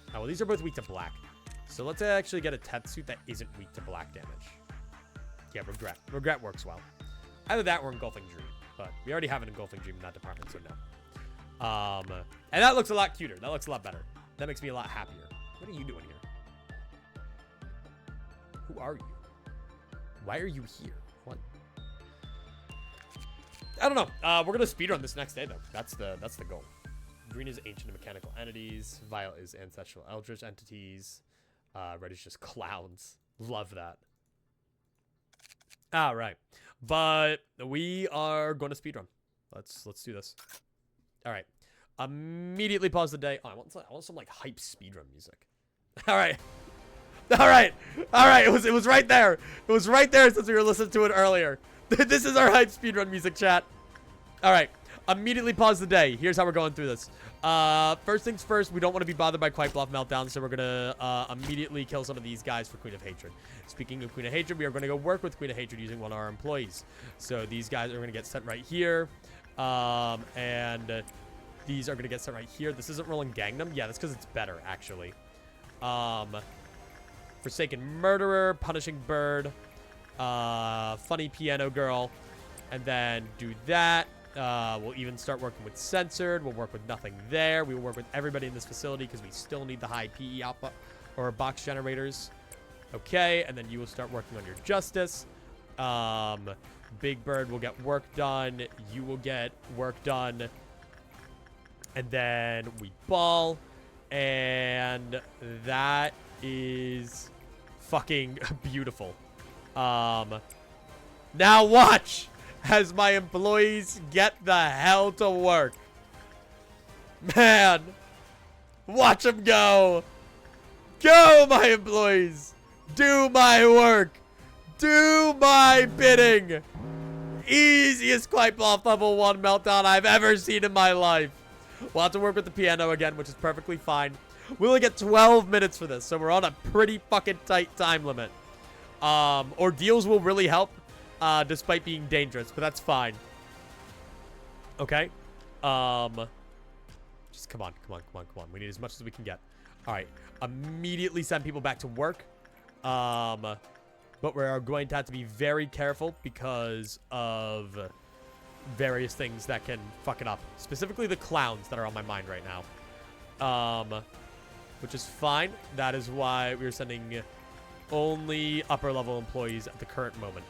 Oh, well, these are both weak to black. So let's actually get a Tet suit that isn't weak to black damage. Yeah, Regret. Regret works well. Either that or Engulfing Dream. But we already have an Engulfing Dream in that department, so no. And that looks a lot cuter. That looks a lot better. That makes me a lot happier. What are you doing here? Who are you? Why are you here? What? I don't know. We're gonna speedrun this next day though. That's the goal. Green is ancient and mechanical entities. Violet is ancestral eldritch entities. Red is just clowns. Love that. All right, but we are going to speedrun. Let's do this. All right. Immediately pause the day. Oh, I want some like hype speedrun music. All right. It was right there. It was right there since we were listening to it earlier. This is our hype speedrun music, chat. All right. Immediately pause the day. Here's how we're going through this. First things first, we don't want to be bothered by Quiet Bluff Meltdown, so we're going to immediately kill some of these guys for Queen of Hatred. Speaking of Queen of Hatred, we are going to go work with Queen of Hatred using one of our employees. So these guys are going to get sent right here. And these are going to get sent right here. This isn't rolling Gangnam. Yeah, that's because it's better, actually. Forsaken Murderer, Punishing Bird, Funny Piano Girl, and then do that. We'll even start working with Censored. We'll work with nothing there. We will work with everybody in this facility because we still need the high PE output or box generators. Okay, and then you will start working on your Justice. Big Bird will get work done. You will get work done. And then we ball. And that is fucking beautiful. Now watch as my employees get the hell to work. Man. Watch them go. Go, my employees. Do my work. Do my bidding. Easiest Quiet Bluff level 1 meltdown I've ever seen in my life. We'll have to work with the piano again, which is perfectly fine. We only get 12 minutes for this, so we're on a pretty fucking tight time limit. Ordeals will really help, despite being dangerous, but that's fine. Okay. Just come on. We need as much as we can get. All right. Immediately send people back to work. But we are going to have to be very careful because of various things that can fuck it up. Specifically the clowns that are on my mind right now. Which is fine. That is why we're sending only upper level employees at the current moment.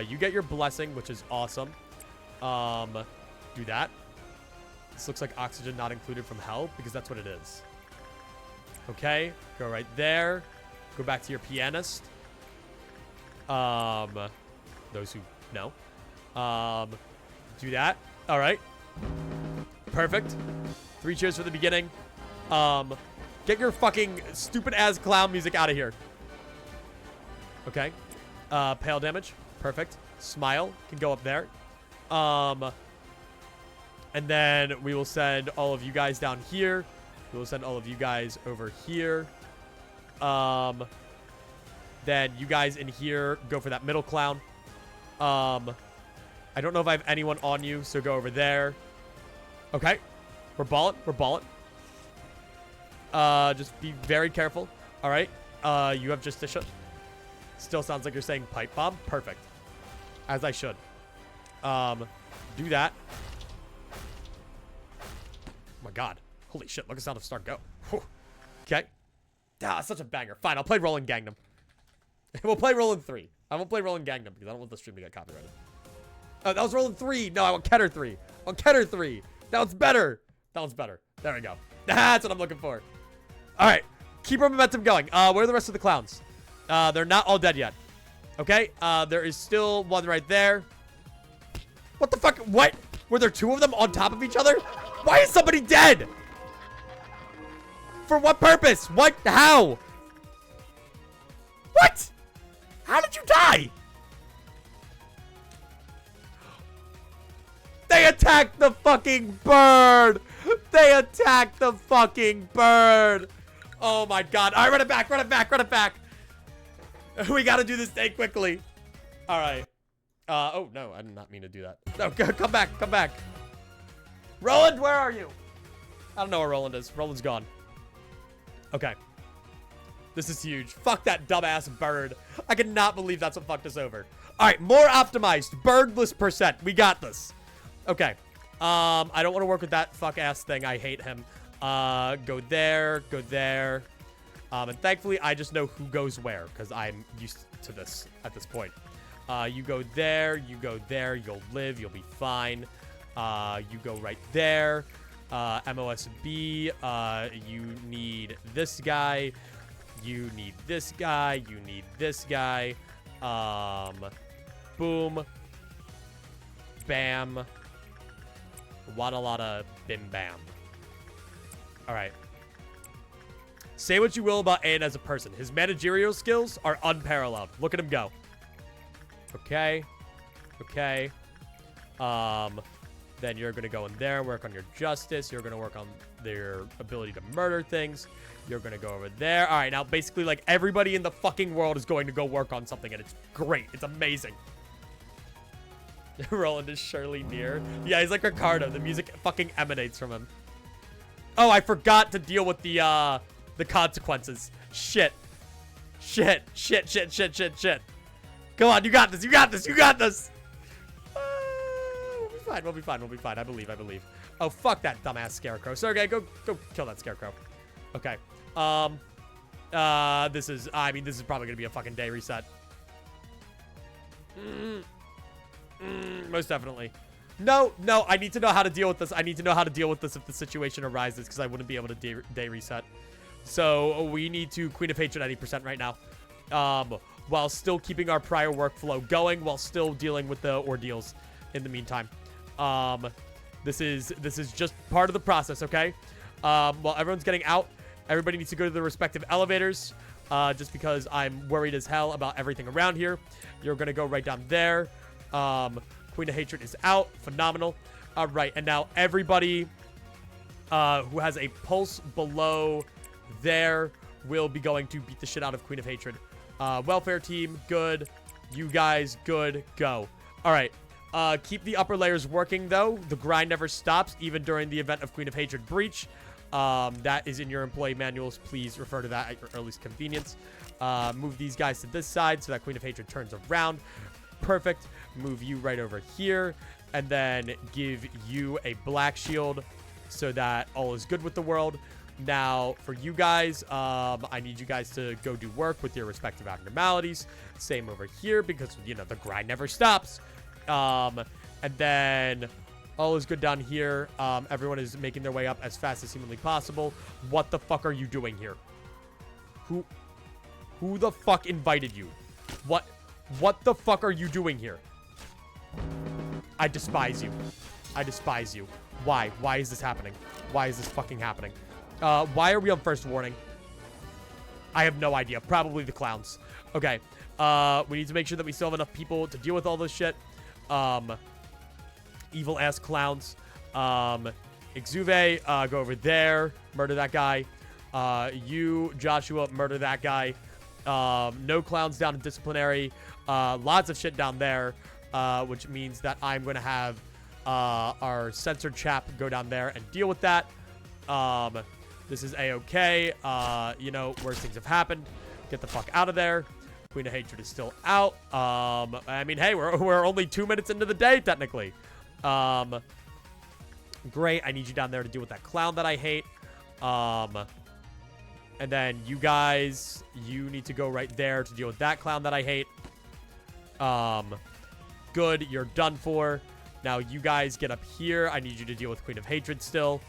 You get your blessing, which is awesome. Do that. This looks like oxygen not included from hell, because that's what it is. Okay, go right there. Go back to your pianist. Those who know. Do that. All right. Perfect. 3 cheers for the beginning. Get your fucking stupid ass clown music out of here. Okay. Pale damage. Perfect. Smile can go up there. And then we will send all of you guys down here. We will send all of you guys over here. Then you guys in here go for that middle clown. I don't know if I have anyone on you, so go over there. Okay. We're balling. We're balling. Just be very careful. All right. You have Justicia. Still sounds like you're saying pipe bomb. Perfect. As I should. Do that. Oh my god. Holy shit. Look at Sound of Start go. Whew. Okay. Ah, such a banger. Fine. I'll play Rolling Gangnam. We'll play Rolling 3. I won't play Rolling Gangnam because I don't want the stream to get copyrighted. Oh, that was Rolling 3. No, I want Keter 3. I want Keter 3. That one's better. That one's better. There we go. That's what I'm looking for. All right. Keep our momentum going. Where are the rest of the clowns? They're not all dead yet. Okay. There is still one right there. What the fuck? What? Were there 2 of them on top of each other? Why is somebody dead? For what purpose? What? How? What? How did you die? They attacked the fucking bird. They attacked the fucking bird. Oh my god. All right, run it back, run it back, run it back. We gotta do this day quickly. All right. Oh, no, I did not mean to do that. No, come back, come back. Roland, where are you? I don't know where Roland is. Roland's gone. Okay. This is huge. Fuck that dumbass bird. I cannot believe that's what fucked us over. All right, more optimized. Birdless percent. We got this. Okay. I don't want to work with that fuck-ass thing. I hate him. Go there. Go there. And thankfully, I just know who goes where because I'm used to this at this point. You go there. You go there. You'll live. You'll be fine. You go right there. MOSB. You need this guy. You need this guy. You need this guy. Boom. Bam. Wada lada bim bam. Alright. Say what you will about Aiden as a person. His managerial skills are unparalleled. Look at him go. Okay. Okay. Then you're going to go in there and work on your justice. You're going to work on their ability to murder things. You're going to go over there. All right, now basically like everybody in the fucking world is going to go work on something, and it's great. It's amazing. Roland is surely near. Yeah, he's like Ricardo. The music fucking emanates from him. Oh, I forgot to deal with the consequences. Shit. Shit. Shit, shit, shit, shit, shit. Come on, you got this. You got this. You got this. We'll be fine. We'll be fine. We'll be fine. I believe. I believe. Oh, fuck that dumbass scarecrow. Sergey, go kill that scarecrow. Okay. This is probably gonna be a fucking day reset. Most definitely. No, I need to know how to deal with this. I need to know how to deal with this if the situation arises, because I wouldn't be able to day reset. So we need to Queen of Hatred 80% right now. While still keeping our prior workflow going, while still dealing with the ordeals in the meantime. This is just part of the process, okay? While everyone's getting out, everybody needs to go to their respective elevators. Just because I'm worried as hell about everything around here. You're gonna go right down there. Queen of Hatred is out. Phenomenal. All right, and now everybody who has a pulse below there will be going to beat the shit out of Queen of Hatred. Welfare team, good. You guys, good. Go. All right. Keep the upper layers working, though. The grind never stops, even during the event of Queen of Hatred breach. That is in your employee manuals. Please refer to that at your earliest convenience. Move these guys to this side so that Queen of Hatred turns around. Perfect. Move you right over here. and then give you a black shield so that all is good with the world. Now, for you guys, I need you guys to go do work with your respective abnormalities. Same over here because, you know, the grind never stops. And then all is good down here. Everyone is making their way up as fast as humanly possible. What the fuck are you doing here? Who the fuck invited you? What the fuck are you doing here? I despise you. I despise you. Why? Why is this happening? Why is this fucking happening? Why are we on first warning? I have no idea. Probably the clowns. Okay. We need to make sure that we still have enough people to deal with all this shit. Evil-ass clowns. Exuve, go over there. Murder that guy. You, Joshua, murder that guy. No clowns down in disciplinary. Lots of shit down there. Which means that I'm going to have our censored chap go down there and deal with that. This is a-okay. You know, worse things have happened. Get the fuck out of there. Queen of Hatred is still out. I mean, hey, we're only 2 minutes into the day, technically. Great. I need you down there to deal with that clown that I hate. And then you guys, you need to go right there to deal with that clown that I hate. Good. You're done for. Now, you guys get up here. I need you to deal with Queen of Hatred still.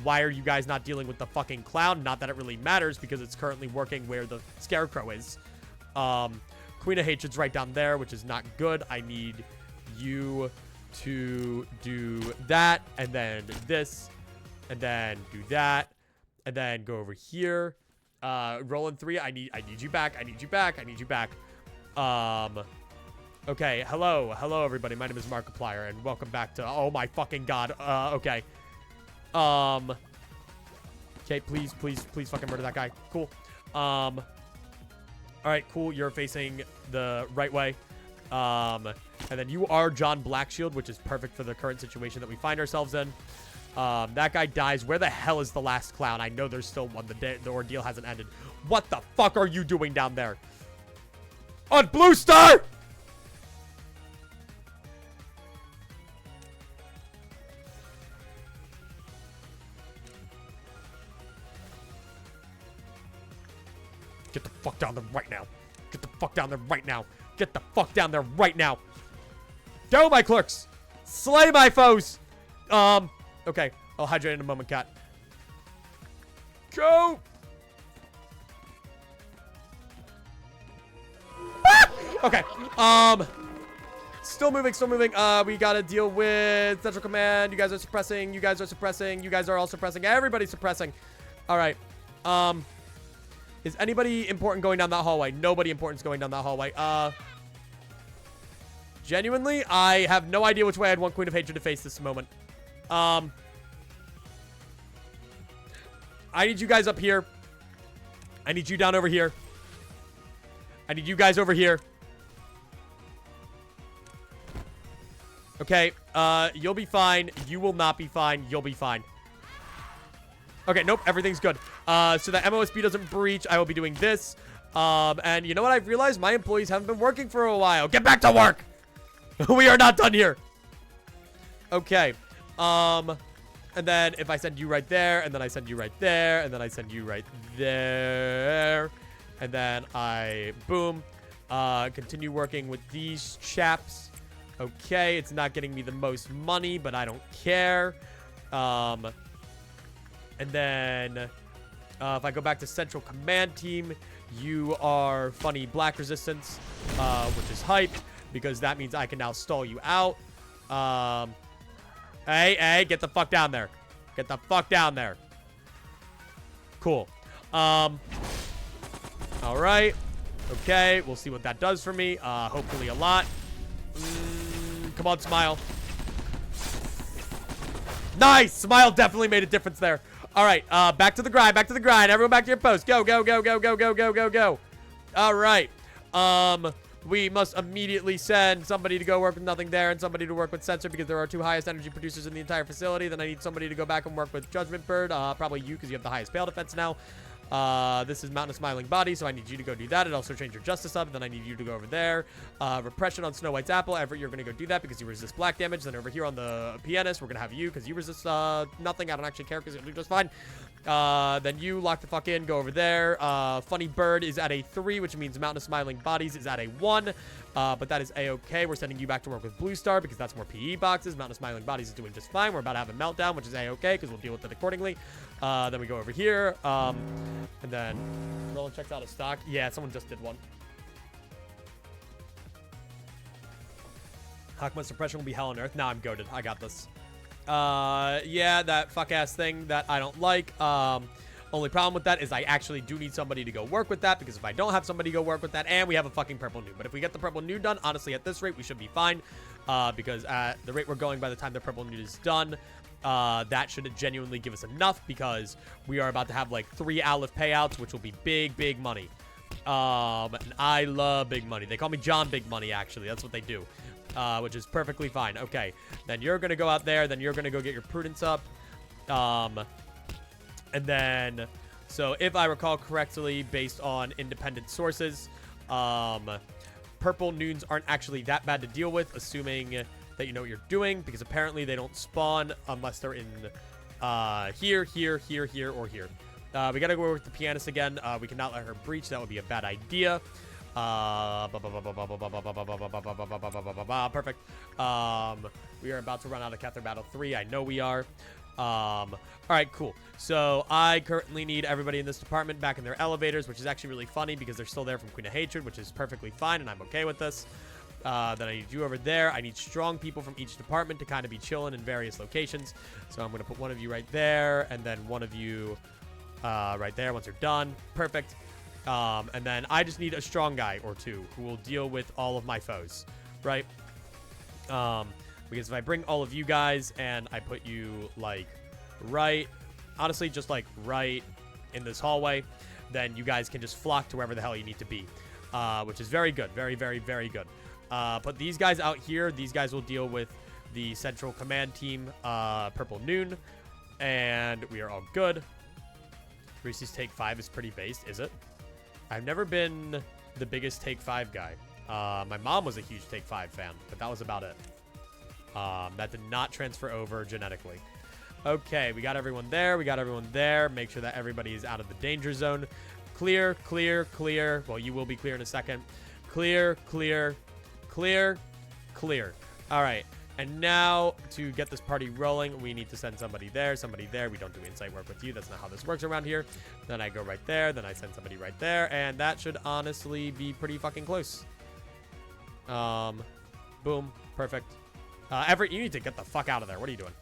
Why are you guys not dealing with the fucking clown? Not that it really matters because it's currently working where the scarecrow is. Queen of Hatred's right down there, which is not good. I need you to do that, and then this, and then do that, and then go over here. Roland 3, I need you back. I need you back. I need you back. Okay, hello everybody. My name is Markiplier, and welcome back to, oh my fucking god. Okay. Okay, please fucking murder that guy. Cool. All right, cool. You're facing the right way. And then you are John Blackshield, which is perfect for the current situation that we find ourselves in. That guy dies. Where the hell is the last clown? I know there's still one. The ordeal hasn't ended. What the fuck are you doing down there? On Blue Star! Get the fuck down there right now. Get the fuck down there right now. Get the fuck down there right now. Go, my clerks. Slay my foes. Okay. I'll hydrate in a moment, cat. Go. Ah! Okay. Still moving. We gotta deal with Central Command. You guys are suppressing. You guys are all suppressing. Everybody's suppressing. All right. Is anybody important going down that hallway? Nobody important is going down that hallway. Genuinely, I have no idea which way I'd want Queen of Hatred to face this moment. I need you guys up here. I need you down over here. I need you guys over here. Okay, you'll be fine. You will not be fine. You'll be fine. Okay, nope, everything's good. So that MOSB doesn't breach, I will be doing this. And you know what I've realized? My employees haven't been working for a while. Get back to work! We are not done here. Okay. And then if I send you right there, and then I send you right there, and then I send you right there, and then I, boom, continue working with these chaps. Okay, it's not getting me the most money, but I don't care. And then, if I go back to Central Command Team, you are Funny Black Resistance, which is hype, because that means I can now stall you out. Hey, get the fuck down there. Get the fuck down there. Cool. All right. Okay, we'll see what that does for me. Hopefully a lot. Come on, Smile. Nice! Smile definitely made a difference there. All right, back to the grind, Everyone back to your post. Go. All right. We must immediately send somebody to go work with Nothing there and somebody to work with Sensor because there are 2 highest energy producers in the entire facility. Then I need somebody to go back and work with Judgment Bird. Probably you because you have the highest bail defense now. This is Mountain of Smiling Body, so I need you to go do that. It also changed your Justice up. Then I need you to go over there. Repression on Snow White's Apple. Everett, you're going to go do that because you resist black damage. Then over here on the Pianist, we're going to have you because you resist nothing. I don't actually care because it'll do just fine. Then you lock the fuck in. Go over there. Funny Bird is at a 3, which means Mountain of Smiling Bodies is at a 1. But that is a-okay. We're sending you back to work with Blue Star because that's more PE boxes. Mountain of Smiling Bodies is doing just fine. We're about to have a meltdown, which is a-okay because we'll deal with it accordingly. Then we go over here. And then Roland checks out his stock. Yeah, someone just did one. Hakma's suppression will be hell on earth. Nah, I'm goated. I got this. Yeah, that fuck-ass thing that I don't like. Only problem with that is I actually do need somebody to go work with that, because if I don't have somebody go work with that, and we have a fucking purple nude. But if we get the purple nude done, honestly, at this rate, we should be fine. Because at the rate we're going, by the time the purple nude is done, that should genuinely give us enough, because we are about to have like 3 Aleph payouts, which will be big, big money. And I love big money. They call me John Big Money, actually. That's what they do. Which is perfectly fine. Okay, then you're gonna go out there. Then you're gonna go get your prudence up. And then, so if I recall correctly, based on independent sources, purple nudes aren't actually that bad to deal with, assuming that you know what you're doing, because apparently they don't spawn unless they're in here, here, here, here, or here. We gotta go over with the pianist again. We cannot let her breach. That would be a bad idea. Perfect. We are about to run out of Cather Battle 3. I know we are. Alright, cool. So I currently need everybody in this department back in their elevators, which is actually really funny because they're still there from Queen of Hatred, which is perfectly fine, and I'm okay with this. Then I need you over there. I need strong people from each department to kind of be chilling in various locations. So I'm going to put one of you right there, and then one of you right there once you're done. Perfect. And then I just need a strong guy or 2 who will deal with all of my foes, right? Because if I bring all of you guys and I put you, like, right, honestly, just, like, right in this hallway, then you guys can just flock to wherever the hell you need to be, which is very good. Very, very, very good. Put these guys out here. These guys will deal with the Central Command Team, Purple Noon, and we are all good. Reese's Take 5 is pretty based, is it? I've never been the biggest Take 5 guy. My mom was a huge Take 5 fan, but that was about it. That did not transfer over genetically. Okay, we got everyone there. We got everyone there. Make sure that everybody is out of the danger zone. Clear, clear, clear. Well, you will be clear in a second. Clear, clear, clear, clear. All right. And now, to get this party rolling, we need to send somebody there, somebody there. We don't do insight work with you. That's not how this works around here. Then I go right there. Then I send somebody right there. And that should honestly be pretty fucking close. Boom. Perfect. Everett, you need to get the fuck out of there. What are you doing?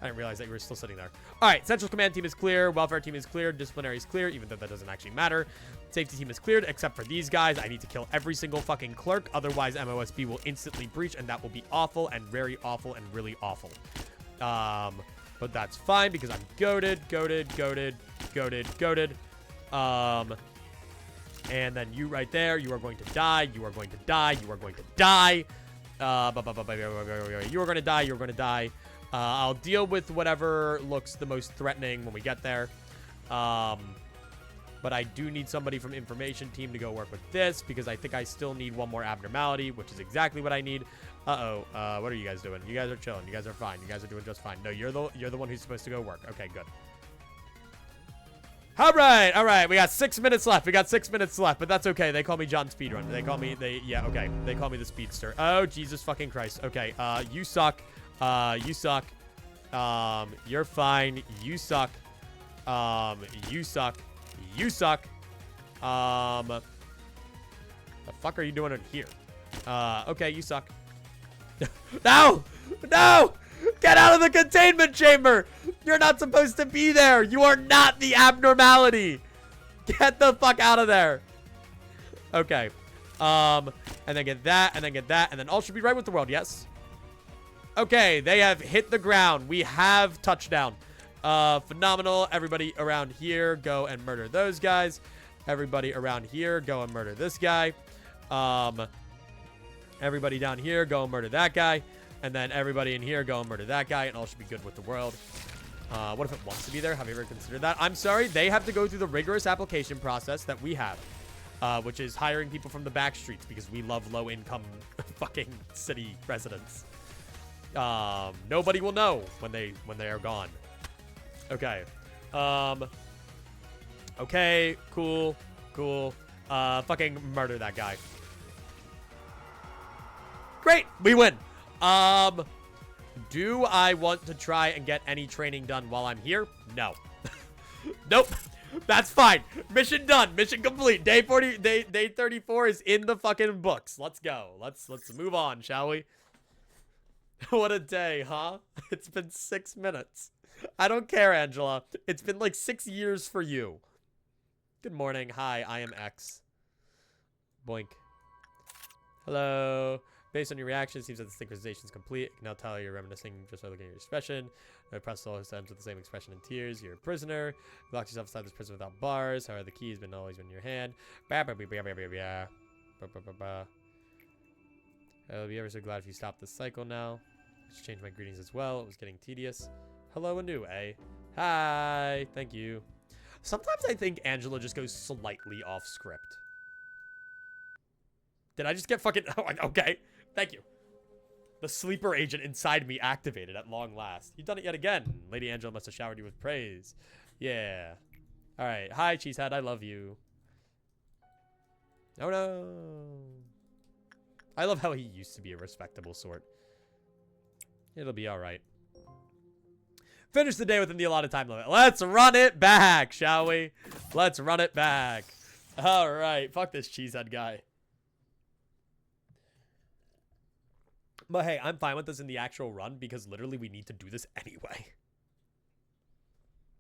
I didn't realize that you were still sitting there. All right, Central Command Team is clear. Welfare Team is clear. Disciplinary is clear, even though that doesn't actually matter. Safety Team is cleared, except for these guys. I need to kill every single fucking clerk. Otherwise, MOSB will instantly breach, and that will be awful and very awful and really awful. But that's fine because I'm goated, goated, goated, goated, goated. And then you right there, you are going to die. You are going to die. You are going to die. You are going to die. You're going to die. I'll deal with whatever looks the most threatening when we get there. But I do need somebody from information team to go work with this because I think I still need one more abnormality, which is exactly what I need. What are you guys doing? You guys are chilling. You guys are fine. You guys are doing just fine. No, you're the one who's supposed to go work. Okay, good. All right. We got 6 minutes left. But that's okay. They call me John Speedrun. Yeah, okay. They call me the Speedster. Oh, Jesus fucking Christ. Okay, you suck. You suck. You're fine. You suck. You suck. You suck. The fuck are you doing in here? Okay, you suck. No! No! Get out of the containment chamber! You're not supposed to be there! You are not the abnormality! Get the fuck out of there! Okay. And then get that, and then get that, and then all should be right with the world, yes? Okay, they have hit the ground. We have touchdown. Phenomenal. Everybody around here, go and murder those guys. Everybody around here, go and murder this guy. Everybody down here, go and murder that guy. And then everybody in here, go and murder that guy. And all should be good with the world. What if it wants to be there? Have you ever considered that? I'm sorry. They have to go through the rigorous application process that we have, which is hiring people from the back streets because we love low-income fucking city residents. Nobody will know when they are gone. Okay. Okay. Cool. Fucking murder that guy. Great. We win. Do I want to try and get any training done while I'm here? No. Nope. That's fine. Mission done. Mission complete. Day 34 is in the fucking books. Let's go. Let's move on, shall we? What a day, huh? It's been 6 minutes. I don't care, Angela. It's been like 6 years for you. Good morning. Hi, I am X. Boink. Hello. Based on your reaction, it seems that the synchronization is complete. I can now tell you're reminiscing just by looking at your expression. The process always ends with the same expression and tears. You're a prisoner. You locked yourself inside this prison without bars. However, the key has always been in your hand. I'll be ever so glad if you stop this cycle now. Just change my greetings as well. It was getting tedious. Hello, Anu, eh? Hi. Thank you. Sometimes I think Angela just goes slightly off script. Did I just get fucking... Oh, okay. Thank you. The sleeper agent inside me activated at long last. You've done it yet again. Lady Angela must have showered you with praise. Yeah. All right. Hi, Cheesehead. I love you. Oh, no. I love how he used to be a respectable sort. It'll be all right. Finish the day within the allotted time limit. Let's run it back, shall we? Let's run it back. All right. Fuck this Cheesehead guy. But hey, I'm fine with this in the actual run because literally we need to do this anyway.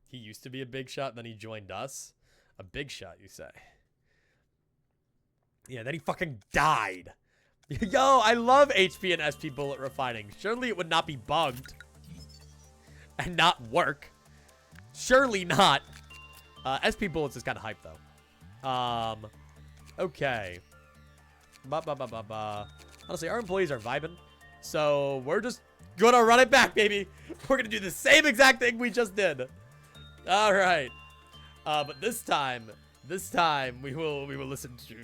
He used to be a big shot, then he joined us. A big shot, you say? Yeah, then he fucking died. Yo, I love HP and SP bullet refining. Surely it would not be bugged. And not work. Surely not. SP bullets is kind of hype, though. Okay. Honestly, our employees are vibing. So we're just gonna run it back, baby. We're gonna do the same exact thing we just did. All right. But this time we will listen to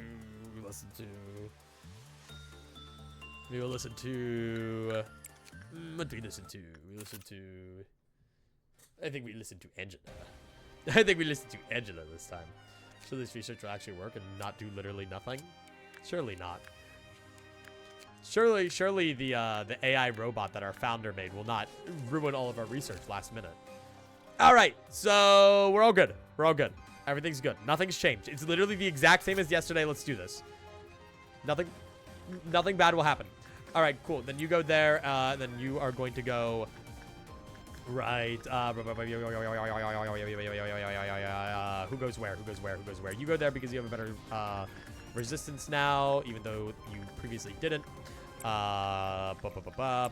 what do we listen to? I think we listen to Angela. I think we listen to Angela this time. So this research will actually work and not do literally nothing? Surely not. Surely the AI robot that our founder made will not ruin all of our research last minute. All right, so we're all good. We're all good. Everything's good. Nothing's changed. It's literally the exact same as yesterday. Let's do this. Nothing bad will happen. All right, cool. Then you go there. Then you are going to go right. Who goes where? You go there because you have a better resistance now, even though you previously didn't. Loblocke!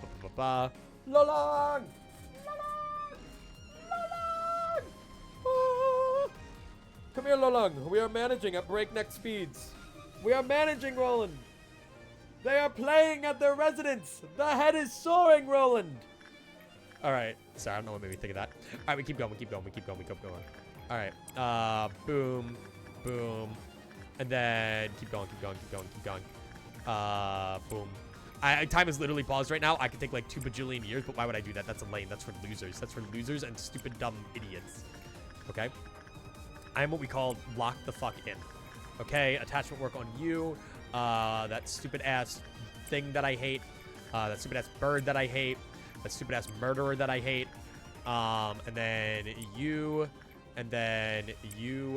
Come here, Loblocke. We are managing at breakneck speeds. We are managing, Roland. They are playing at their residence. The head is soaring, Roland. All right. Sorry, I don't know what made me think of that. All right, we keep going. All right. Boom. And then keep going. Boom. Time is literally paused right now. I could take like 2 bajillion years, but why would I do that? That's lame. That's for losers. That's for losers and stupid, dumb idiots. Okay? I am what we call lock the fuck in. Okay? Attachment work on you. That stupid ass thing that I hate. That stupid ass bird that I hate. That stupid ass murderer that I hate. And then you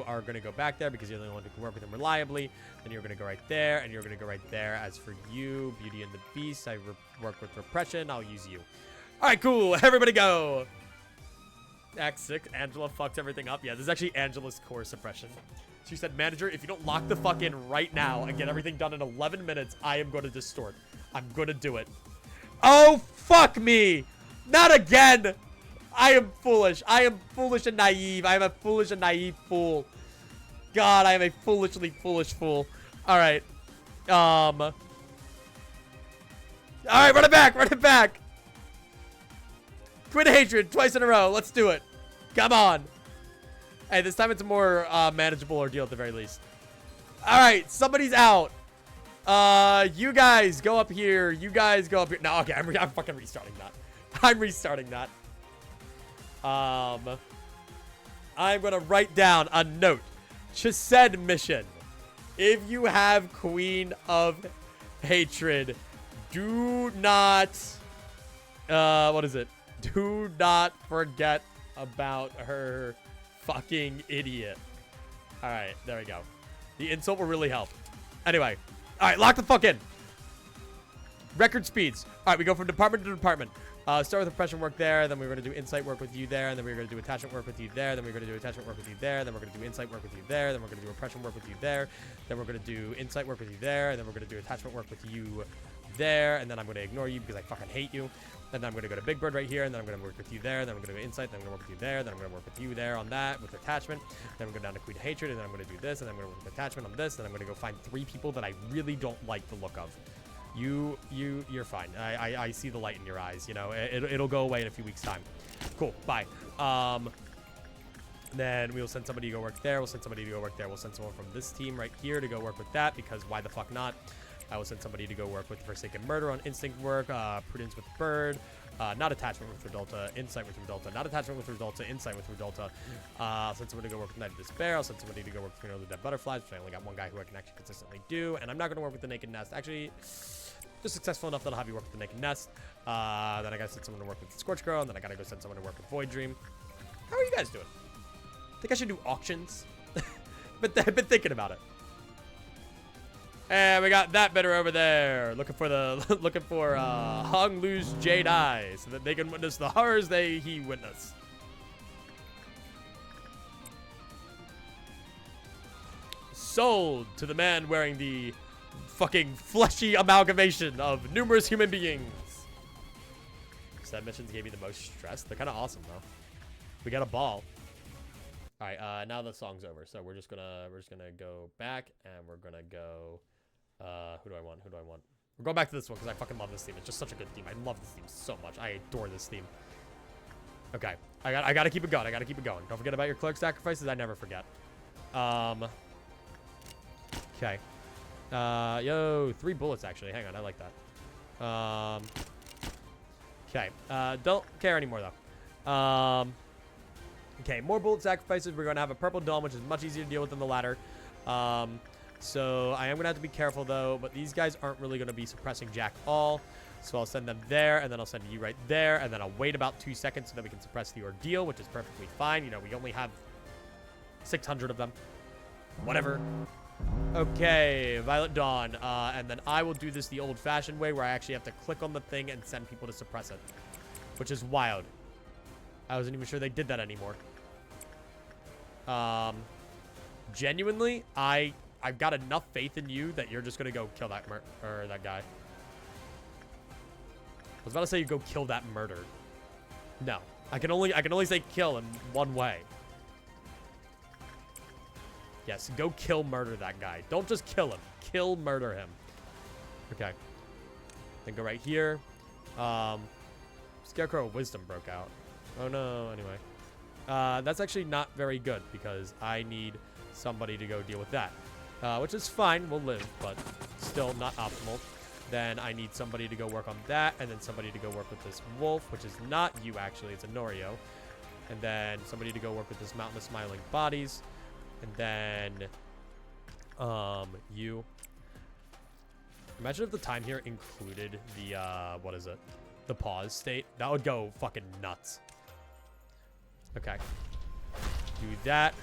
are going to go back there because you're the only one who can work with him reliably. Then you're going to go right there, and you're going to go right there. As for you, Beauty and the Beast, I work with repression. I'll use you. All right, cool. Everybody go. Act 6, Angela fucked everything up. Yeah, this is actually Angela's core suppression. She said, manager, if you don't lock the fuck in right now and get everything done in 11 minutes, I am going to distort. I'm going to do it. Oh, fuck me. Not again. I am foolish. I am foolish and naive. I am a foolish and naive fool. God, I am a foolishly foolish fool. All right. All right, run it back. Run it back. Twin hatred twice in a row. Let's do it. Come on. Hey, this time it's a more manageable ordeal at the very least. All right, somebody's out. You guys go up here. You guys go up here. No, okay, I'm fucking restarting that. I'm restarting that. I'm gonna write down a note. Chesed mission. If you have Queen of Hatred, do not, what is it? Do not forget about her fucking idiot. All right, there we go. The insult will really help. Anyway, all right, lock the fuck in. Record speeds. All right, we go from department to department. Start with oppression work there, then we're going to do insight work with you there, and then we're going to do attachment work with you there, then we're going to do attachment work with you there, then we're going to do insight work with you there, then we're going to do oppression work with you there, then we're going to do insight work with you there, and then we're going to do attachment work with you there, and then I'm going to ignore you because I fucking hate you. And then I'm going to go to Big Bird right here, and then I'm going to work with you there, then I'm going to do insight, then I'm going to work with you there, then I'm going to work with you there on that with attachment, then I'm going to go down to Queen of Hatred, and then I'm going to do this, and then I'm going to work with attachment on this, and then I'm going to go find 3 people that I really don't like the look of. You're fine. I see the light in your eyes. You know, it'll go away in a few weeks' time. Cool. Bye. Then we'll send somebody to go work there. We'll send somebody to go work there. We'll send someone from this team right here to go work with that because why the fuck not? I will send somebody to go work with Forsaken Murder on instinct work. Prudence with Bird. Not attachment with Redulta. Insight with Redulta. Not attachment with Redulta. Insight with Redulta. I'll send somebody to go work with Night of Despair. I'll send somebody to go work with the Dead Butterflies, which I only got one guy who I can actually consistently do. And I'm not going to work with the Naked Nest. Actually, just successful enough that I'll have you work with the Naked Nest. Then I got to send someone to work with the Scorch Girl. And then I got to go send someone to work with Void Dream. How are you guys doing? Think I should do auctions? But I've been thinking about it. And we got that bidder over there, looking for Hung Lu's Jade Eyes, so that they can witness the horrors he witnessed. Sold to the man wearing the fucking fleshy amalgamation of numerous human beings. Set missions gave me the most stress. They're kind of awesome though. We got a ball. All right, now the song's over, so we're just gonna go back and we're gonna go. Who do I want? We're going back to this one because I fucking love this theme. It's just such a good theme. I love this theme so much. I adore this theme. Okay, I gotta keep it going. Don't forget about your clerk sacrifices. I never forget. Okay. Yo, 3 bullets actually. Hang on, I like that. Okay. Don't care anymore though. Okay, more bullet sacrifices. We're gonna have a purple dome, which is much easier to deal with than the ladder. So I am going to have to be careful, though. But these guys aren't really going to be suppressing Jack all. So I'll send them there, and then I'll send you right there. And then I'll wait about 2 seconds so that we can suppress the ordeal, which is perfectly fine. You know, we only have 600 of them. Whatever. Okay, Violet Dawn. And then I will do this the old-fashioned way, where I actually have to click on the thing and send people to suppress it. Which is wild. I wasn't even sure they did that anymore. Genuinely, I've got enough faith in you that you're just gonna go kill that that guy. I was about to say you go kill that murder. No, I can only say kill in one way. Yes, go kill murder that guy. Don't just kill him. Kill murder him. Okay. Then go right here. Scarecrow of Wisdom broke out. Oh no. Anyway, that's actually not very good because I need somebody to go deal with that. Which is fine, we'll live, but still not optimal. Then I need somebody to go work on that, and then somebody to go work with this wolf, which is not you actually, it's a Norio. And then somebody to go work with this Mountain of Smiling Bodies. And then, you. Imagine if the time here included the, what is it? The pause state. That would go fucking nuts. Okay. Do that.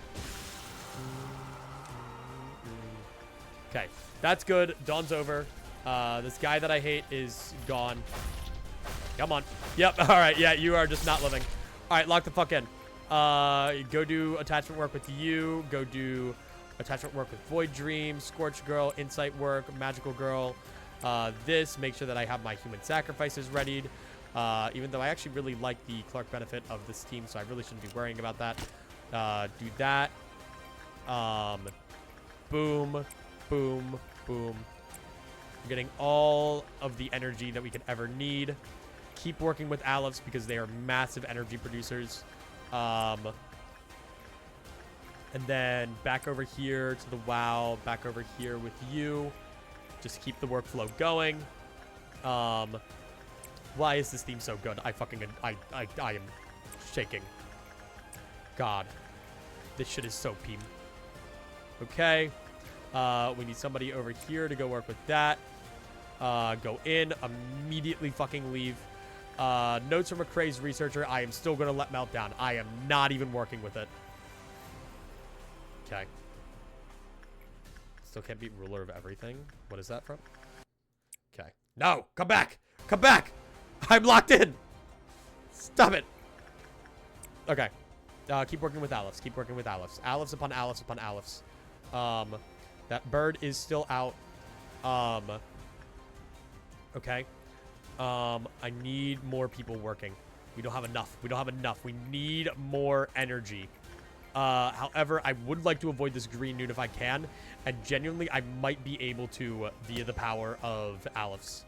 Okay, that's good. Dawn's over. This guy that I hate is gone. Come on. Yep, all right. Yeah, you are just not living. All right, lock the fuck in. Go do attachment work with you. Go do attachment work with Void Dream, Scorch Girl, Insight work, Magical Girl. Make sure that I have my human sacrifices readied. Even though I actually really like the Clark benefit of this team, so I really shouldn't be worrying about that. Do that. Boom. Boom, boom. We're getting all of the energy that we could ever need. Keep working with Alops because they are massive energy producers. And then back over here to the WoW, back over here with you. Just keep the workflow going. Why is this theme so good? I am shaking. God. This shit is so peem. Okay. We need somebody over here to go work with that. Go in, immediately fucking leave. Notes from a crazed researcher. I am still going to let Melt down. I am not even working with it. Okay. Still can't beat ruler of everything. What is that from? Okay. No! Come back! Come back! I'm locked in! Stop it! Okay. Keep working with Aleph. Keep working with Alephs. Alephs upon Alephs upon Alephs. That bird is still out. Okay. I need more people working. We don't have enough. We don't have enough. We need more energy. However, I would like to avoid this green noon if I can. And genuinely, I might be able to via the power of Alephs.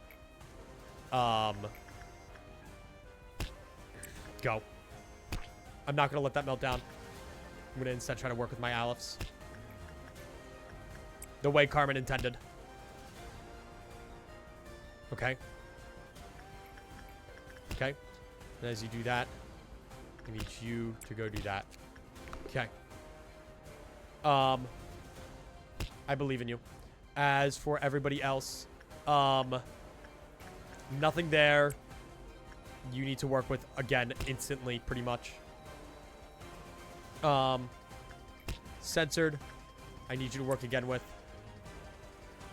Go. I'm not going to let that melt down. I'm going to instead try to work with my Alephs. The way Carmen intended. Okay. Okay. And as you do that, I need you to go do that. Okay. I believe in you. As for everybody else, nothing there. You need to work with, again, instantly, pretty much. Censored. I need you to work again with.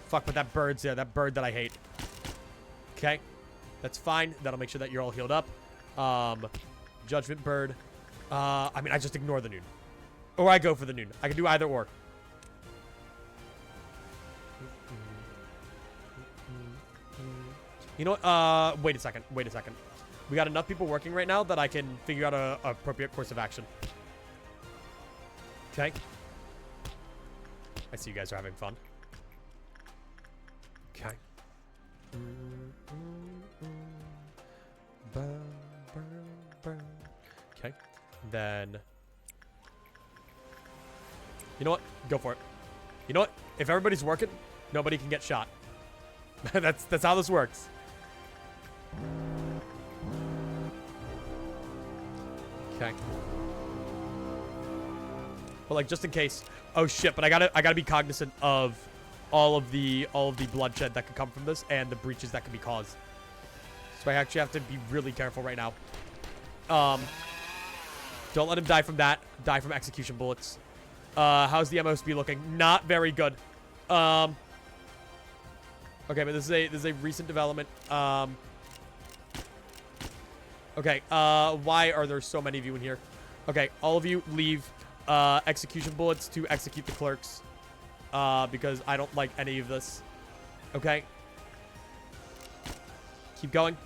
Fuck, but that bird's there. That bird that I hate. Okay. That's fine. That'll make sure that you're all healed up. Judgment bird. I mean, I just ignore the noon. Or I go for the noon. I can do either or. You know what? Wait a second. Wait a second. We got enough people working right now that I can figure out a appropriate course of action. Okay. I see you guys are having fun. Okay. Okay. Then... You know what? Go for it. You know what? If everybody's working, nobody can get shot. That's how this works. Okay. But like just in case. Oh shit, but I gotta be cognizant of all of the bloodshed that could come from this and the breaches that could be caused. So I actually have to be really careful right now. Don't let him die from that. Die from execution bullets. How's the MOSB looking? Not very good. Okay, but this is a recent development. Okay, why are there so many of you in here? Okay, all of you leave execution bullets to execute the clerks. Because I don't like any of this. Okay. Keep going.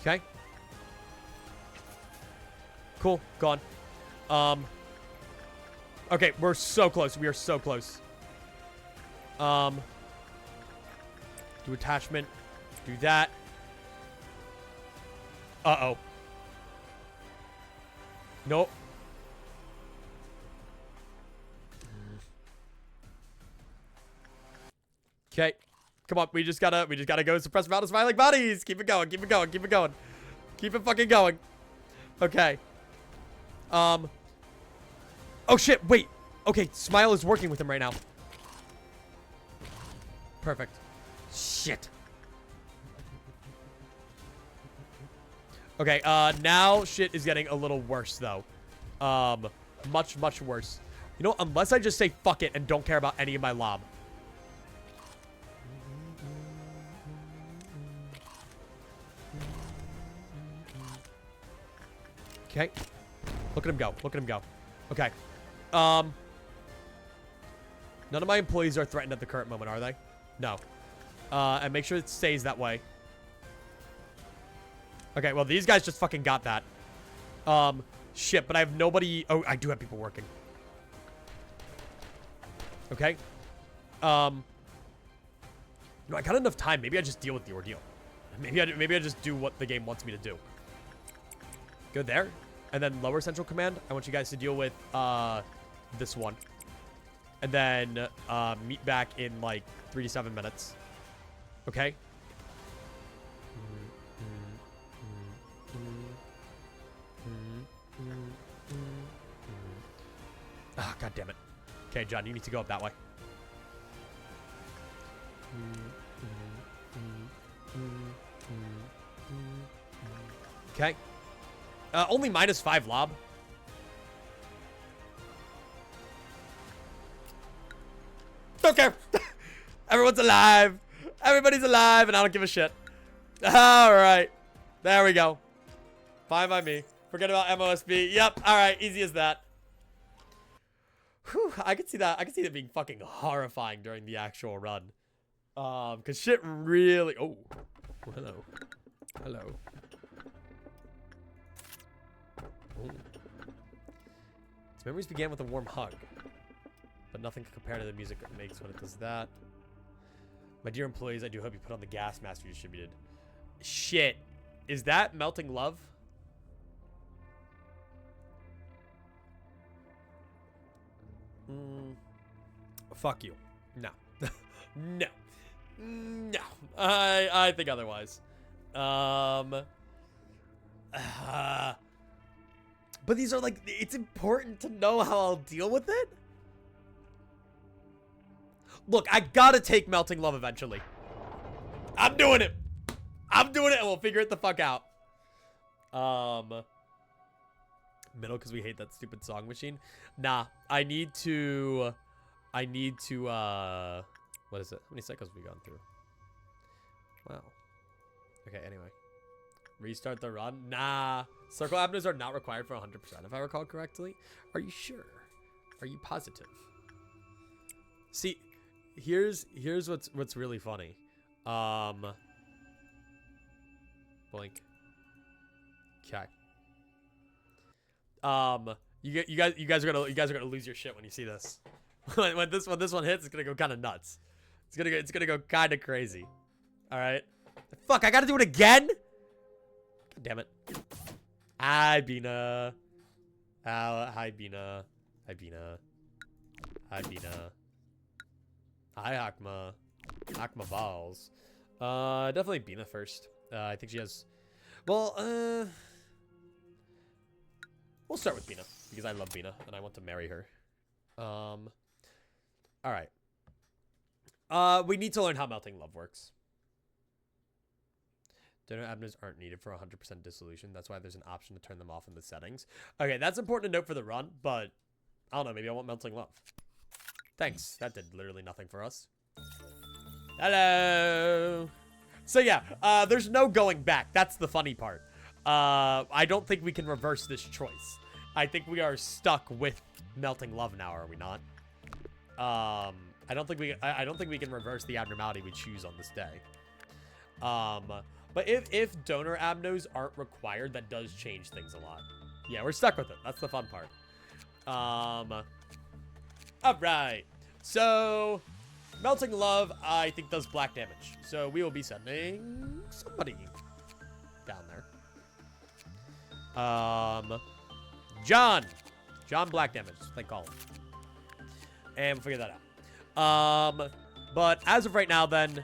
Okay. Cool, gone. Okay, we're so close. We are so close. Do attachment. Do that. Uh-oh. Nope. Okay. Come on, we just gotta go suppress amount of smiling bodies. Keep it going, keep it going, keep it going. Keep it fucking going. Okay. Oh shit, wait. Okay, Smile is working with him right now. Perfect. Shit. Okay, now shit is getting a little worse though. Much, much worse. You know, unless I just say fuck it and don't care about any of my lob. Okay. Look at him go. Look at him go. Okay. None of my employees are threatened at the current moment, are they? No. And make sure it stays that way. Okay, well, these guys just fucking got that. Shit, but I have nobody... Oh, I do have people working. Okay. No, I got enough time. Maybe I just deal with the ordeal. Maybe I just do what the game wants me to do. Go there. And then lower central command, I want you guys to deal with this one. And then meet back in like 3 to 7 minutes. Okay? Ah, God damn it. Okay, John, you need to go up that way. Okay. Only -5 lob. Don't care. Everyone's alive. Everybody's alive, and I don't give a shit. All right. There we go. Fine by me. Forget about MOSB. Yep. All right. Easy as that. Whew, I could see that. I could see that being fucking horrifying during the actual run. Cause shit really. Oh, hello, hello. Ooh. Its memories began with a warm hug, but nothing can compare to the music it makes when it does that. My dear employees, I do hope you put on the gas mask you distributed. Shit, is that melting love? Fuck you. No. No. No. I think otherwise. But these are like, it's important to know how I'll deal with it. Look, I gotta take melting love eventually. I'm doing it. I'm doing it, and we'll figure it the fuck out. Middle, because we hate that stupid song machine. Nah, I need to, what is it? How many cycles have we gone through? Wow. Okay, anyway. Restart the run? Nah. Circle avenues are not required for 100%, if I recall correctly. Are you sure? Are you positive? See, here's what's really funny. Blink. Okay. You guys are gonna lose your shit when you see this. when this one hits, it's gonna go kind of nuts. It's gonna go kind of crazy. All right. Fuck! I gotta do it again. God damn it. Hi, Bina. Hi, Bina. Hi, Bina. Hi, Bina. Hi, Hakma. Hakma balls. Definitely Bina first. I think she has. Well, we'll start with Bina because I love Bina and I want to marry her. All right. We need to learn how melting love works. Donor avenues aren't needed for 100% dissolution. That's why there's an option to turn them off in the settings. Okay, that's important to note for the run, but I don't know. Maybe I want melting love. Thanks. That did literally nothing for us. Hello. So yeah, there's no going back. That's the funny part. I don't think we can reverse this choice. I think we are stuck with melting love now, are we not? I don't think we can reverse the abnormality we choose on this day. But if donor abnos aren't required, that does change things a lot. Yeah, we're stuck with it. That's the fun part. All right. So melting love, I think, does black damage. So we will be sending somebody down there. John black damage, they call him. And we'll figure that out. But as of right now, then,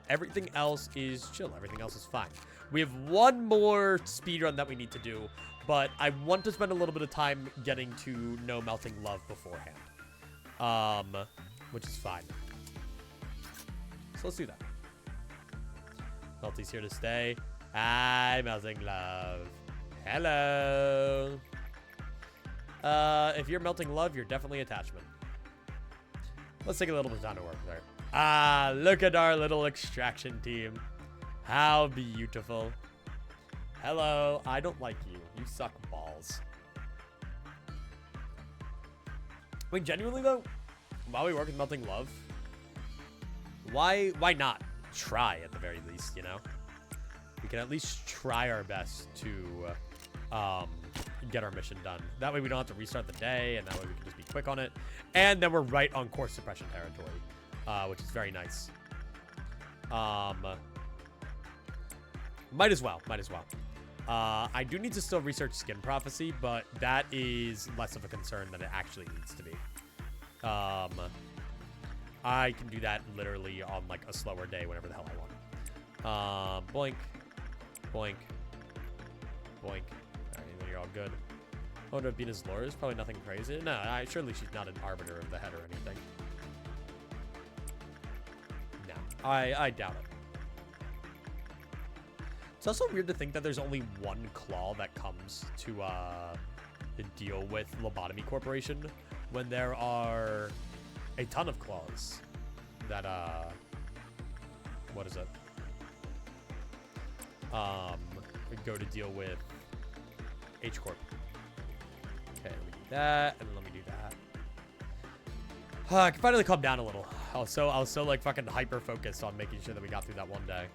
everything else is chill. Everything else is fine. We have one more speedrun that we need to do, but I want to spend a little bit of time getting to know melting love beforehand. Which is fine. So let's do that. Melty's here to stay. Hi, melting love. Hello. If you're melting love, you're definitely attachment. Let's take a little bit of time to work there. Ah, look at our little extraction team. How beautiful. Hello. I don't like you. You suck balls. Wait, genuinely though, while we work with melting love, why not try at the very least, you know? We can at least try our best to get our mission done. That way we don't have to restart the day, and that way we can just be quick on it. And then we're right on course suppression territory, which is very nice. Might as well. I do need to still research Skin Prophecy, but that is less of a concern than it actually needs to be. I can do that literally on like a slower day whenever the hell I want. Boink, boink, boink. Alright, then you're all good. Oh, to Venus lore is probably nothing crazy. No, surely she's not an arbiter of the head or anything. No, I doubt it. It's also weird to think that there's only one claw that comes to deal with Lobotomy Corporation when there are a ton of claws that what is it? Go to deal with H Corp. Okay, let me do that, and then let me do that. I can finally calm down a little. I was so like fucking hyper focused on making sure that we got through that one day.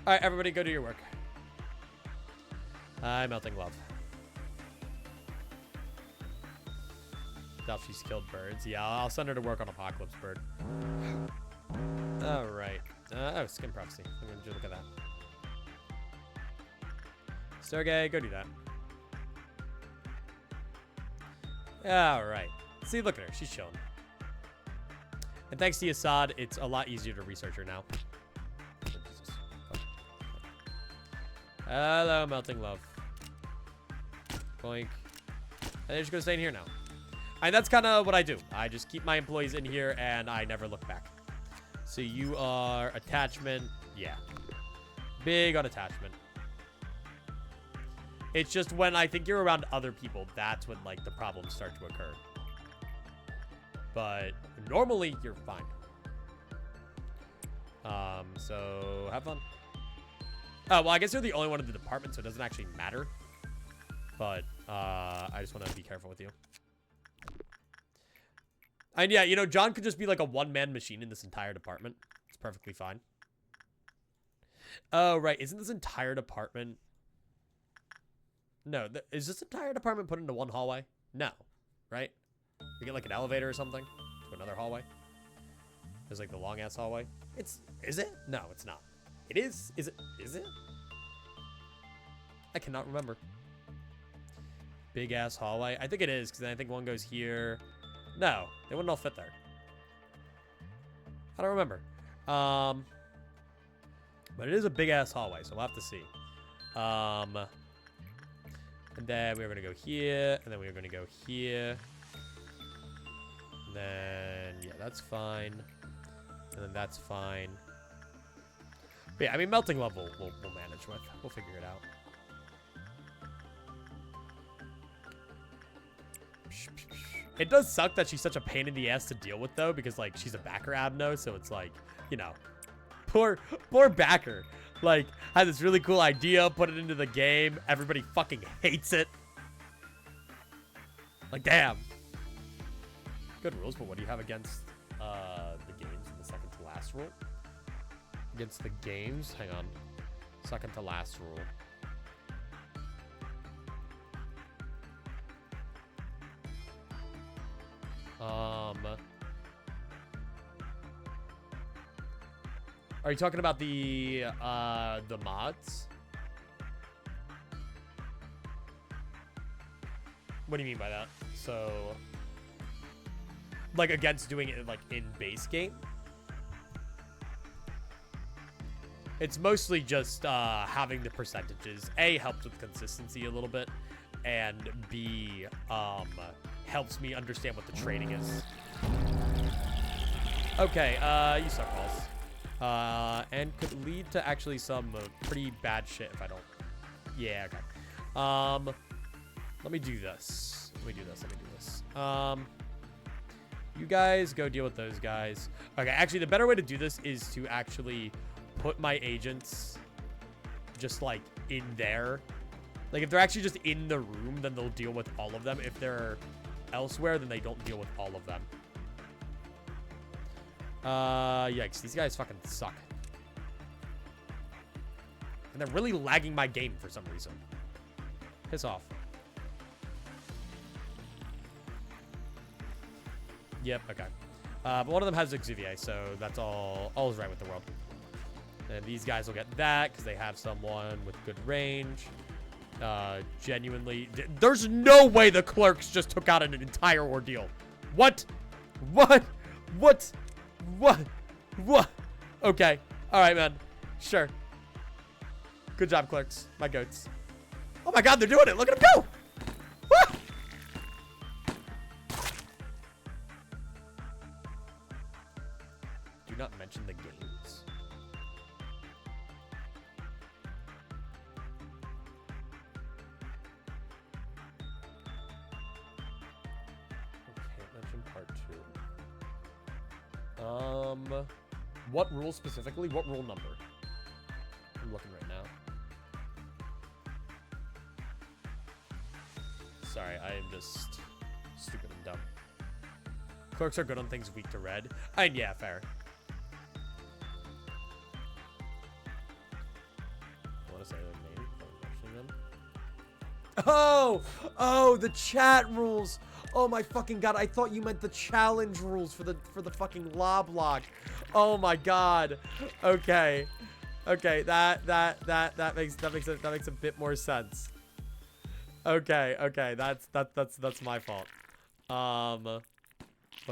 All right, everybody, go do your work. Hi, Melting Love. Doubt she's killed birds. Yeah, I'll send her to work on Apocalypse Bird. All right. Oh, Skin Prophecy. I'm gonna look at that. Sergey, go do that. All right. See, look at her. She's chilling. And thanks to Assad, it's a lot easier to research her now. Hello, Melting Love. Boink. And they're just gonna stay in here now. And that's kind of what I do. I just keep my employees in here and I never look back. So you are attachment. Yeah. Big on attachment. It's just when I think you're around other people, that's when like the problems start to occur. But normally you're fine. So have fun. Oh, well, I guess you're the only one in the department, so it doesn't actually matter. But I just want to be careful with you. And yeah, you know, John could just be like a one-man machine in this entire department. It's perfectly fine. Oh, right. Isn't this entire department... No, is this entire department put into one hallway? No, right? We get like an elevator or something to another hallway. There's like the long-ass hallway. Is it? No, it's not. It is? Is it? I cannot remember. Big-ass hallway. I think it is, because I think one goes here... No, they wouldn't all fit there. I don't remember. But it is a big-ass hallway, so we'll have to see. And then we're going to go here, and then we're going to go here. And then, yeah, that's fine. And then that's fine. But yeah, I mean, Melting Love we'll manage with. We'll figure it out. It does suck that she's such a pain in the ass to deal with, though, because, like, she's a backer abno, so it's like, you know, poor backer. Like, had this really cool idea, put it into the game, everybody fucking hates it. Like, damn. Good rules, but what do you have against the games in the second to last rule? Against the games? Hang on. Second to last rule. Are you talking about the mods? What do you mean by that? So, like against doing it like in base game? It's mostly just having the percentages. A, helps with consistency a little bit, and B, helps me understand what the training is. Okay, you suck balls. And could lead to actually some pretty bad shit if I don't. Yeah, okay. Let me do this. You guys go deal with those guys. Okay, actually, the better way to do this is to actually put my agents just, like, in there. Like, if they're actually just in the room, then they'll deal with all of them. If they're elsewhere, then they don't deal with all of them. Yikes. These guys fucking suck. And they're really lagging my game for some reason. Piss off. Yep, okay. But one of them has Exuvier, so that's all is right with the world. And these guys will get that because they have someone with good range. Genuinely, there's no way the clerks just took out an entire ordeal. What? What? What? What? What? Okay. All right, man. Sure. Good job, clerks. My goats. Oh my God, they're doing it. Look at them go. Woo! Do not mention the games. Part 2. What rule specifically? What rule number? I'm looking right now. Sorry, I am just stupid and dumb. Clerks are good on things weak to red. And yeah, fair. I want to say their name without mentioning them. Oh, the chat rules. Oh my fucking God, I thought you meant the challenge rules for the fucking Loblocke. Oh my God. Okay. Okay, that makes a bit more sense. Okay, that's my fault. What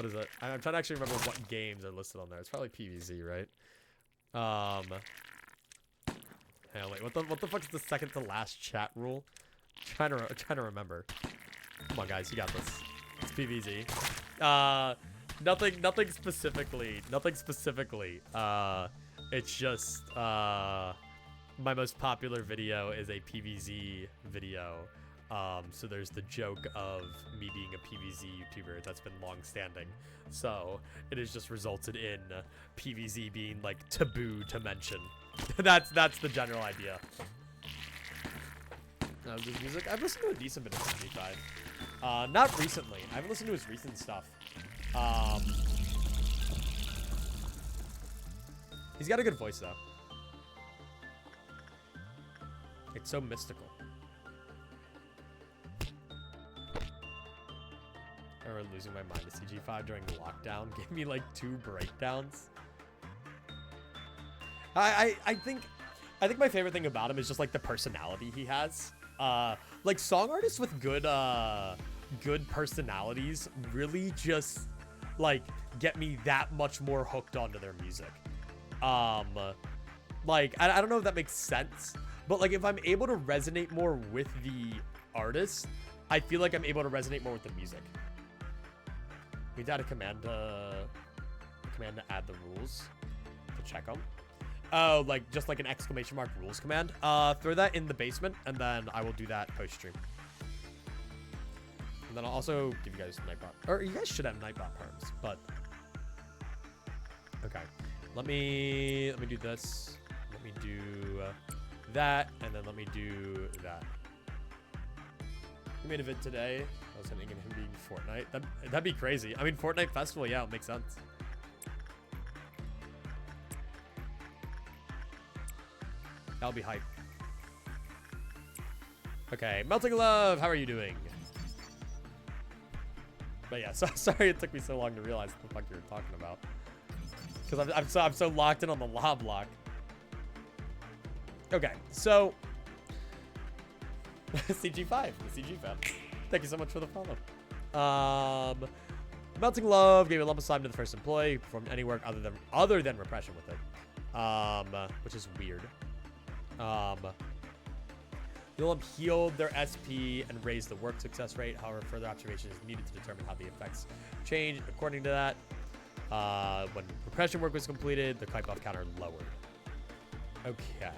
is it? I'm trying to actually remember what games are listed on there. It's probably PvZ, right? Hang on, wait, what the fuck is the second to last chat rule? I'm trying to remember. Come on, guys, you got this. It's PvZ. Nothing specifically. It's just my most popular video is a PvZ video. So there's the joke of me being a PvZ YouTuber that's been long standing. So it has just resulted in PvZ being like taboo to mention. that's the general idea. This music, I've listened to a decent bit of CG5. Not recently. I haven't listened to his recent stuff. He's got a good voice though. It's so mystical. I remember losing my mind to CG5 during lockdown. Gave me like 2 breakdowns. I think my favorite thing about him is just like the personality he has. Like song artists with good personalities really just like get me that much more hooked onto their music. Like I don't know if that makes sense, but like if I'm able to resonate more with the artist, I feel like I'm able to resonate more with the music. We had a command to add the rules to check them. Oh, like just like an exclamation mark rules command. Throw that in the basement, and then I will do that post stream. And then I'll also give you guys Nightbot, or you guys should have Nightbot perms, but okay. Let me do this. Let me do that, and then let me do that. We made a vid today. I was thinking of him being Fortnite. That'd be crazy. I mean, Fortnite Festival, yeah, it makes sense. That'll be hype. Okay, Melting Love, how are you doing? But yeah, sorry it took me so long to realize what the fuck you were talking about. Because I'm so locked in on the Loblocke. Okay, so CG5, the CG fan. Thank you so much for the follow. Melting Love gave a lump of slime to the first employee, performed any work other than repression with it, which is weird. The lump healed their SP and raised the work success rate. However, further observation is needed to determine how the effects change. According to that, when repression work was completed, the wipe-off counter lowered. Okay.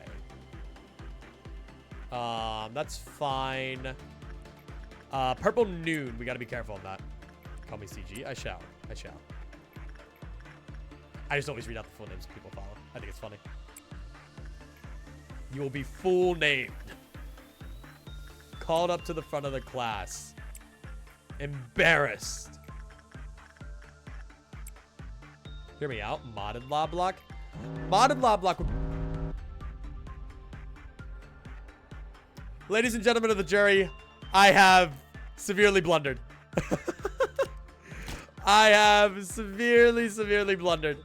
That's fine. Purple Noon. We gotta be careful on that. Call me CG. I shall. I just always read out the full names people follow. I think it's funny. You will be full named. Called up to the front of the class. Embarrassed. Hear me out. Modded Loblocke. Modded Loblocke. Ladies and gentlemen of the jury, I have severely blundered. I have severely blundered.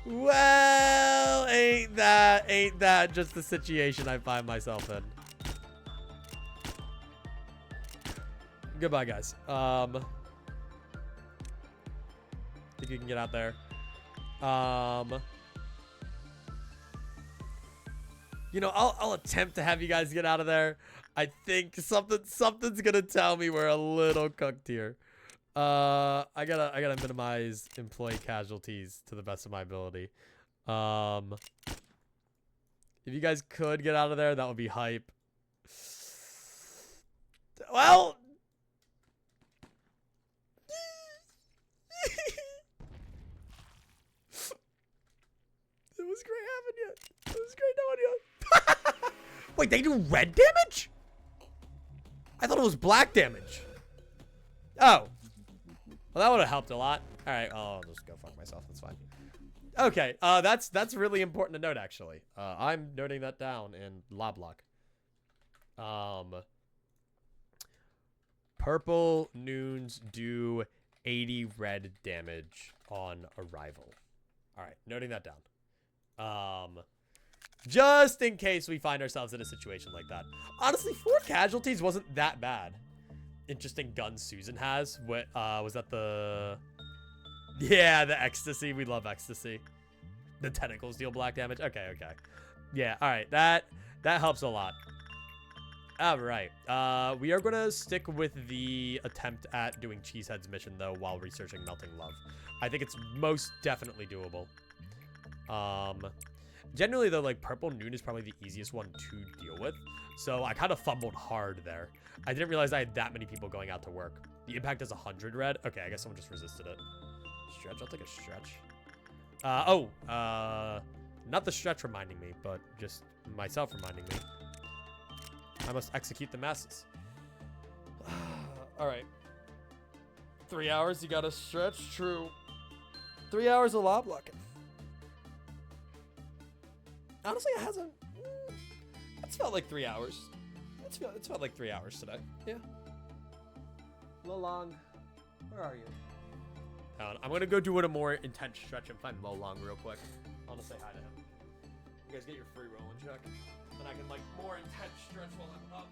Well, ain't that just the situation I find myself in? Goodbye, guys. Think you can get out there. You know, I'll attempt to have you guys get out of there. I think something's gonna tell me we're a little cooked here. I gotta minimize employee casualties to the best of my ability. If you guys could get out of there, that would be hype. Well, it was great having you. It was great knowing you. Wait, they do red damage? I thought it was black damage. Oh. Well, that would have helped a lot. All right, I'll just go fuck myself. That's fine. Okay, that's really important to note, actually. I'm noting that down in Loblocke. Purple noons do 80 red damage on arrival. All right, noting that down. Just in case we find ourselves in a situation like that. Honestly, 4 casualties wasn't that bad. Interesting gun Susan has. What was that? The the ecstasy. We love ecstasy. The tentacles deal black damage. Okay. Yeah, all right. That helps a lot. All right. We are gonna stick with the attempt at doing Cheesehead's mission though while researching Melting Love. I think it's most definitely doable. Generally though, like Purple Noon is probably the easiest one to deal with. So I kind of fumbled hard there. I didn't realize I had that many people going out to work. The impact is 100 red. Okay, I guess someone just resisted it. Stretch, I'll take a stretch. Not the stretch reminding me, but just myself reminding me. I must execute the masses. All right. 3 hours, you gotta stretch? True. 3 hours of Loblocke. Honestly, it hasn't. It's felt like 3 hours. It's felt like 3 hours today. Yeah. Lolong, where are you? I'm gonna go do a more intense stretch and find Lolong real quick. I wanna say hi to him. You guys get your free roll and check. Then I can like more intense stretch while I'm up.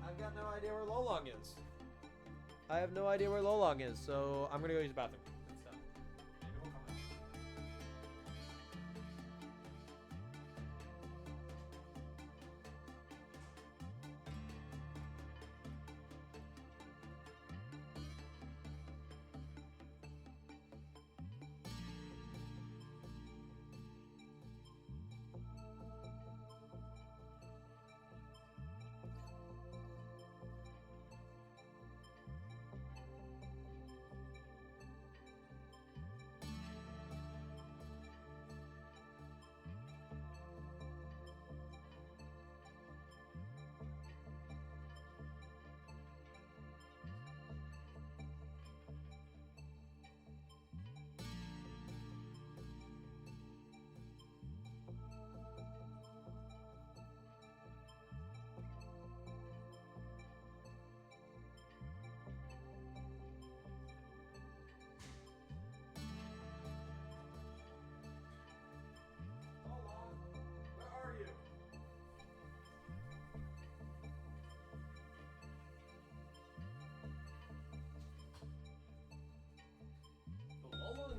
I've got no idea where Lolong is. I have no idea where Lolong is, so I'm gonna go use the bathroom.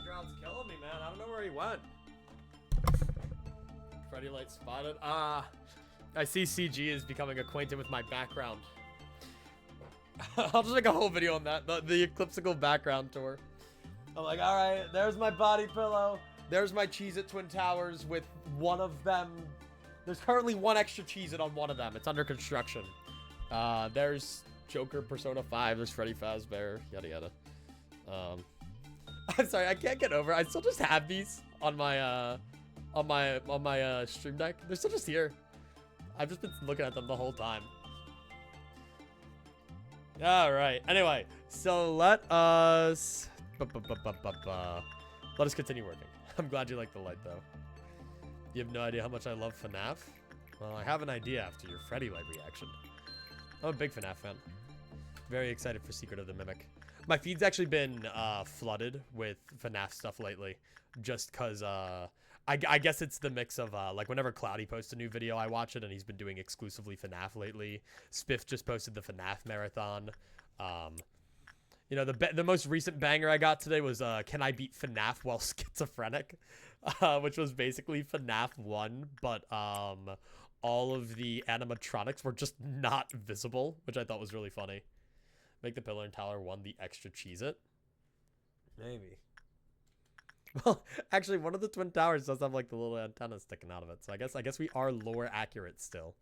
Drown's killing me, man. I don't know where he went. Freddy Light spotted. I see CG is becoming acquainted with my background. I'll just make a whole video on that. The Eclipsical background tour. I'm like, all right, there's my body pillow. There's my Cheez-It Twin Towers with one of them. There's currently one extra Cheez-It on one of them. It's under construction. There's Joker Persona 5. There's Freddy Fazbear. Yada yada. I'm sorry, I can't get over. I still just have these on my stream deck. They're still just here. I've just been looking at them the whole time. All right. Anyway, so let us continue working. I'm glad you like the light though. You have no idea how much I love FNAF. Well, I have an idea after your Freddy light reaction. I'm a big FNAF fan. Very excited for Secret of the Mimic. My feed's actually been flooded with FNAF stuff lately, just cause I guess it's the mix of like whenever Cloudy posts a new video, I watch it, and he's been doing exclusively FNAF lately. Spiff just posted the FNAF marathon. You know, the most recent banger I got today was can I beat FNAF while schizophrenic, which was basically FNAF 1, but all of the animatronics were just not visible, which I thought was really funny. Make the Pillar and Tower 1 the extra Cheez-It? Maybe. Well, actually, one of the Twin Towers does have like the little antenna sticking out of it, so I guess we are lore accurate still.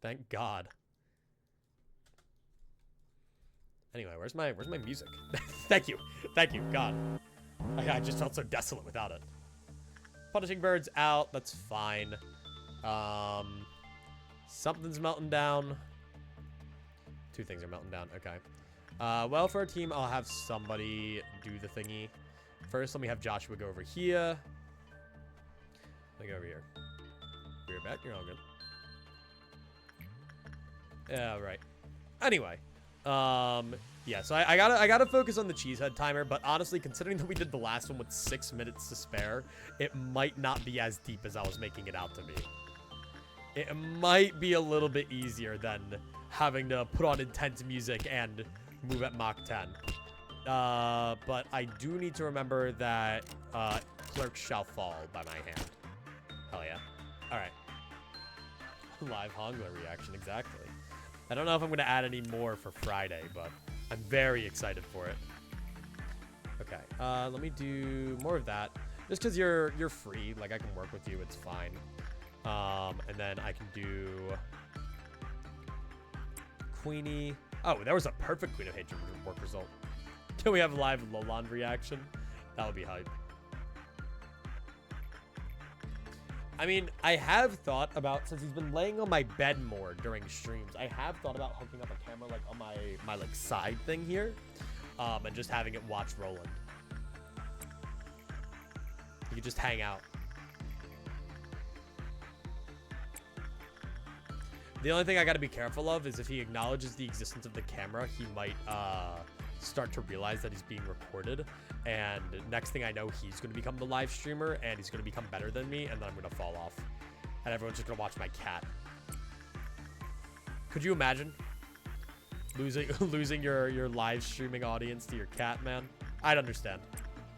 Thank God. Anyway, where's my music? Thank you, God. I just felt so desolate without it. Punishing Bird's out. That's fine. Something's melting down. Two things are melting down. Okay. Well, for our team, I'll have somebody do the thingy. First, let me have Joshua go over here. Let me go over here. You're back. You're all good. Yeah, right. Anyway, yeah. So I gotta focus on the cheesehead timer. But honestly, considering that we did the last one with 6 minutes to spare, it might not be as deep as I was making it out to be. It might be a little bit easier than having to put on intense music and move at Mach 10. But I do need to remember that Clerks shall fall by my hand. Hell yeah. All right. Live Hongler reaction, exactly. I don't know if I'm going to add any more for Friday, but I'm very excited for it. Okay, let me do more of that. Just because you're free, like I can work with you, it's fine. And then I can do Queenie. Oh, there was a perfect Queen of Hatred work result. Can we have live Loland reaction? That would be hype. I mean, I have thought about, since he's been laying on my bed more during streams, I have thought about hooking up a camera like on my like side thing here, and just having it watch Roland. You could just hang out. The only thing I gotta be careful of is if he acknowledges the existence of the camera, he might start to realize that he's being recorded. And next thing I know, he's gonna become the live streamer and he's gonna become better than me, and then I'm gonna fall off. And everyone's just gonna watch my cat. Could you imagine losing your live streaming audience to your cat, man? I'd understand.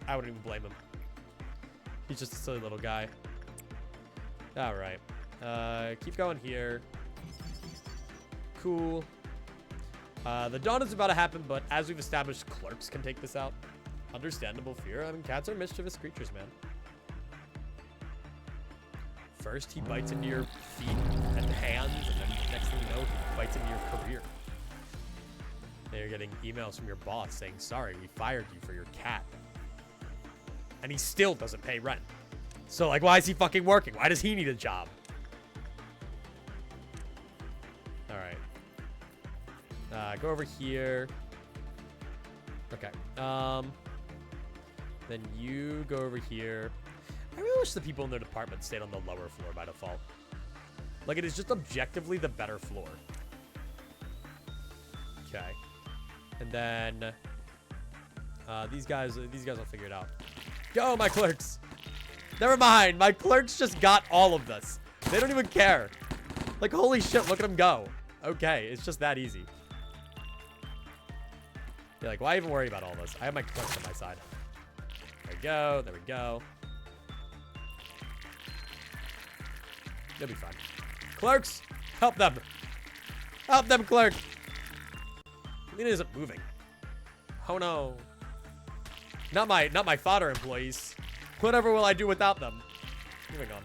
I wouldn't even blame him. He's just a silly little guy. All right. Keep going here. Cool. The dawn is about to happen, but as we've established, Clerks can take this out. Understandable fear. I mean, cats are mischievous creatures, man. First, he bites into your feet and hands, and then next thing you know, he bites into your career. And you're getting emails from your boss saying, sorry, we fired you for your cat. And he still doesn't pay rent. So, like, why is he fucking working? Why does he need a job? All right. Go over here. Okay. Then you go over here. I really wish the people in their department stayed on the lower floor by default. Like, it is just objectively the better floor. Okay. And then these guys will figure it out. Go, my clerks. Never mind. My clerks just got all of this. They don't even care. Like, holy shit, look at them go. Okay, it's just that easy. You're like, why even worry about all this? I have my clerks on my side. There we go. There we go. You'll be fine. Clerks, help them. Help them, clerk. Lena isn't moving. Oh no. Not my fodder employees. Whatever will I do without them? Moving on.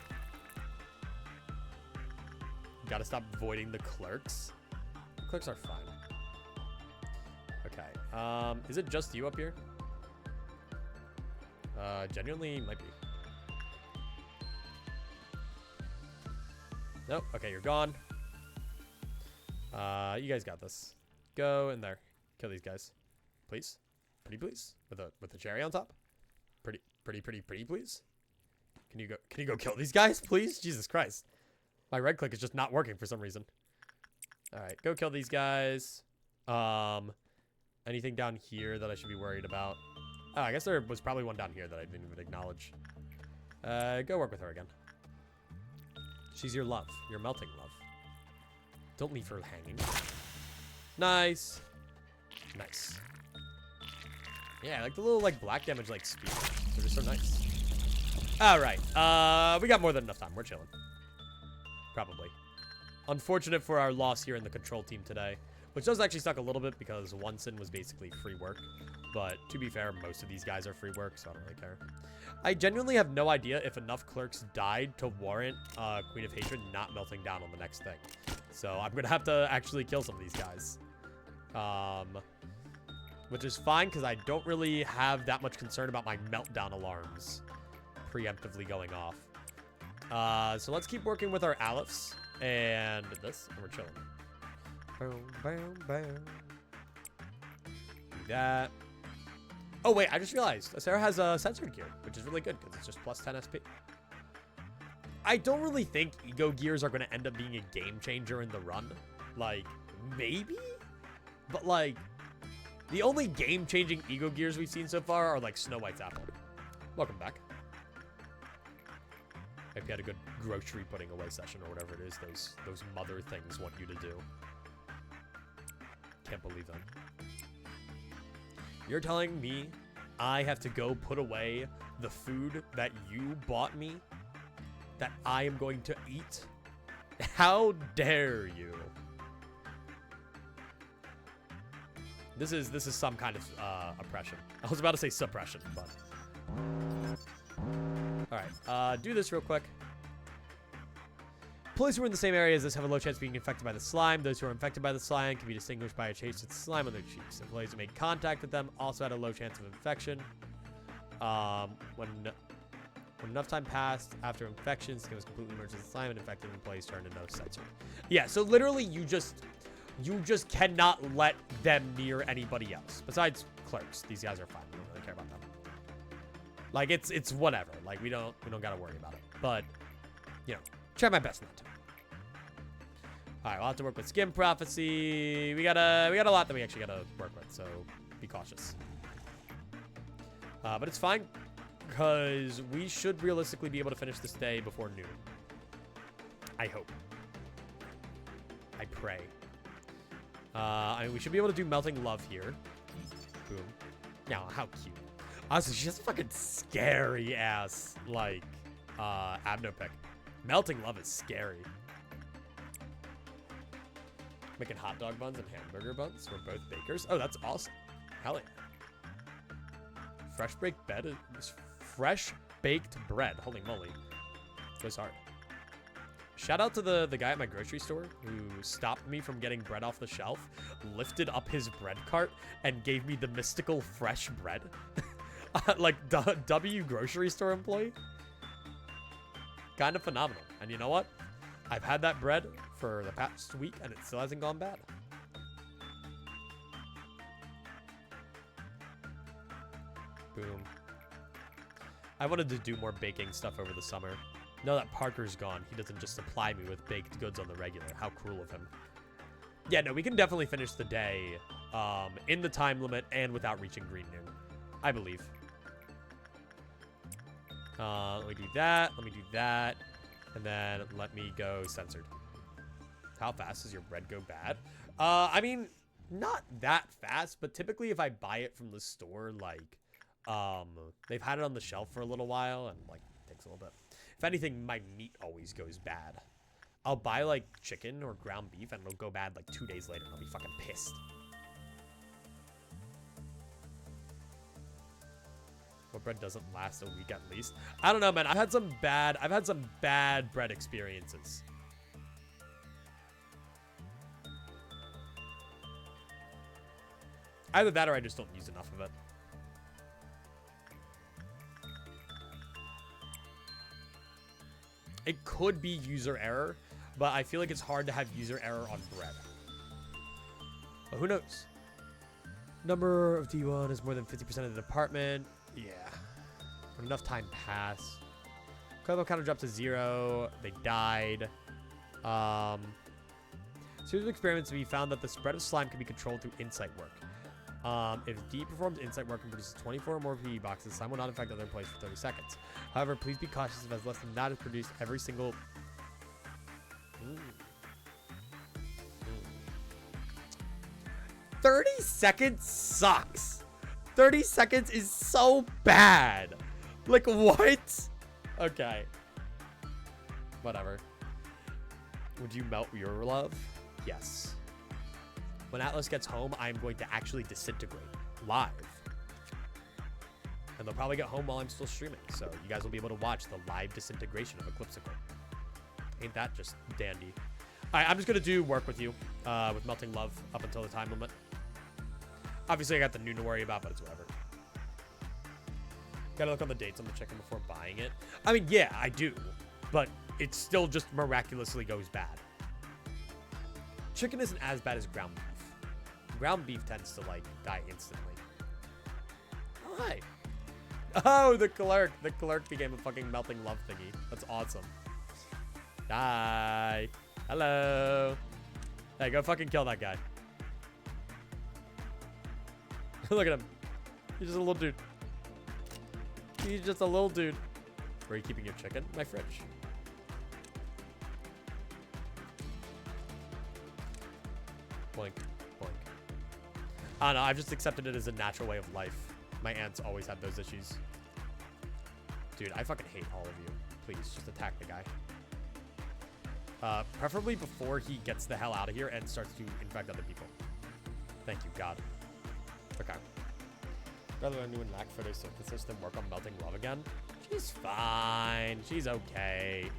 Gotta stop avoiding the clerks. The clerks are fine. Okay. Is it just you up here? Genuinely might be. Nope. Okay, you're gone. You guys got this. Go in there. Kill these guys. Please. Pretty please. With a cherry on top. Pretty please. Can you go kill these guys, please? Jesus Christ. My right click is just not working for some reason. Alright, go kill these guys. Anything down here that I should be worried about? Oh, I guess there was probably one down here that I didn't even acknowledge. Go work with her again. She's your love. Your melting love. Don't leave her hanging. Nice. Nice. Yeah, I like the little, like, black damage, like, speed. They're just so nice. Alright. We got more than enough time. We're chilling. Probably. Unfortunate for our loss here in the control team today. Which does actually suck a little bit because one sin was basically free work. But to be fair, most of these guys are free work, so I don't really care. I genuinely have no idea if enough clerks died to warrant Queen of Hatred not melting down on the next thing. So I'm going to have to actually kill some of these guys. Which is fine because I don't really have that much concern about my meltdown alarms preemptively going off. So let's keep working with our Alephs and this, and we're chilling. Boom, boom, boom. Do that. Oh, wait, I just realized Sarah has a censored gear, which is really good because it's just plus 10 SP. I don't really think ego gears are going to end up being a game changer in the run. Like, maybe? But, like, the only game-changing ego gears we've seen so far are, like, Snow White's apple. Welcome back. If you had a good grocery putting away session or whatever it is, those mother things want you to do. Can't believe them. You're telling me I have to go put away the food that you bought me that I am going to eat? How dare you? This is some kind of oppression. I was about to say suppression, but all right. Do this real quick. Employees who are in the same area as this have a low chance of being infected by the slime. Those who are infected by the slime can be distinguished by a trace of slime on their cheeks. Employees who made contact with them also had a low chance of infection. When enough time passed after infection, skin was completely merged with the slime and infected employees turned to no censored. Yeah, so literally you just cannot let them near anybody else. Besides clerks. These guys are fine. We don't really care about them. Like it's whatever. Like we don't gotta worry about it. But you know, try my best not to. Alright, we'll have to work with Skin Prophecy. We got a lot that we actually gotta work with, so be cautious. But it's fine, because we should realistically be able to finish this day before noon. I hope. I pray. I mean, we should be able to do Melting Love here. Boom. Now, how cute. Honestly, she has a fucking scary ass, like, Abno pick. Melting Love is scary. Making hot dog buns and hamburger buns. We're both bakers. Oh, that's awesome. Hell yeah. Fresh baked bread. Holy moly. It was hard. Shout out to the guy at my grocery store who stopped me from getting bread off the shelf, lifted up his bread cart, and gave me the mystical fresh bread. Like, W grocery store employee. Kind of phenomenal. And you know what? I've had that bread for the past week, and it still hasn't gone bad. Boom. I wanted to do more baking stuff over the summer. Now that Parker's gone, he doesn't just supply me with baked goods on the regular. How cruel of him. Yeah, no, we can definitely finish the day in the time limit and without reaching green noon. I believe. Let me do that. Let me do that. And then let me go censored. How fast does your bread go bad? I mean, not that fast, but typically if I buy it from the store, like, they've had it on the shelf for a little while and, like, it takes a little bit. If anything, my meat always goes bad. I'll buy, like, chicken or ground beef and it'll go bad, like, 2 days later and I'll be fucking pissed. What bread doesn't last a week at least? I don't know, man. I've had some bad bread experiences. Either that or I just don't use enough of it. It could be user error, but I feel like it's hard to have user error on bread. But who knows? Number of D1 is more than 50% of the department. Yeah. Enough time passed. Cargo counter dropped to 0. They died. Series of experiments, we found that the spread of slime can be controlled through insight work. If D performs insight work and produces 24 or more PE boxes, slime will not infect other employees for 30 seconds. However, please be cautious if as less than that is produced every single... 30 seconds sucks. 30 seconds is so bad. Like, what? Okay. Whatever. Would you melt your love? Yes. When Atlas gets home, I'm going to actually disintegrate live. And they'll probably get home while I'm still streaming. So you guys will be able to watch the live disintegration of Eclipsicle. Ain't that just dandy? All right, I'm just going to do work with you with Melting Love up until the time limit. Obviously, I got the noon to worry about, but it's whatever. Gotta look on the dates on the chicken before buying it. I mean, yeah, I do. But it still just miraculously goes bad. Chicken isn't as bad as ground beef. Ground beef tends to, like, die instantly. Oh, hi. Oh, the clerk. The clerk became a fucking melting love thingy. That's awesome. Die. Hello. Hey, go fucking kill that guy. Look at him. He's just a little dude. He's just a little dude. Where are you keeping your chicken? My fridge. Boink, boink. I don't know. I've just accepted it as a natural way of life. My aunts always had those issues. Dude, I fucking hate all of you. Please, just attack the guy. Preferably before he gets the hell out of here and starts to infect other people. Thank you, God. Okay. Rather than doing lack for their synthesis than work on melting love again. She's fine. She's okay.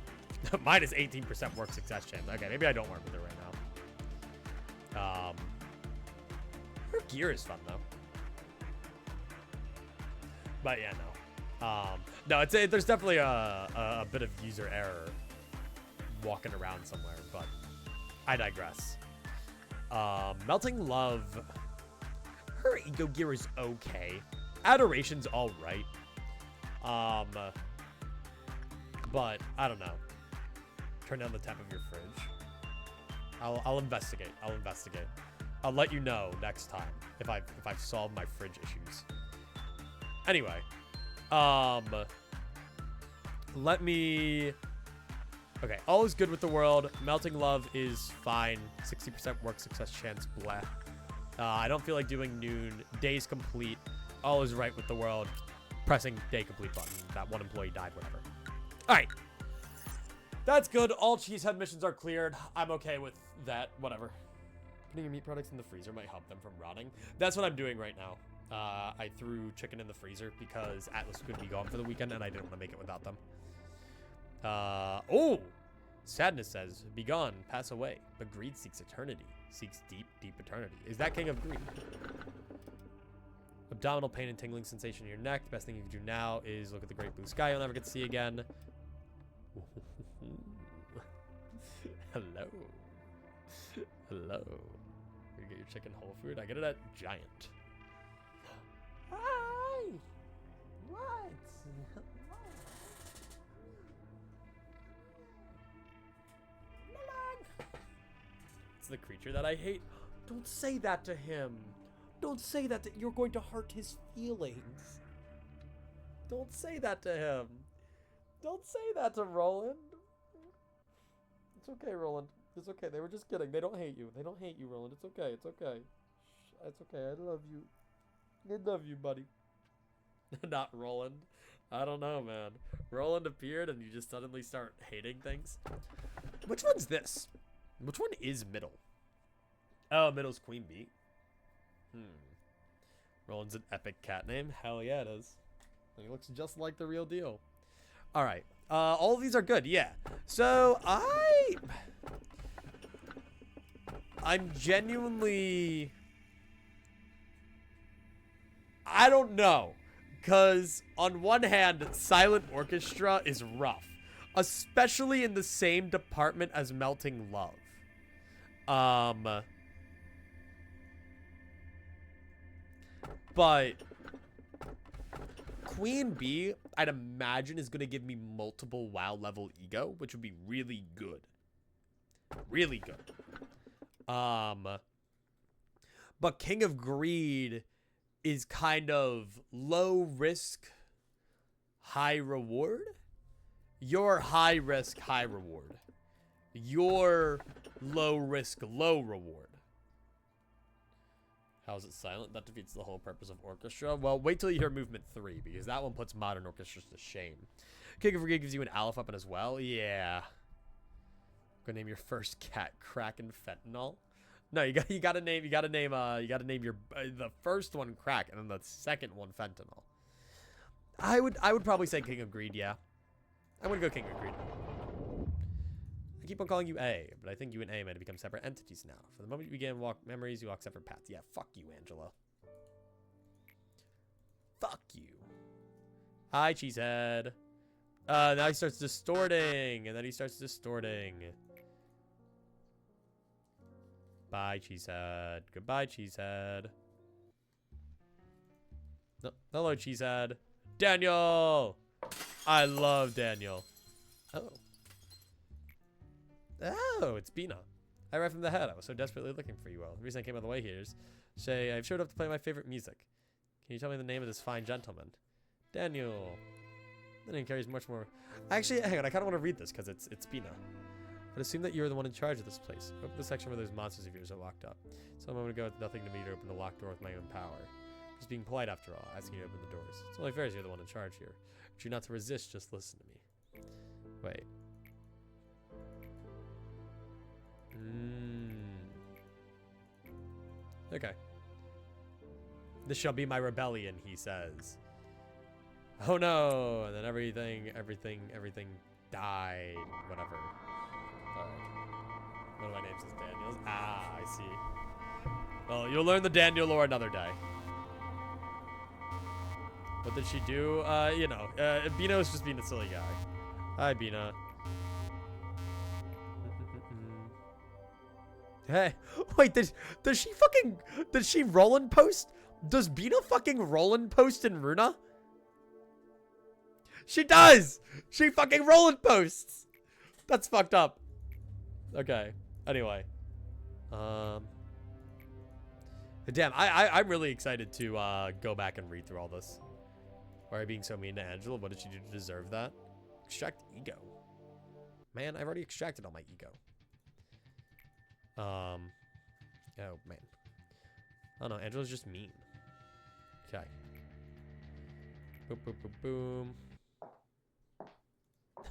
Mine is 18% work success chance. Okay, maybe I don't work with her right now. Her gear is fun though. But yeah, no. No, there's definitely a bit of user error walking around somewhere, but I digress. Melting love. Her ego gear is okay. Adoration's all right. But I don't know. Turn down the temp of your fridge. I'll investigate. I'll investigate. I'll let you know next time if I've solved my fridge issues. Anyway, let me. Okay, all is good with the world. Melting love is fine. 60% work success chance. Bleh. I don't feel like doing noon. Day's complete. All is right with the world. Pressing day complete button. That one employee died, whatever. All right. That's good. All cheesehead missions are cleared. I'm okay with that. Whatever. Putting your meat products in the freezer might help them from rotting. That's what I'm doing right now. I threw chicken in the freezer because Atlas could be gone for the weekend and I didn't want to make it without them. Oh! Sadness says, be gone, pass away, but greed seeks eternity. Seeks deep, deep eternity. Is that king of greed? Abdominal pain and tingling sensation in your neck. The best thing you can do now is look at the great blue sky you'll never get to see again. Hello. Hello. You get your chicken whole food? I get it at Giant. Hi! What? It's the creature that I hate. Don't say that to him. Don't say that. You're going to hurt his feelings. Don't say that to him. Don't say that to Roland. It's okay, Roland. It's okay. They were just kidding. They don't hate you. They don't hate you, Roland. It's okay. It's okay. It's okay. I love you. I love you, buddy. Not Roland. I don't know, man. Roland appeared and you just suddenly start hating things. Which one's this? Which one is middle? Oh, middle's Queen Bee. Roland's an epic cat name. Hell yeah, it is. He looks just like the real deal. All right. All of these are good. Yeah. So I'm genuinely I don't know. Because on one hand, silent orchestra is rough. Especially in the same department as Melting Love. But Queen Bee, I'd imagine, is going to give me multiple WoW level ego, which would be really good. Really good. But King of Greed is kind of low risk, high reward. You're high risk, high reward. You're low risk, low reward. How is it silent? That defeats the whole purpose of orchestra. Well, wait till you hear movement 3, because that one puts modern orchestras to shame. King of Greed gives you an alpha weapon as well. Yeah. Go name your first cat Kraken Fentanyl. No, you gotta name your the first one Crack and then the second one Fentanyl. I would probably say King of Greed, yeah. I'm gonna go King of Greed. I keep on calling you A, but I think you and A might have become separate entities now. For the moment you begin walk memories, you walk separate paths. Yeah, fuck you, Angelo. Fuck you. Hi, Cheesehead. Now he starts distorting, and then he starts distorting. Bye, Cheesehead. Goodbye, Cheesehead. No, hello, Cheesehead. Daniel! I love Daniel. Oh. Oh, it's Bina. I arrived from the head. I was so desperately looking for you all. The reason I came all the way here is say I've showed up to play my favorite music. Can you tell me the name of this fine gentleman? Daniel. The name carries much more. Actually, hang on. I kind of want to read this because it's Bina. I'd assume that you're the one in charge of this place. Open the section where those monsters of yours are locked up. So a moment ago, it's nothing to me to open the locked door with my own power. Just being polite after all, asking you to open the doors. It's only fair as you're the one in charge here. But you're not to resist, just listen to me. Wait. Okay. This shall be my rebellion, he says. Oh no! And then everything died. Whatever. One of my names is Daniel. Ah, I see. Well, you'll learn the Daniel lore another day. What did she do? You know, Bino's just being a silly guy. Hi, Bina. Hey, wait, does she Roland post? Does Bina fucking Roland post in Runa? She does! She fucking Roland posts! That's fucked up. Okay, anyway. Damn, I'm really excited to go back and read through all this. Why are you being so mean to Angela? What did she do to deserve that? Extract ego. Man, I've already extracted all my ego. Oh, man. Oh, no. Angela's just mean. Okay. Boom, boom, boom, boom.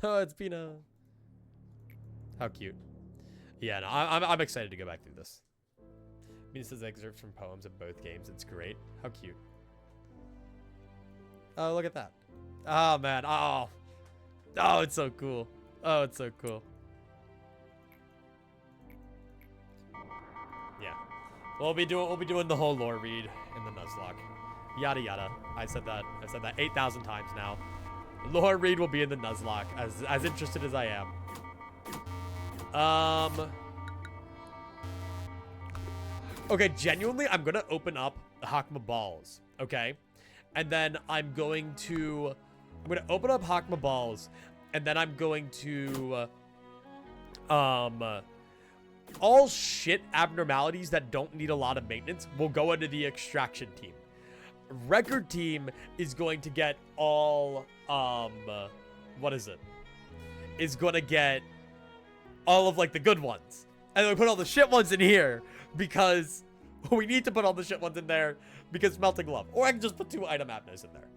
Oh, it's Pina. How cute. Yeah, no, I'm excited to go back through this. Mina says excerpts from poems of both games. It's great. How cute. Oh, look at that. Oh, man. Oh. Oh, it's so cool. Oh, it's so cool. Yeah. We'll be doing the whole lore read in the Nuzlocke. Yada yada. I've said that 8,000 times now. Lore read will be in the Nuzlocke, as interested as I am. Okay, genuinely, I'm gonna open up Hakma Balls, okay? And then I'm gonna open up Hakma Balls, and then I'm going to, all shit abnormalities that don't need a lot of maintenance will go into the extraction team. Record team is going to get all, what is it? Is gonna get all of, like, the good ones. And then we put all the shit ones in here, because we need to put all the shit ones in there, because Melting Love. Or I can just put 2 item abnos in there.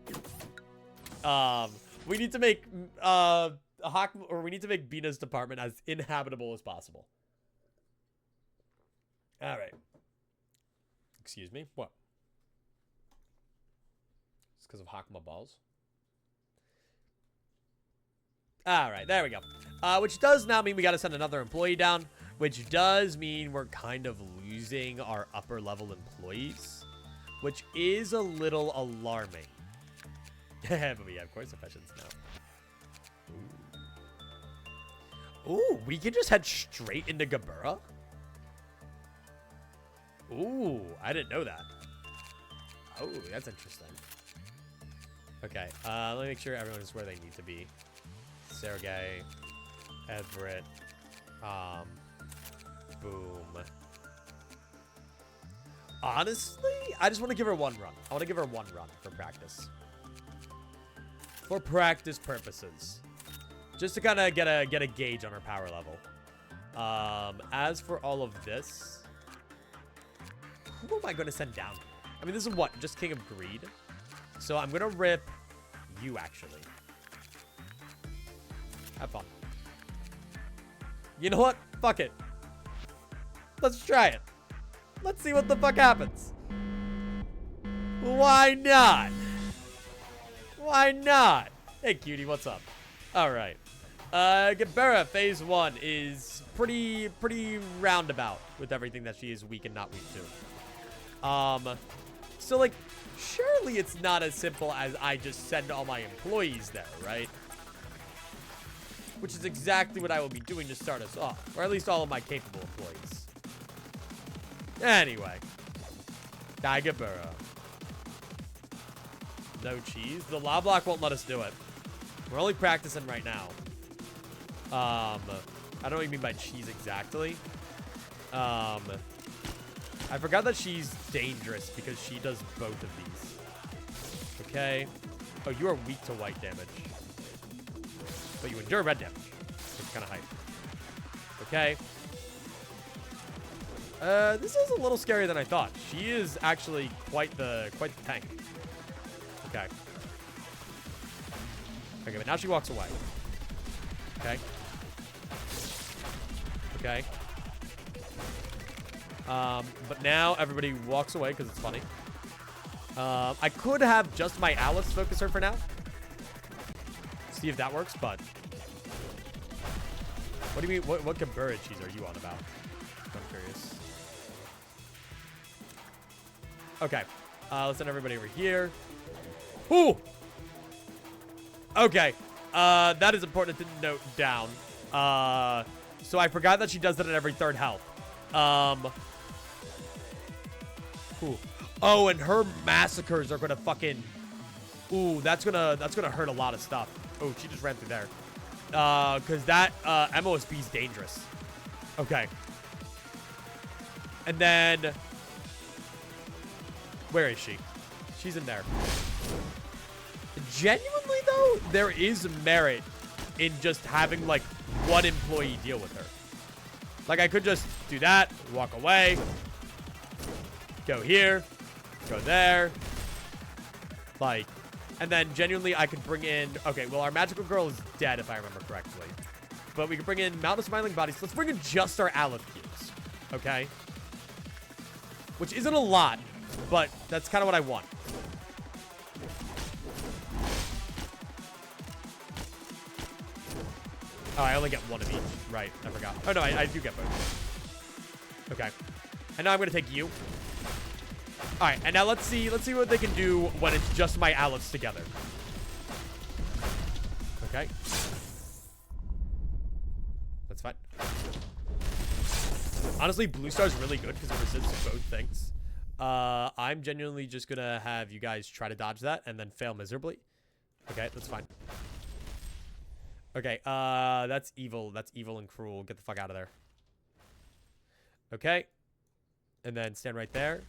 We need to make, we need to make Bina's department as inhabitable as possible. Alright. Excuse me? What? It's because of Hakma Balls? Alright, there we go. Which does now mean we gotta send another employee down. Which does mean we're kind of losing our upper level employees. which is a little alarming. But we have course suppressions now. Ooh, we can just head straight into Gebura? Ooh, I didn't know that. Oh, that's interesting. Okay, let me make sure everyone is where they need to be. Sergey, Everett, boom. Honestly, I just want to give her one run. I want to give her one run for practice. For practice purposes. Just to kind of get a gauge on her power level. As for all of this, who am I going to send down? I mean, this is what? Just King of Greed. So I'm going to rip you, actually. Have fun. You know what? Fuck it. Let's try it. Let's see what the fuck happens. Why not? Why not? Hey, cutie, what's up? All right. Gebura phase 1 is pretty roundabout with everything that she is weak and not weak to. So like, surely it's not as simple as I just send all my employees there, right? Which is exactly what I will be doing to start us off, or at least all of my capable employees. Anyway, Gebura. No cheese. The Loblocke won't let us do it. We're only practicing right now. I don't know what you mean by cheese exactly. I forgot that she's dangerous because she does both of these. Okay. Oh, you are weak to white damage. But you endure red damage. It's kind of hype. Okay. This is a little scarier than I thought. She is actually quite the tank. Okay. Okay, but now she walks away. Okay. Okay. But now everybody walks away because it's funny. I could have just my Alice focus her for now. See if that works, but... What do you mean? What Gebura cheese are you on about? I'm curious. Okay. Let's send everybody over here. Ooh! Okay. That is important to note down. So I forgot that she does that at every third health. Ooh. Oh, and her massacres are gonna fucking... Ooh, that's gonna hurt a lot of stuff. Oh, she just ran through there. Because that MOSB is dangerous. Okay. And then... Where is she? She's in there. Genuinely, though, there is merit in just having, like, one employee deal with her. Like, I could just do that, walk away, go here, go there. Like, and then genuinely I could bring in... Okay, well, our magical girl is dead, if I remember correctly. But we could bring in Mountain of Smiling Bodies. Let's bring in just our Aleph cubes. Okay? Which isn't a lot, but that's kind of what I want. Oh, I only get one of each. Right, I forgot. Oh, no, I do get both. Okay. And now I'm going to take you. All right, and now let's see what they can do when it's just my Alex together. Okay. That's fine. Honestly, Blue Star's really good because it resists both things. I'm genuinely just going to have you guys try to dodge that and then fail miserably. Okay, that's fine. Okay, that's evil. That's evil and cruel. Get the fuck out of there. Okay. And then stand right there.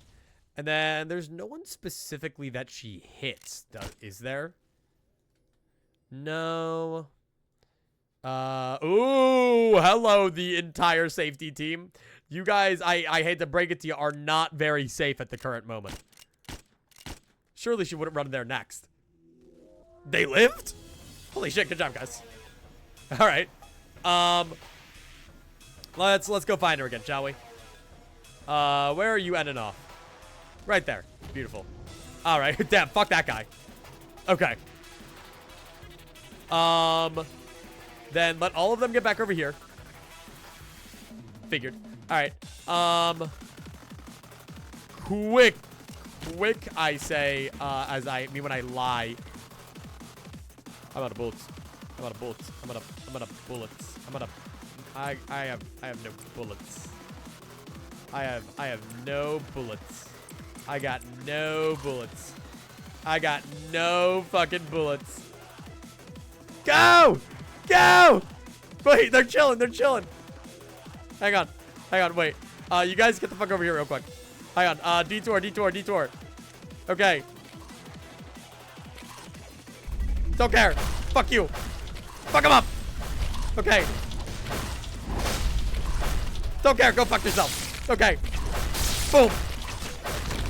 And then there's no one specifically that she hits, is there? No. Ooh, hello, the entire safety team. You guys, I hate to break it to you, are not very safe at the current moment. Surely she wouldn't run there next. They lived? Holy shit, good job, guys. All right. Let's go find her again, shall we? Where are you ending off? Right there. Beautiful. All right. Damn, fuck that guy. Okay. Then let all of them get back over here. Figured. All right. Quick quick, I say, when I lie. I'm out of bullets. I'm out of bullets. I'm out of bullets. I have no bullets. I have no bullets. I got no bullets. I got no fucking bullets. Go! Go! Wait, they're chilling. They're chilling. Hang on. Hang on. Wait. You guys get the fuck over here real quick. Hang on. Detour, detour, detour. Okay. Don't care. Fuck you. Fuck him up. Okay. Don't care. Go fuck yourself. Okay. Boom.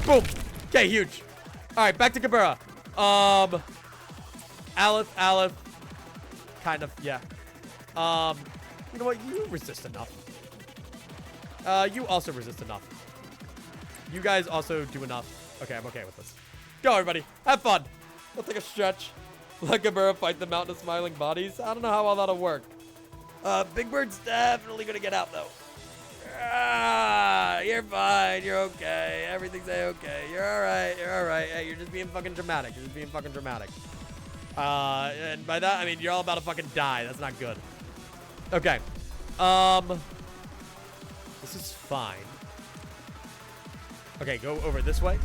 Boom. Okay, huge. All right, back to Gebura. Aleph. Kind of, yeah. You know what? You resist enough. You also resist enough. You guys also do enough. Okay, I'm okay with this. Go, everybody. Have fun. We'll take a stretch. Let Gebura fight the mountain of smiling bodies. I don't know how well that'll work. Big Bird's definitely gonna get out, though. You're fine. You're okay. Everything's okay. You're alright. You're alright. Hey, you're just being fucking dramatic. You're just being fucking dramatic. And by that, I mean, you're all about to fucking die. That's not good. Okay. This is fine. Okay, go over this way.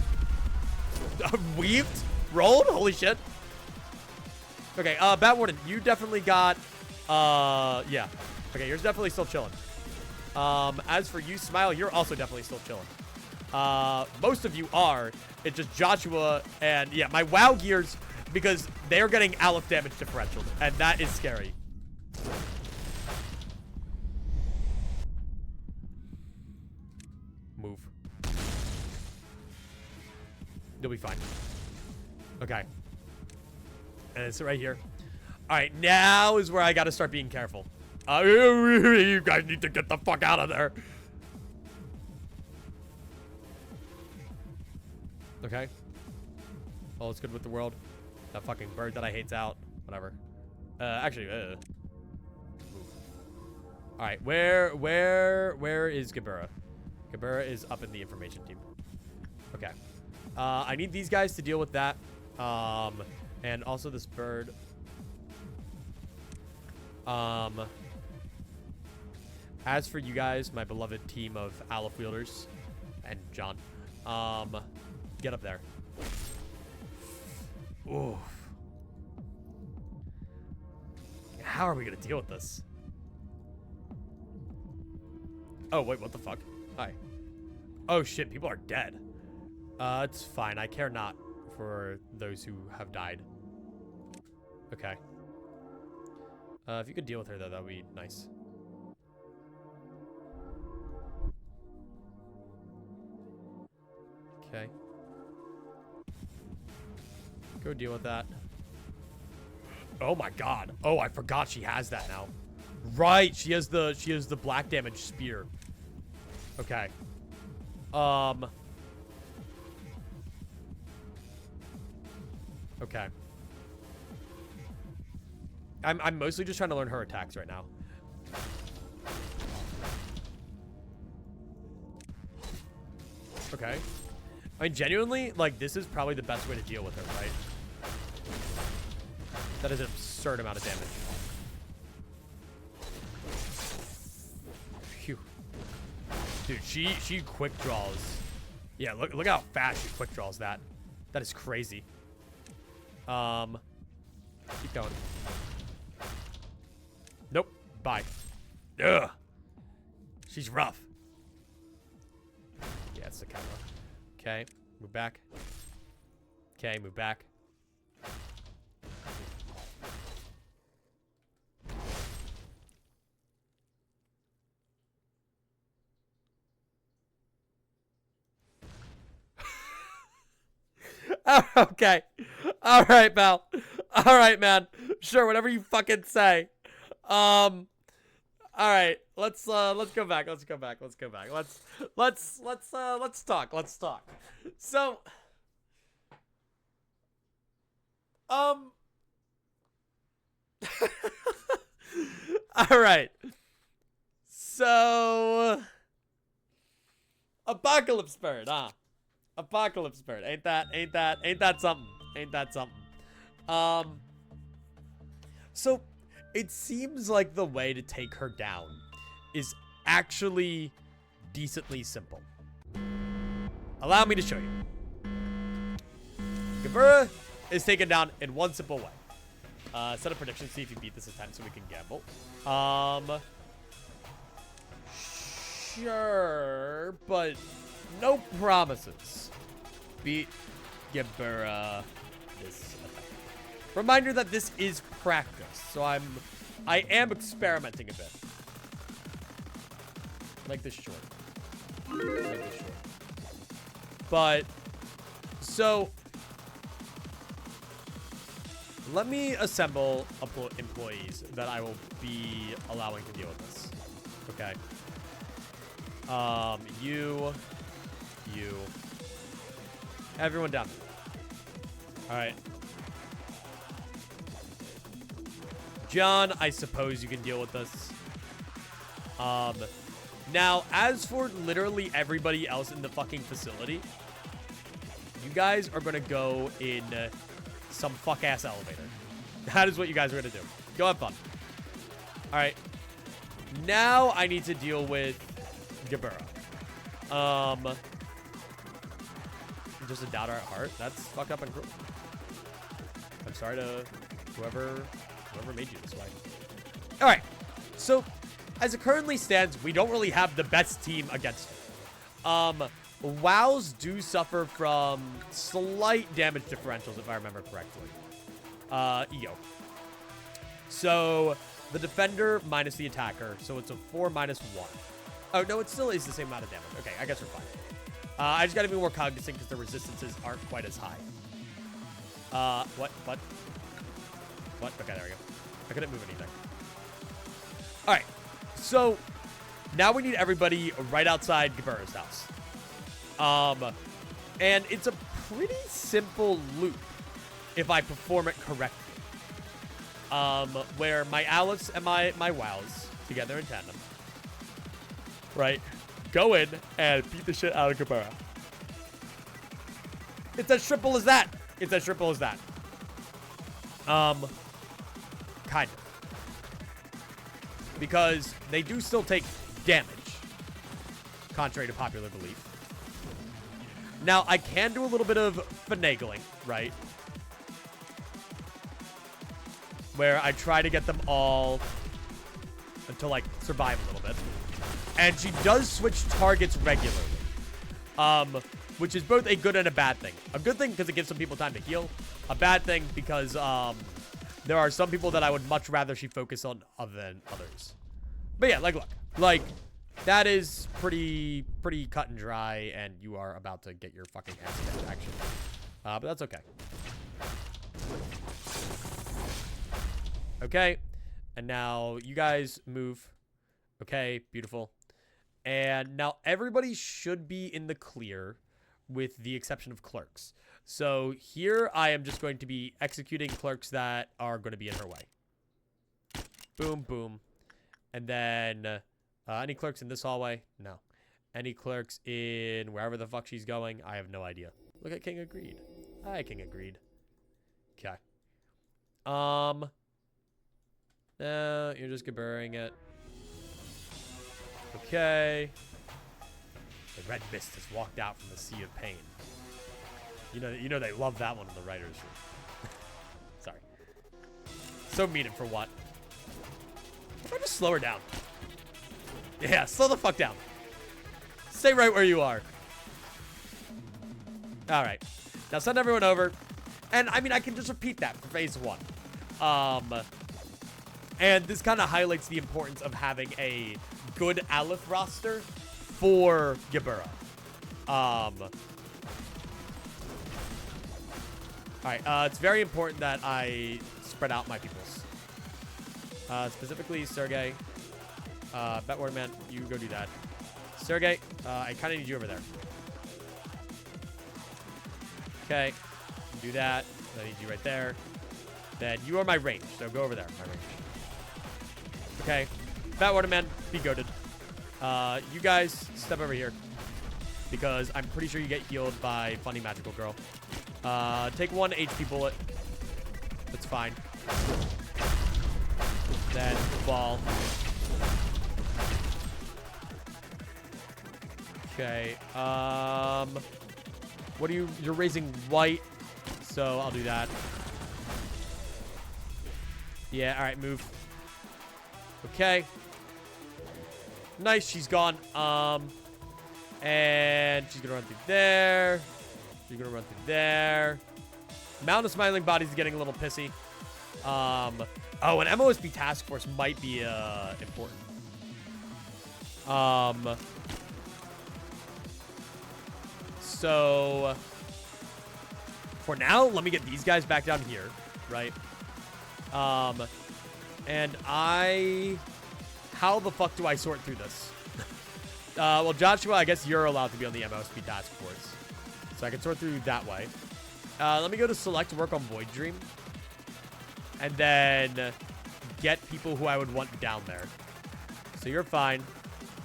Weaved? Rolled? Holy shit. Okay, Batwarden, you definitely got, yeah. Okay, you're definitely still chilling. As for you, Smile, you're also definitely still chilling. Most of you are. It's just Joshua and, yeah, my WoW gears, because they're getting Aleph damage differential, and that is scary. Move. You'll be fine. Okay. And it's right here. All right, now is where I got to start being careful. You guys need to get the fuck out of there. Okay. All is good with the world. That fucking bird that I hate's out. Whatever. Actually, move. All right, where is Gebura? Gebura is up in the information team. Okay. I need these guys to deal with that. And also this bird. As for you guys, my beloved team of Aleph wielders and John, get up there. Oof. How are we gonna deal with this? Oh, wait, what the fuck? Hi. Oh, shit, people are dead. It's fine. I care not for those who have died. Okay. If you could deal with her, though, that would be nice. Okay. Go deal with that. Oh my god. Oh, I forgot she has that now. Right, she has the black damage spear. Okay. Okay. I'm mostly just trying to learn her attacks right now. Okay. I mean, genuinely, like, this is probably the best way to deal with her, right? That is an absurd amount of damage. Phew. Dude, she quick draws. Yeah, look how fast she quick draws that. That is crazy. Keep going. Nope. Bye. Ugh. She's rough. Yeah, it's the camera. Okay, move back. Okay, move back. Okay. All right, pal. All right, man. Sure, whatever you fucking say. All right. Let's go back. Let's go back. Let's go back. Let's talk. Let's talk. So, all right. So, Apocalypse Bird, huh? Apocalypse bird. Ain't that something? Ain't that something? So it seems like the way to take her down is actually decently simple. Allow me to show you. Gebura is taken down in one simple way. Set a prediction, see if you beat this attempt so we can gamble. Sure, but no promises. Beat Gebura this attempt. Reminder that this is practice, so I am experimenting a bit. Like this short. But, so, let me assemble employees that I will be allowing to deal with this. Okay. You. Everyone down. Alright. John, I suppose you can deal with this. Now, as for literally everybody else in the fucking facility, you guys are gonna go in some fuck-ass elevator. That is what you guys are gonna do. Go have fun. Alright. Now I need to deal with Gebura. Just a doubter at heart? That's fucked up and cruel. I'm sorry to whoever made you this way. Alright. So, as it currently stands, we don't really have the best team against her. WoWs do suffer from slight damage differentials, if I remember correctly. Ego. So, the defender minus the attacker, so it's a 4 minus 1. Oh, no, it still is the same amount of damage. Okay, I guess we're fine. I just gotta be more cognizant because the resistances aren't quite as high. What? Okay, there we go. I couldn't move anything. Alright, so now we need everybody right outside Gebura's house. And it's a pretty simple loop if I perform it correctly. Where my Aleph and my Wows together in tandem, right, go in and beat the shit out of Gebura. It's as simple as that. It's as simple as that. Kind of. Because they do still take damage, contrary to popular belief. Now, I can do a little bit of finagling, right? Where I try to get them all to, like, survive a little bit. And she does switch targets regularly. Which is both a good and a bad thing. A good thing because it gives some people time to heal. A bad thing because, there are some people that I would much rather she focus on other than others. But yeah, like, look. Like, that is pretty cut and dry, and you are about to get your fucking ass kicked, actually. But that's okay. Okay. And now you guys move. Okay, beautiful. And now everybody should be in the clear with the exception of clerks. So here I am just going to be executing clerks that are going to be in her way. Boom, boom. And then any clerks in this hallway? No. Any clerks in wherever the fuck she's going? I have no idea. Look at King Agreed. Hi, King Agreed. Okay. No, you're just Geburing it. Okay. The red mist has walked out from the sea of pain. You know they love that one in the writers' room. Sorry. So mean and for what? If I just slow her down. Yeah, slow the fuck down. Stay right where you are. Alright. Now send everyone over. And, I mean, I can just repeat that for phase 1. And this kind of highlights the importance of having a good Aleph roster for Gebura. Alright, it's very important that I spread out my peoples. Specifically, Sergey. Betward Man, you go do that. Sergey, I kind of need you over there. Okay, do that. I need you right there. Then you are my range, so go over there, my range. Okay, Betward Man, be goated. You guys, step over here. because I'm pretty sure you get healed by Funny Magical Girl. Take 1 HP bullet. That's fine. Then ball. Okay. What are you? You're raising white, so I'll do that. Yeah. All right. Move. Okay. Nice. She's gone. And she's gonna run through there. She's gonna run through there. Mound of Smiling Bodies is getting a little pissy. Oh, an MOSB task force might be important. So for now, let me get these guys back down here, right? And how the fuck do I sort through this? Well, Joshua, I guess you're allowed to be on the MOSB task force, so I can sort through that way. Let me go to select work on Void Dream, and then get people who I would want down there. So you're fine.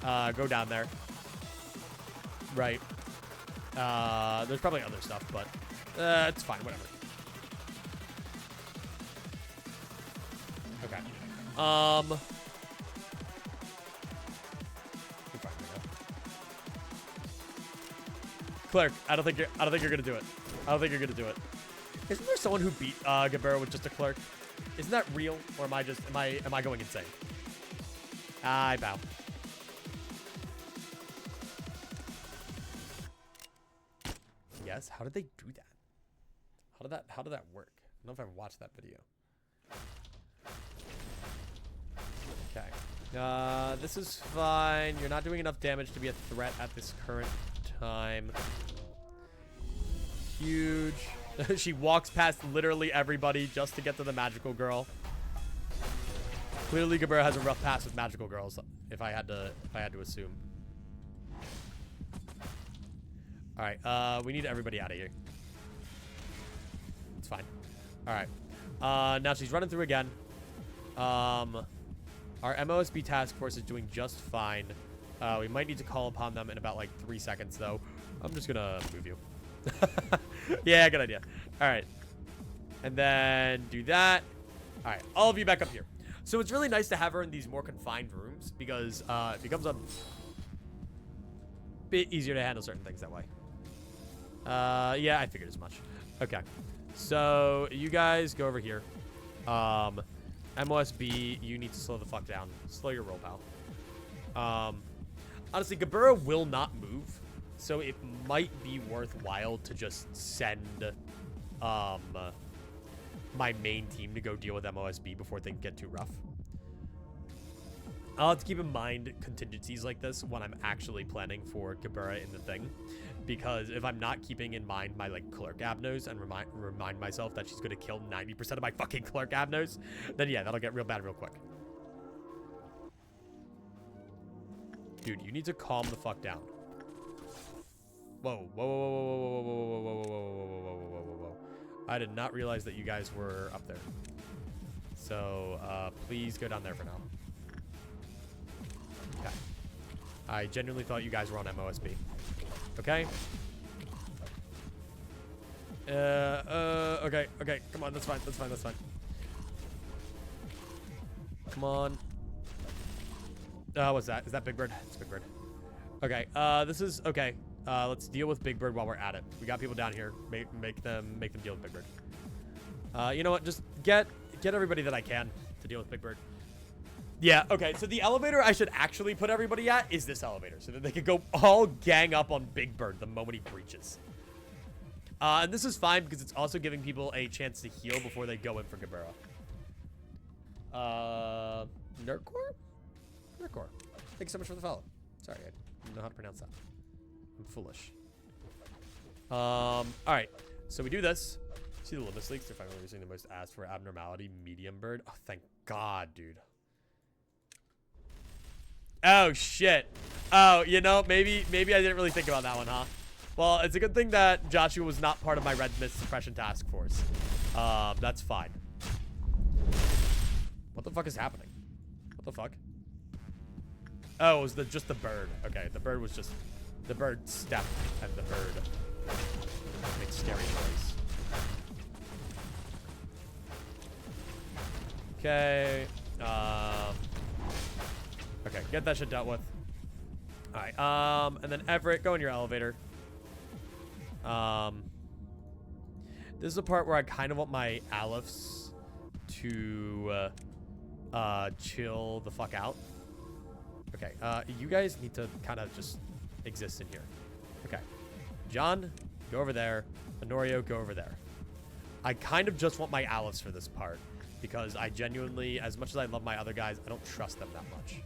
Go down there. Right. There's probably other stuff, but it's fine. Whatever. Okay. You're fine, Clerk, I don't think you're gonna do it. I don't think you're gonna do it. Isn't there someone who beat Gebura with just a clerk? Isn't that real, or am I going insane? I bow. Yes. How did they do that? How did that work? I don't know if I've watched that video. Okay. This is fine. You're not doing enough damage to be a threat at this current time. Huge. She walks past literally everybody just to get to the magical girl. Clearly, Gebura has a rough pass with magical girls, if I had to assume. All right, we need everybody out of here. It's fine. All right. Now she's running through again. Our MOSB task force is doing just fine. We might need to call upon them in about like 3 seconds, though. I'm just gonna move you. Yeah, good idea. All right. And then do that. All right, all of you back up here. So it's really nice to have her in these more confined rooms because it becomes a bit easier to handle certain things that way. Yeah, I figured as much. Okay. So you guys go over here. MOSB, you need to slow the fuck down. Slow your roll, pal. Honestly, Gebura will not move. So it might be worthwhile to just send my main team to go deal with MOSB before things get too rough. I'll have to keep in mind contingencies like this when I'm actually planning for Gebura in the thing. Because if I'm not keeping in mind my like clerk abnos and remind myself that she's going to kill 90% of my fucking clerk abnos, then yeah, that'll get real bad real quick. Dude, you need to calm the fuck down. Whoa, whoa, whoa, whoa, whoa, whoa, whoa, whoa, whoa, whoa, whoa, whoa, whoa, whoa. I did not realize that you guys were up there. So, please go down there for now. Okay. I genuinely thought you guys were on MOSB. Okay. Okay, okay. Come on, that's fine, that's fine, that's fine. Come on. What's that? Is that Big Bird? It's Big Bird. Okay, this is, okay. Let's deal with Big Bird while we're at it. We got people down here. Make them deal with Big Bird. You know what? Just get everybody that I can to deal with Big Bird. Yeah, okay. So the elevator I should actually put everybody at is this elevator so that they could go all gang up on Big Bird the moment he breaches. And this is fine because it's also giving people a chance to heal before they go in for Gebura. Nerdcore? Nerdcore. Thanks so much for the follow. Sorry, I don't know how to pronounce that. I'm foolish. Alright. So we do this. See the limits leaks? They're finally releasing the most asked for abnormality, medium bird. Oh, thank God, dude. Oh, shit. Oh, you know, maybe I didn't really think about that one, huh? Well, it's a good thing that Joshua was not part of my red mist suppression task force. That's fine. What the fuck is happening? What the fuck? Oh, it was just the bird. Okay, the bird was just The bird step and the bird makes scary noise. Okay. Okay, get that shit dealt with. Alright, and then Everett, go in your elevator. This is the part where I kind of want my Alephs to chill the fuck out. Okay, you guys need to kind of just exist in here. Okay. John, go over there. Honorio, go over there. I kind of just want my Alephs for this part because I genuinely, as much as I love my other guys, I don't trust them that much.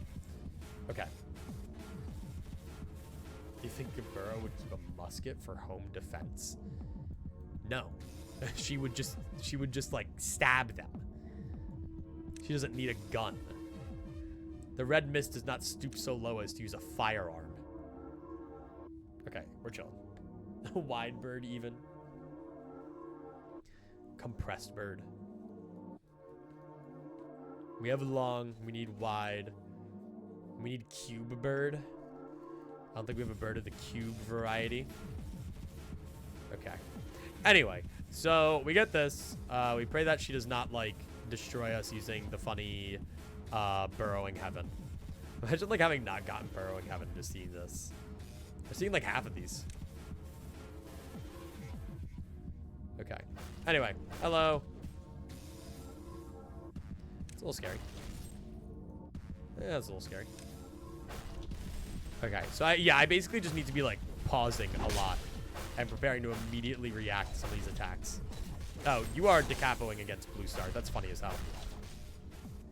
Okay. You think Gebura would keep a musket for home defense? No. She would just like stab them. She doesn't need a gun. The red mist does not stoop so low as to use a firearm. Okay, we're chilling. Wide bird even. Compressed bird. We have long, we need wide. We need cube bird. I don't think we have a bird of the cube variety. Okay. Anyway, so we get this. We pray that she does not, like, destroy us using the funny burrowing heaven. Imagine, like, having not gotten burrowing heaven to see this. I've seen, like, half of these. Okay. Anyway, hello. It's a little scary. Yeah, it's a little scary. Okay, so I basically just need to be, like, pausing a lot and preparing to immediately react to some of these attacks. Oh, you are decapoing against Blue Star. That's funny as hell.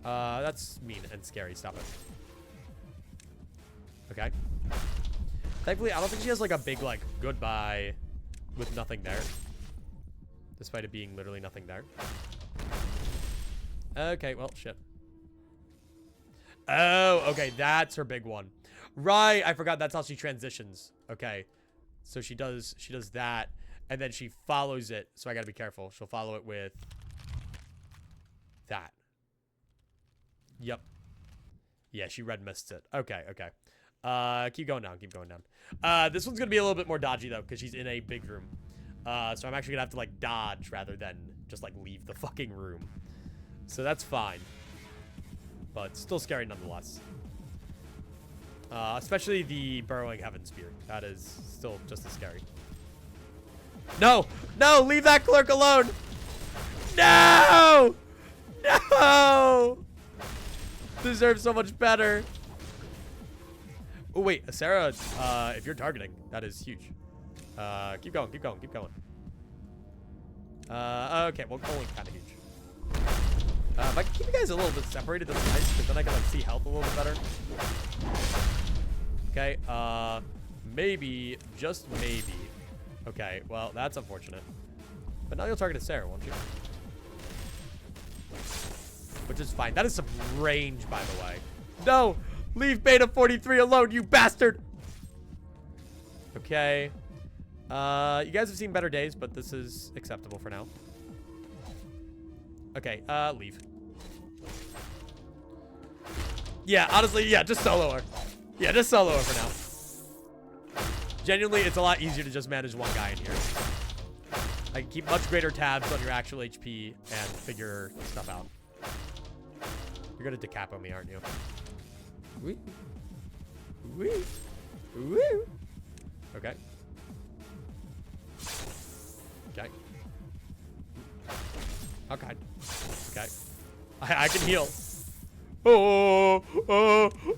That's mean and scary. Stop it. Okay. Thankfully, I don't think she has, like, a big, like, goodbye with nothing there. Despite it being literally nothing there. Okay, well, shit. Oh, okay, that's her big one. Right, I forgot that's how she transitions. Okay. So she does that, and then she follows it. So I gotta be careful. She'll follow it with that. Yep. Yeah, she red missed it. Okay, okay. Keep going down, keep going down. This one's gonna be a little bit more dodgy though, because she's in a big room. So I'm actually gonna have to like dodge rather than just like leave the fucking room. So that's fine. But still scary nonetheless. Especially the burrowing heaven spear. That is still just as scary. No! No! Leave that clerk alone! No! No! Deserves so much better. Oh, wait. Sarah, if you're targeting, that is huge. Keep going, keep going, keep going. Okay, well, only kind of huge. If I can keep you guys a little bit separated, that's nice, because then I can, like, see health a little bit better. Okay, maybe, just maybe. Okay, well, that's unfortunate. But now you'll target Sarah, won't you? Which is fine. That is some range, by the way. No! Leave Beta 43 alone, you bastard! Okay. You guys have seen better days, but this is acceptable for now. Okay, leave. Yeah, honestly, yeah, just solo her. Yeah, just solo her for now. Genuinely, it's a lot easier to just manage one guy in here. I can keep much greater tabs on your actual HP and figure stuff out. You're gonna decapo me, aren't you? Wee. Wee. Woo. Okay. Okay. Okay. Okay. I can heal. Oh,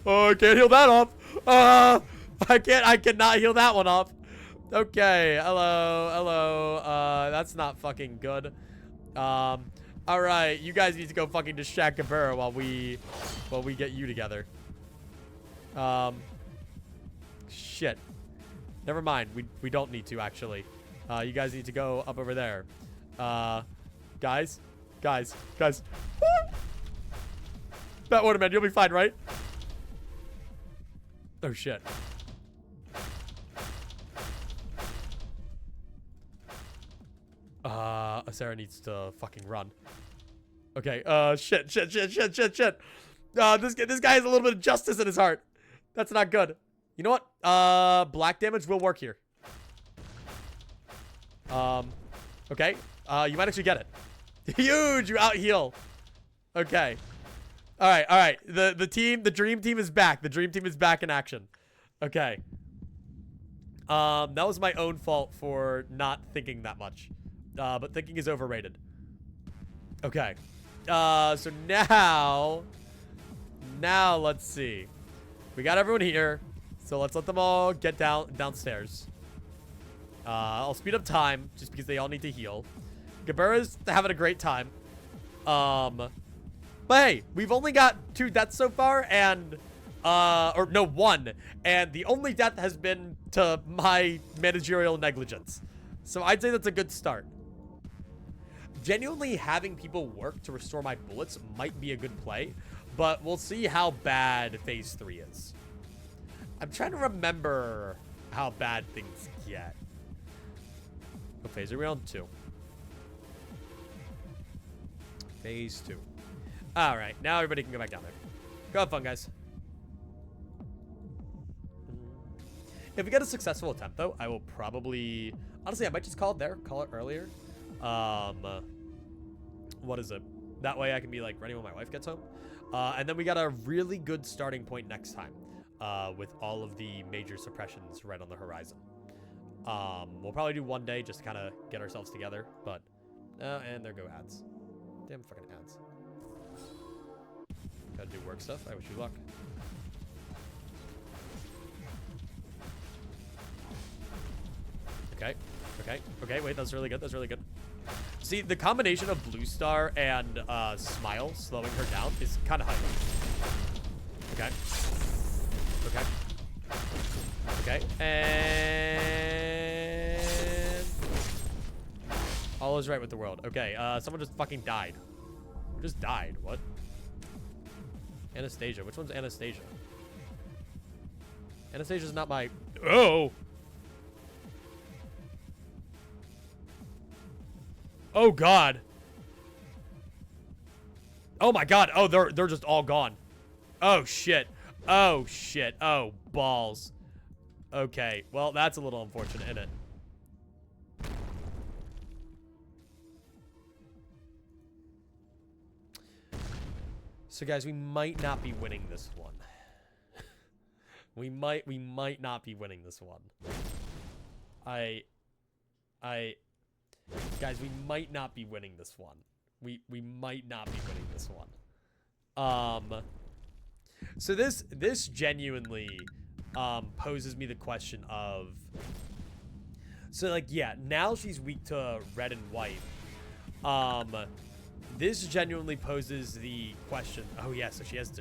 I can't heal that off. I cannot heal that one off. Okay, hello. That's not fucking good. All right, you guys need to go fucking distract Gebura while we get you together. Shit. Never mind. We don't need to actually. You guys need to go up over there. Guys. Bat Waterman, you'll be fine, right? Oh shit. Sarah needs to fucking run. Okay, shit. This guy has a little bit of justice in his heart. That's not good. You know what? Black damage will work here. Okay. You might actually get it. Huge! You out heal. Okay. Alright, alright. The dream team is back. The dream team is back in action. Okay. That was my own fault for not thinking that much. But thinking is overrated. Okay. So now let's see. We got everyone here. So let's let them all get downstairs. I'll speed up time just because they all need to heal. Gebura's having a great time. But hey, we've only got 2 deaths so far, and or no, 1, and the only death has been to my managerial negligence. So I'd say that's a good start. Genuinely having people work to restore my bullets might be a good play, but we'll see how bad phase 3 is. I'm trying to remember how bad things get. Oh, phase round 2. Phase 2. All right, now everybody can go back down there. Go have fun, guys. If we get a successful attempt, though, I will probably... Honestly, I might just call it there. Call it earlier. What is it? That way I can be, like, ready when my wife gets home. And then we got a really good starting point next time. With all of the major suppressions right on the horizon. We'll probably do one day just to kind of get ourselves together. But, and there go ads. Damn fucking ads. Gotta do work stuff. I wish you luck. Okay. Okay. Okay. Wait, that's really good. That's really good. See, the combination of Blue Star and Smile slowing her down is kind of hype. Okay. Okay. Okay. And all is right with the world. Okay. Someone just fucking died. Just died. What? Anastasia. Which one's Anastasia? Anastasia's not my... Oh! Oh, God. Oh, my God. Oh, they're just all gone. Oh, shit. Oh, shit. Oh, balls. Okay. Well, that's a little unfortunate, isn't it? So, guys, we might not be winning this one. we might not be winning this one. Guys, we might not be winning this one. We might not be winning this one. So this genuinely poses me the question of, so like, yeah, now she's weak to red and white. This genuinely poses the question. Oh yeah, so she has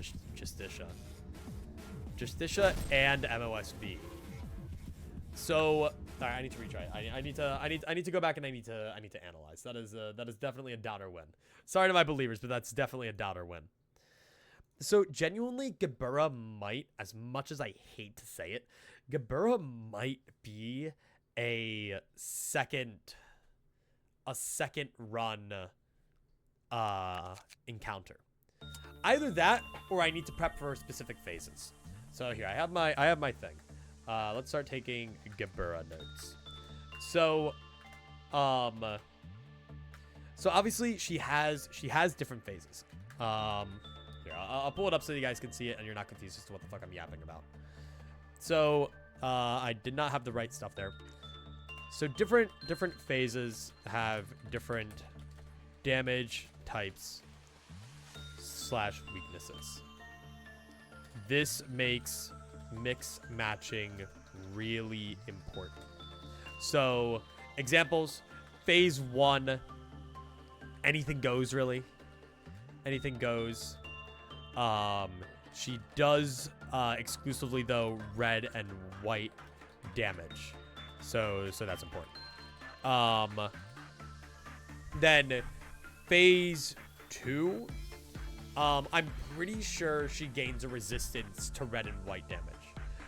Justicia and MOSB. So, all right, I need to retry. I need to go back and I need to analyze. That is definitely a doubter win. Sorry to my believers, but that's definitely a doubter win. So genuinely, Gebura might, as much as I hate to say it, Gebura might be a second run encounter. Either that, or I need to prep for specific phases. So here, I have my thing. Let's start taking Gebura notes. So, so obviously she has different phases. Here, I'll pull it up so you guys can see it and you're not confused as to what the fuck I'm yapping about. So, I did not have the right stuff there. So different phases have different damage types / weaknesses. This makes mix matching really important. So, examples, phase 1, anything goes really. Anything goes. She does exclusively though red and white damage. So that's important. Then phase 2, I'm pretty sure she gains a resistance to red and white damage.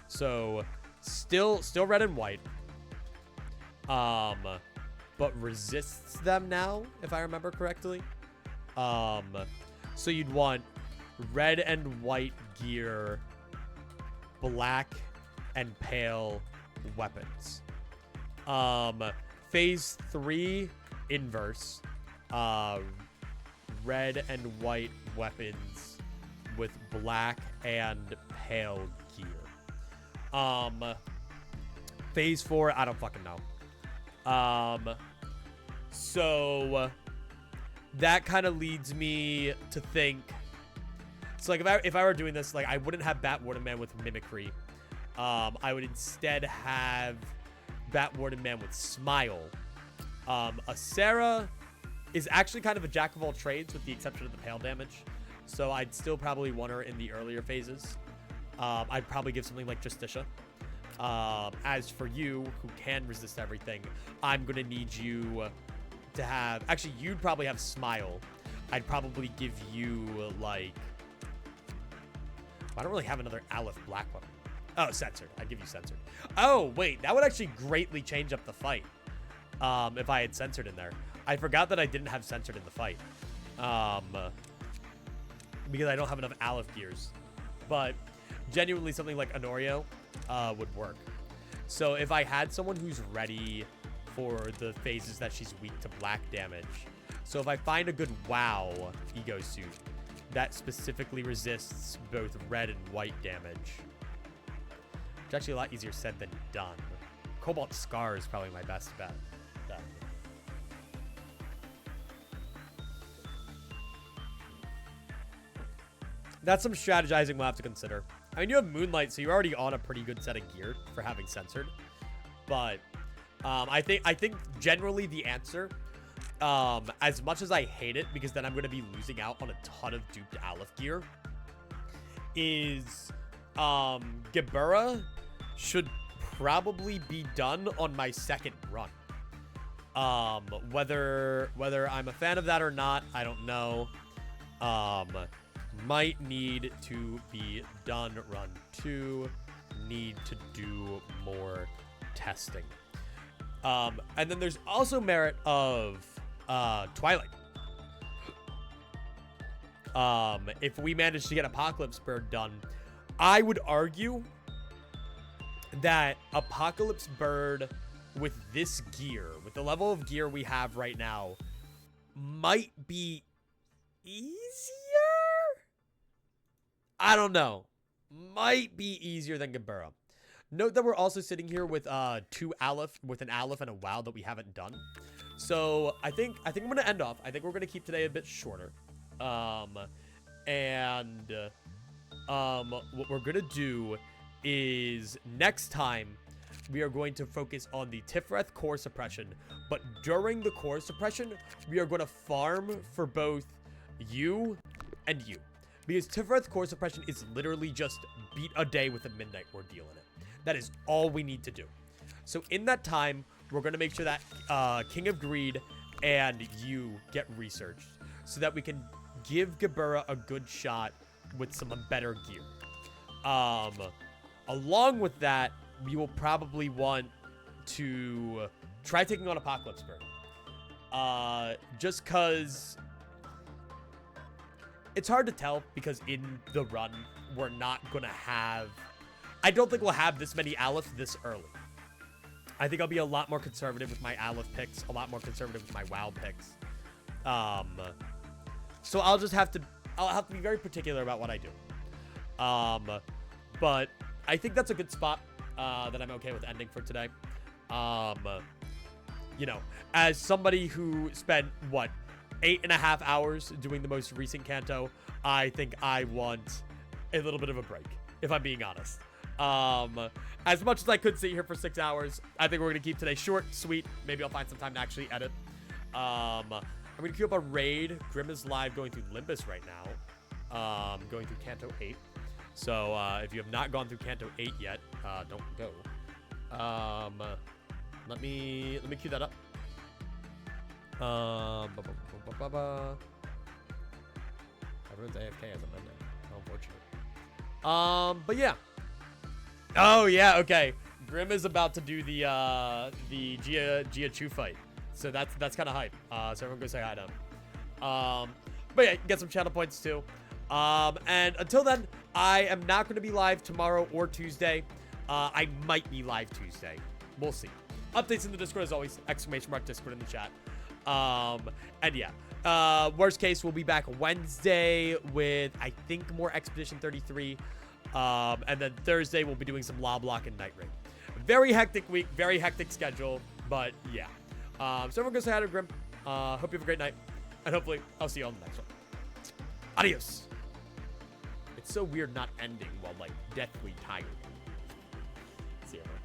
So still red and white. But resists them now, if I remember correctly. So you'd want red and white gear, black and pale weapons. Phase 3 inverse, red and white weapons with black and pale gear. Phase 4, I don't fucking know. So that kind of leads me to think. So like if I were doing this, like I wouldn't have Bat Warden Man with mimicry. I would instead have Bat Warden Man with smile. Sarah is actually kind of a jack of all trades with the exception of the pale damage. So I'd still probably want her in the earlier phases. I'd probably give something like Justicia. As for you, who can resist everything, I'm going to need you to have... Actually, you'd probably have Smile. I'd probably give you, like... I don't really have another Aleph Black weapon. Oh, Censored. I'd give you Censored. Oh, wait. That would actually greatly change up the fight. If I had Censored in there. I forgot that I didn't have Censored in the fight. Because I don't have enough Aleph gears. But genuinely something like Honorio would work. So if I had someone who's ready for the phases that she's weak to black damage. So if I find a good WoW Ego Suit that specifically resists both red and white damage. It's actually a lot easier said than done. Cobalt Scar is probably my best bet. That's some strategizing we'll have to consider. I mean, you have Moonlight, so you're already on a pretty good set of gear for having Censored. But I think generally the answer, as much as I hate it, because then I'm going to be losing out on a ton of duped Aleph gear, is Gebura should probably be done on my second run. Whether I'm a fan of that or not, I don't know. Might need to be done. Run 2. Need to do more testing. And then there's also merit of Twilight. If we manage to get Apocalypse Bird done, I would argue that Apocalypse Bird with this gear, with the level of gear we have right now, might be easier? I don't know. Might be easier than Gebura. Note that we're also sitting here with two Aleph, with an Aleph and a WoW that we haven't done. So I think I'm gonna end off. I think we're gonna keep today a bit shorter. What we're gonna do is next time we are going to focus on the Tifreth core suppression, but during the core suppression, we are going to farm for both you and you. Because Tifreth core suppression is literally just beat a day with a midnight ordeal in it. That is all we need to do. So in that time, we're going to make sure that King of Greed and you get researched so that we can give Gebura a good shot with some better gear. Along with that, we will probably want to try taking on Apocalypse Bird. Just because it's hard to tell, because in the run, we're not going to have... I don't think we'll have this many Aleph this early. I think I'll be a lot more conservative with my Aleph picks, a lot more conservative with my WoW picks. So I'll have to be very particular about what I do. But I think that's a good spot that I'm okay with ending for today. You know, as somebody who spent, 8.5 hours doing the most recent Kanto, I think I want a little bit of a break, if I'm being honest. As much as I could sit here for 6 hours, I think we're going to keep today short, sweet. Maybe I'll find some time to actually edit. I'm going to queue up a raid. Grim is live going through Limbus right now. Going through Kanto 8. So, if you have not gone through Kanto 8 yet, don't go. Let me queue that up. Everyone's AFK as of Monday. How unfortunate. But yeah. Oh yeah, okay. Grim is about to do the Gia Chu fight. So that's kind of hype. So everyone go say hi to him. But yeah, get some channel points too. And until then, I am not going to be live tomorrow or Tuesday. I might be live Tuesday. We'll see. Updates in the Discord as always. !Discord in the chat. And yeah. Worst case, we'll be back Wednesday with, I think, more Expedition 33. And then Thursday, we'll be doing some Loblocke and Night Ring. Very hectic week, very hectic schedule, but yeah. So everyone go say hi to Grim. Hope you have a great night, and hopefully I'll see you on the next one. Adios. It's so weird not ending while, like, deathly tired. See you, everyone.